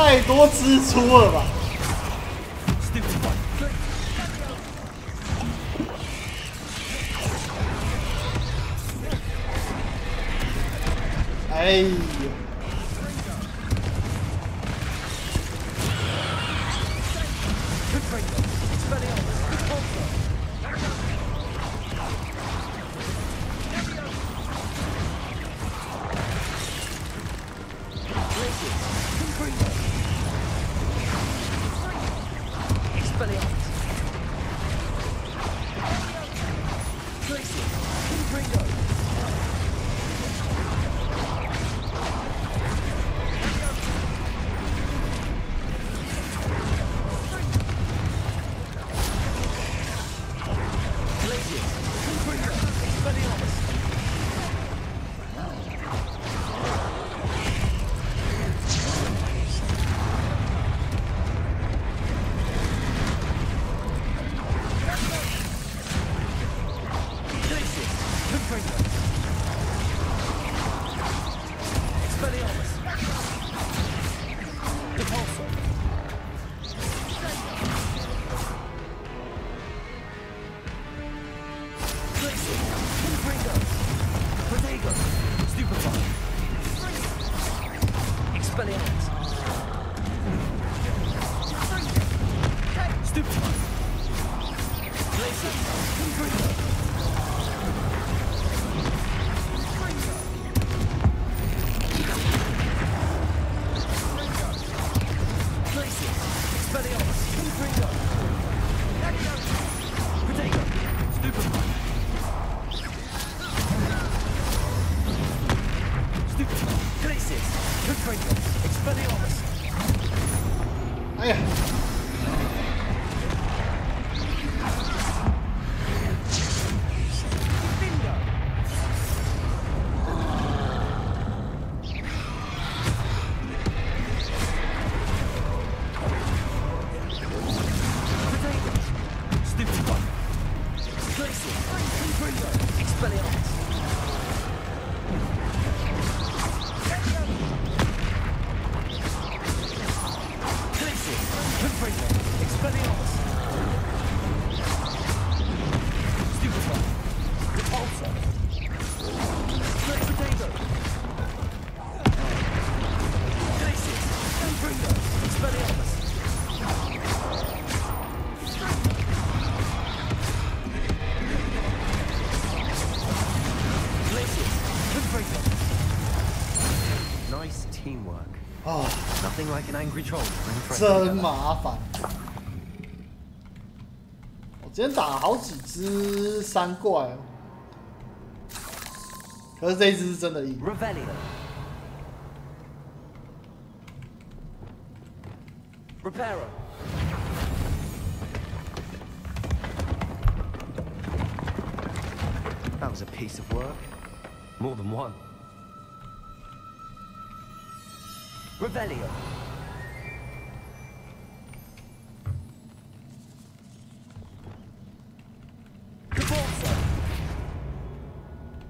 太多支出了吧？哎呦！ 哎呀！哦，真麻烦。我今天打了好几只山怪哦，可是这一只是真的赢。Repairer. That was a piece of work. More than one. Revelio. Caborso.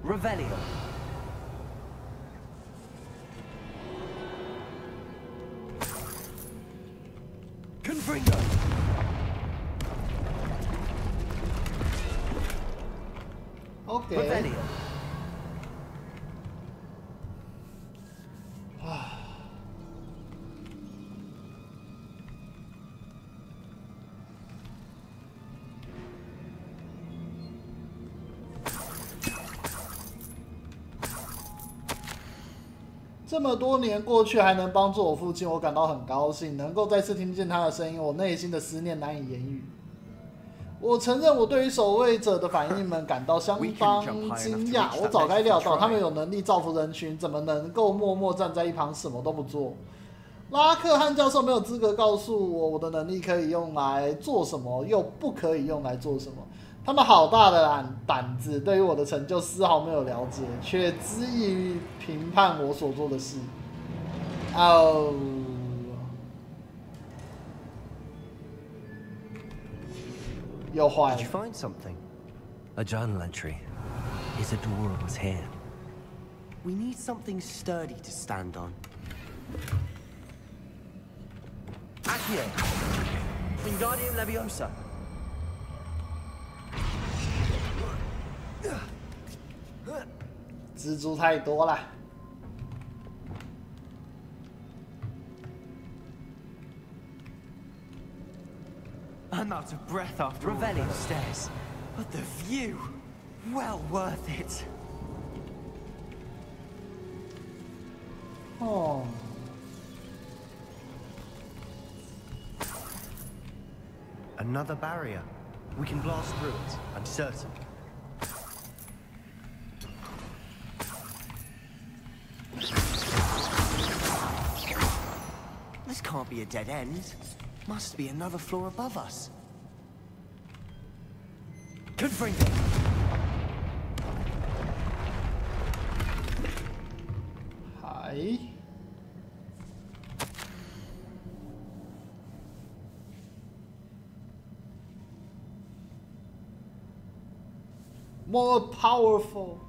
Revelio. Confringo. Okay. Revelio. 这么多年过去，还能帮助我父亲，我感到很高兴。能够再次听见他的声音，我内心的思念难以言语。我承认，我对于守卫者的反应们感到相当惊讶。我早该料到，他们有能力造福人群，怎么能够默默站在一旁什么都不做？拉克汉教授没有资格告诉我，我的能力可以用来做什么，又不可以用来做什么。他们好大的胆子，对于我的成就丝毫没有了解，却恣意于评判我所做的事。哦，又坏了。 Did you find something? A journal entry. Isadora was here. We need something sturdy to stand on. Accio. Wingardium Leviosa. 蜘蛛太多了。 I'm out of breath after all those stairs, but the view, well worth it. Oh. Another barrier. We can blast through it, I'm certain. This can't be a dead end. Must be another floor above us. Confringo. Hi. More powerful.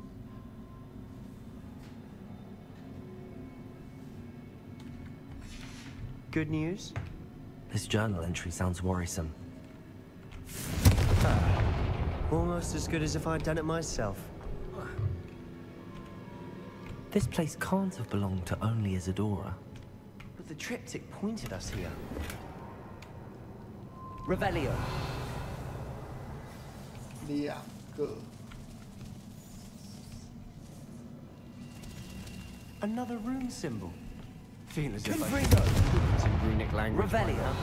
Good news? This journal entry sounds worrisome. Almost as good as if I'd done it myself. This place can't have belonged to only Isadora. But the triptych pointed us here. Revelio. 2个。 Another rune symbol. Feel as if I could some runic language. Revelio.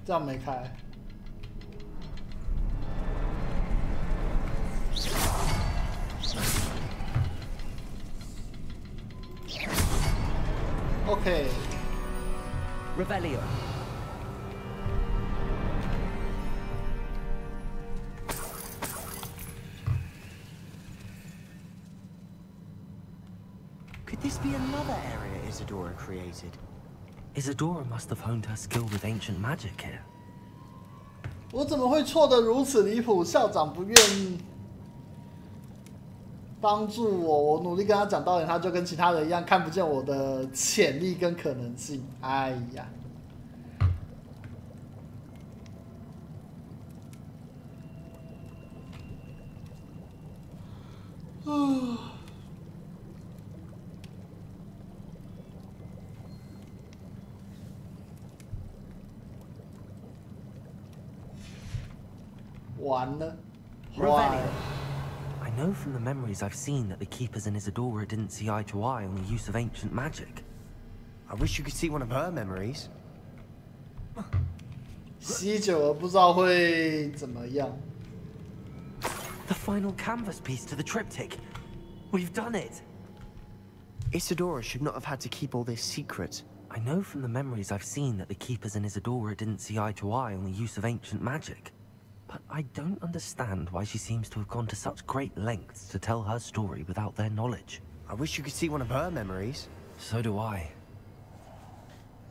这样没开。OK。 Revelio. Could this be another area Isadora created? Isadora must have honed her skill with ancient magic here. 我怎么会错得如此离谱？校长不愿帮助我，我努力跟他讲道理，他就跟其他人一样看不见我的潜力跟可能性。哎呀！完了，坏了。 I know from the memories I've seen that the Keepers and Isadora didn't see eye to eye on the use of ancient magic. I wish you could see one of her memories. 吸久了不知道会怎么样。 The final canvas piece to the triptych. We've done it. Isadora should not have had to keep all this secret. I know from the memories I've seen that the Keepers and Isadora didn't see eye to eye on the use of ancient magic. But I don't understand why she seems to have gone to such great lengths to tell her story without their knowledge. I wish you could see one of her memories. So do I.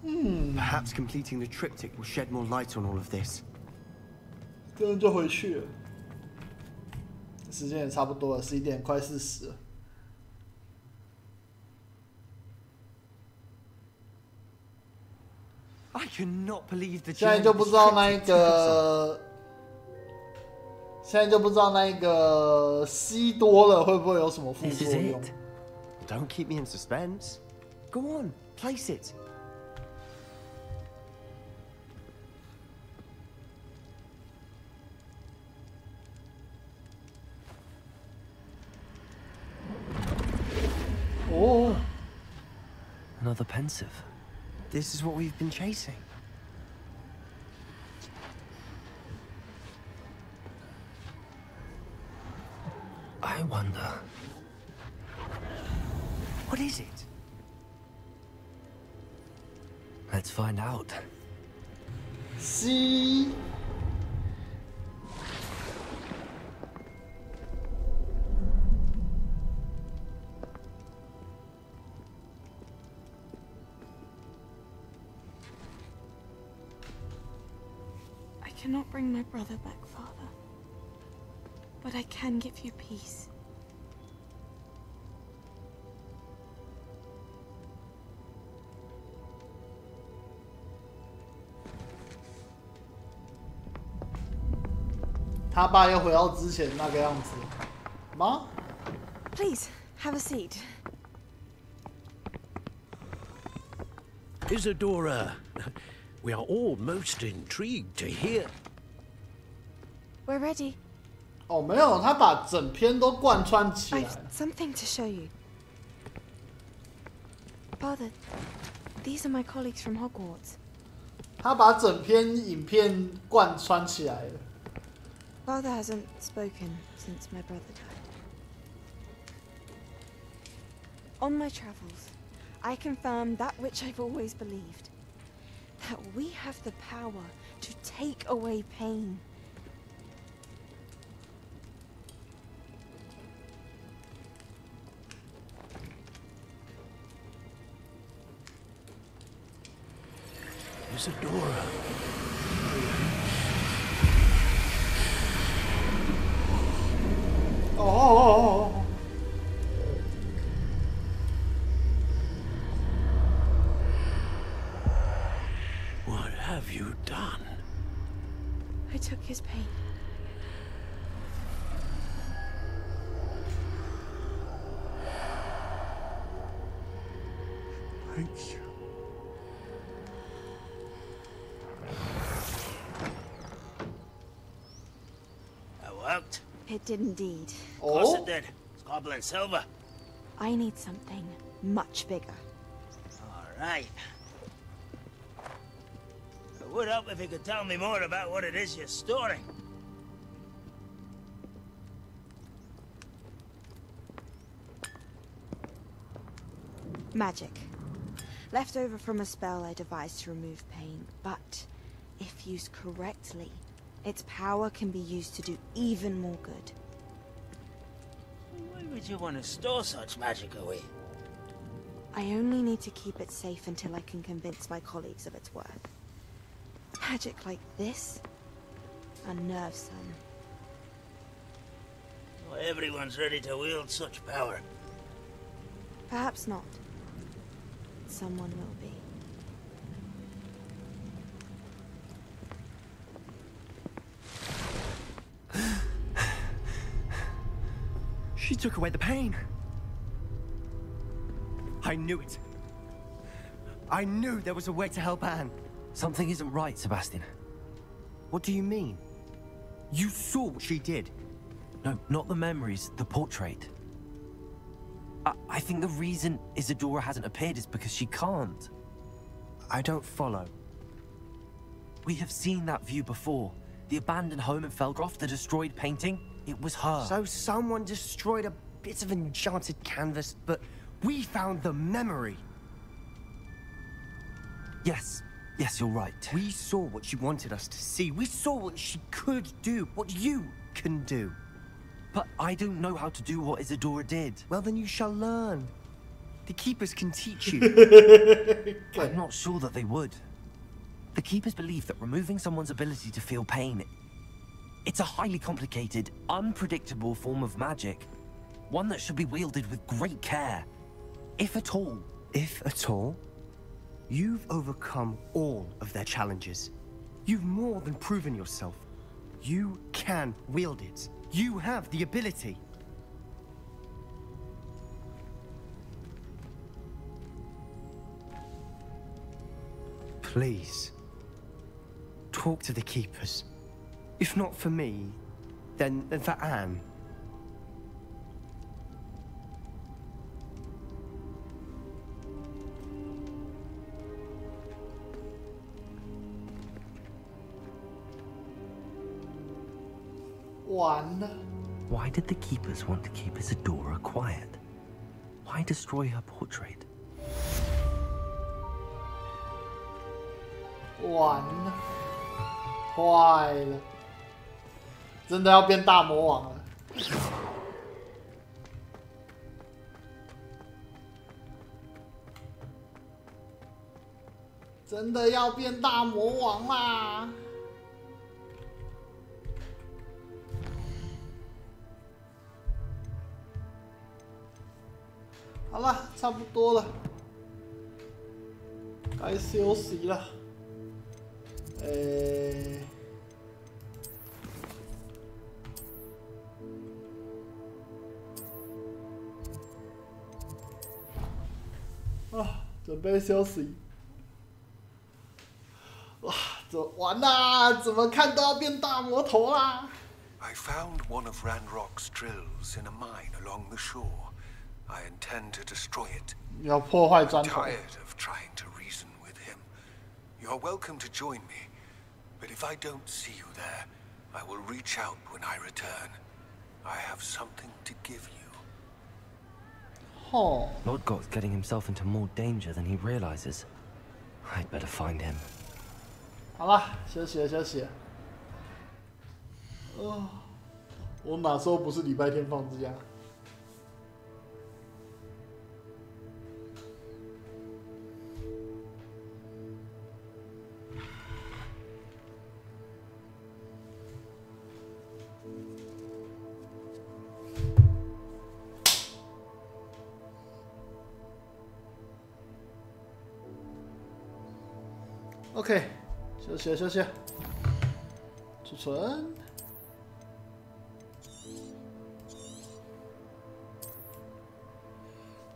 Perhaps completing the triptych will shed more light on all of this. 这样就回去了。时间也差不多了，11点快40了。 I cannot believe the 现在就不知道那一个，现在就不知道那一个吸多了会不会有什么副作用。Don't keep me in suspense. Go on, place it. Oh. Another pensive. This is what we've been chasing. I wonder. What is it? Let's find out. See. cannot bring my brother back, Father. But I can give you peace. Please, have a seat. Isadora, we are all most intrigued to hear. We're ready. 哦，没有，他把整篇都贯穿起来。I've something to show you. Father, these are my colleagues from Hogwarts. 他把整篇影片贯穿起来了。Father hasn't spoken since my brother died. On my travels, I confirmed that which I've always believed. That we have the power to take away pain. Isadora. Oh. What have you done? I took his pain. Thank you. That worked. It did indeed. Of course it did. It's goblin silver. I need something much bigger. All right. It would help if you could tell me more about what it is you're storing. Magic. Left over from a spell I devised to remove pain, but if used correctly, its power can be used to do even more good. Why would you want to store such magic away? I only need to keep it safe until I can convince my colleagues of its worth. Magic like this unnerves them. Not everyone's ready to wield such power. Perhaps not. Someone will be. She took away the pain. I knew it. I knew there was a way to help Anne. Something isn't right, Sebastian. What do you mean? You saw what she did. No, not the memories, the portrait. I think the reason Isadora hasn't appeared is because she can't. I don't follow. We have seen that view before. The abandoned home in Felgroth, the destroyed painting, it was her. So someone destroyed a bit of enchanted canvas, but we found the memory. Yes, you're right. We saw what she wanted us to see. We saw what she could do, what you can do. But I don't know how to do what Isadora did. Well, then you shall learn. The Keepers can teach you. I'm not sure that they would. The Keepers believe that removing someone's ability to feel pain, it's a highly complicated, unpredictable form of magic. One that should be wielded with great care. If at all. If at all? You've overcome all of their challenges. You've more than proven yourself. You can wield it. You have the ability. Please, talk to the Keepers. If not for me, then for Anne. Why did the Keepers want to keep Isadora quiet? Why destroy her portrait? 完了，坏了，真的要变大魔王了。真的要变大魔王啦！好了，差不多了，该休息了。准备休息。哇，这完啦！怎么看都要变大魔头啦！ I found one of Ranrock's drills in a mine along the shore. I intend to destroy it. 要破坏砖头。 I'm tired of trying to reason with him. You're welcome to join me, but if I don't see you there, I will reach out when I return. I have something to give you. Oh. Lord Got's getting himself into more danger than he realizes. I'd better find him. 好了，休息了，休息了。我哪时候不是礼拜天放假？ OK， 休息休息，储存。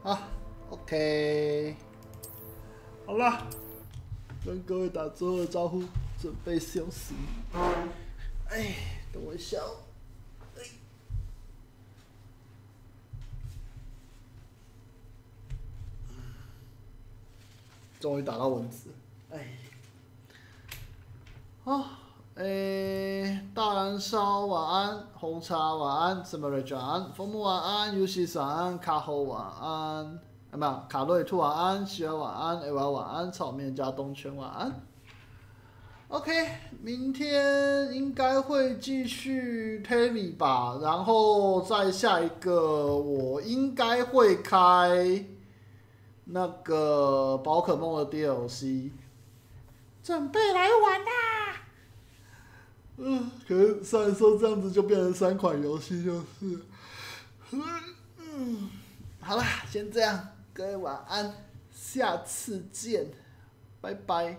好 ，OK， 好了，跟各位打最后的招呼，准备休息。哎，等我一下哦。终于打到蚊子，哎。 大燃烧晚安，红茶晚安 ，Samurai 晚安，枫木晚安，游戏晚安，卡后晚安，没有卡瑞兔晚安，喜儿晚安 ，Eva 晚安，炒面加东泉晚安。OK， 明天应该会继续 Terry 吧，然后再下一个我应该会开那个宝可梦的 DLC， 准备来玩啦！ 可是虽然说这样子就变成3款游戏，就是，好啦，先这样，各位晚安，下次见，拜拜。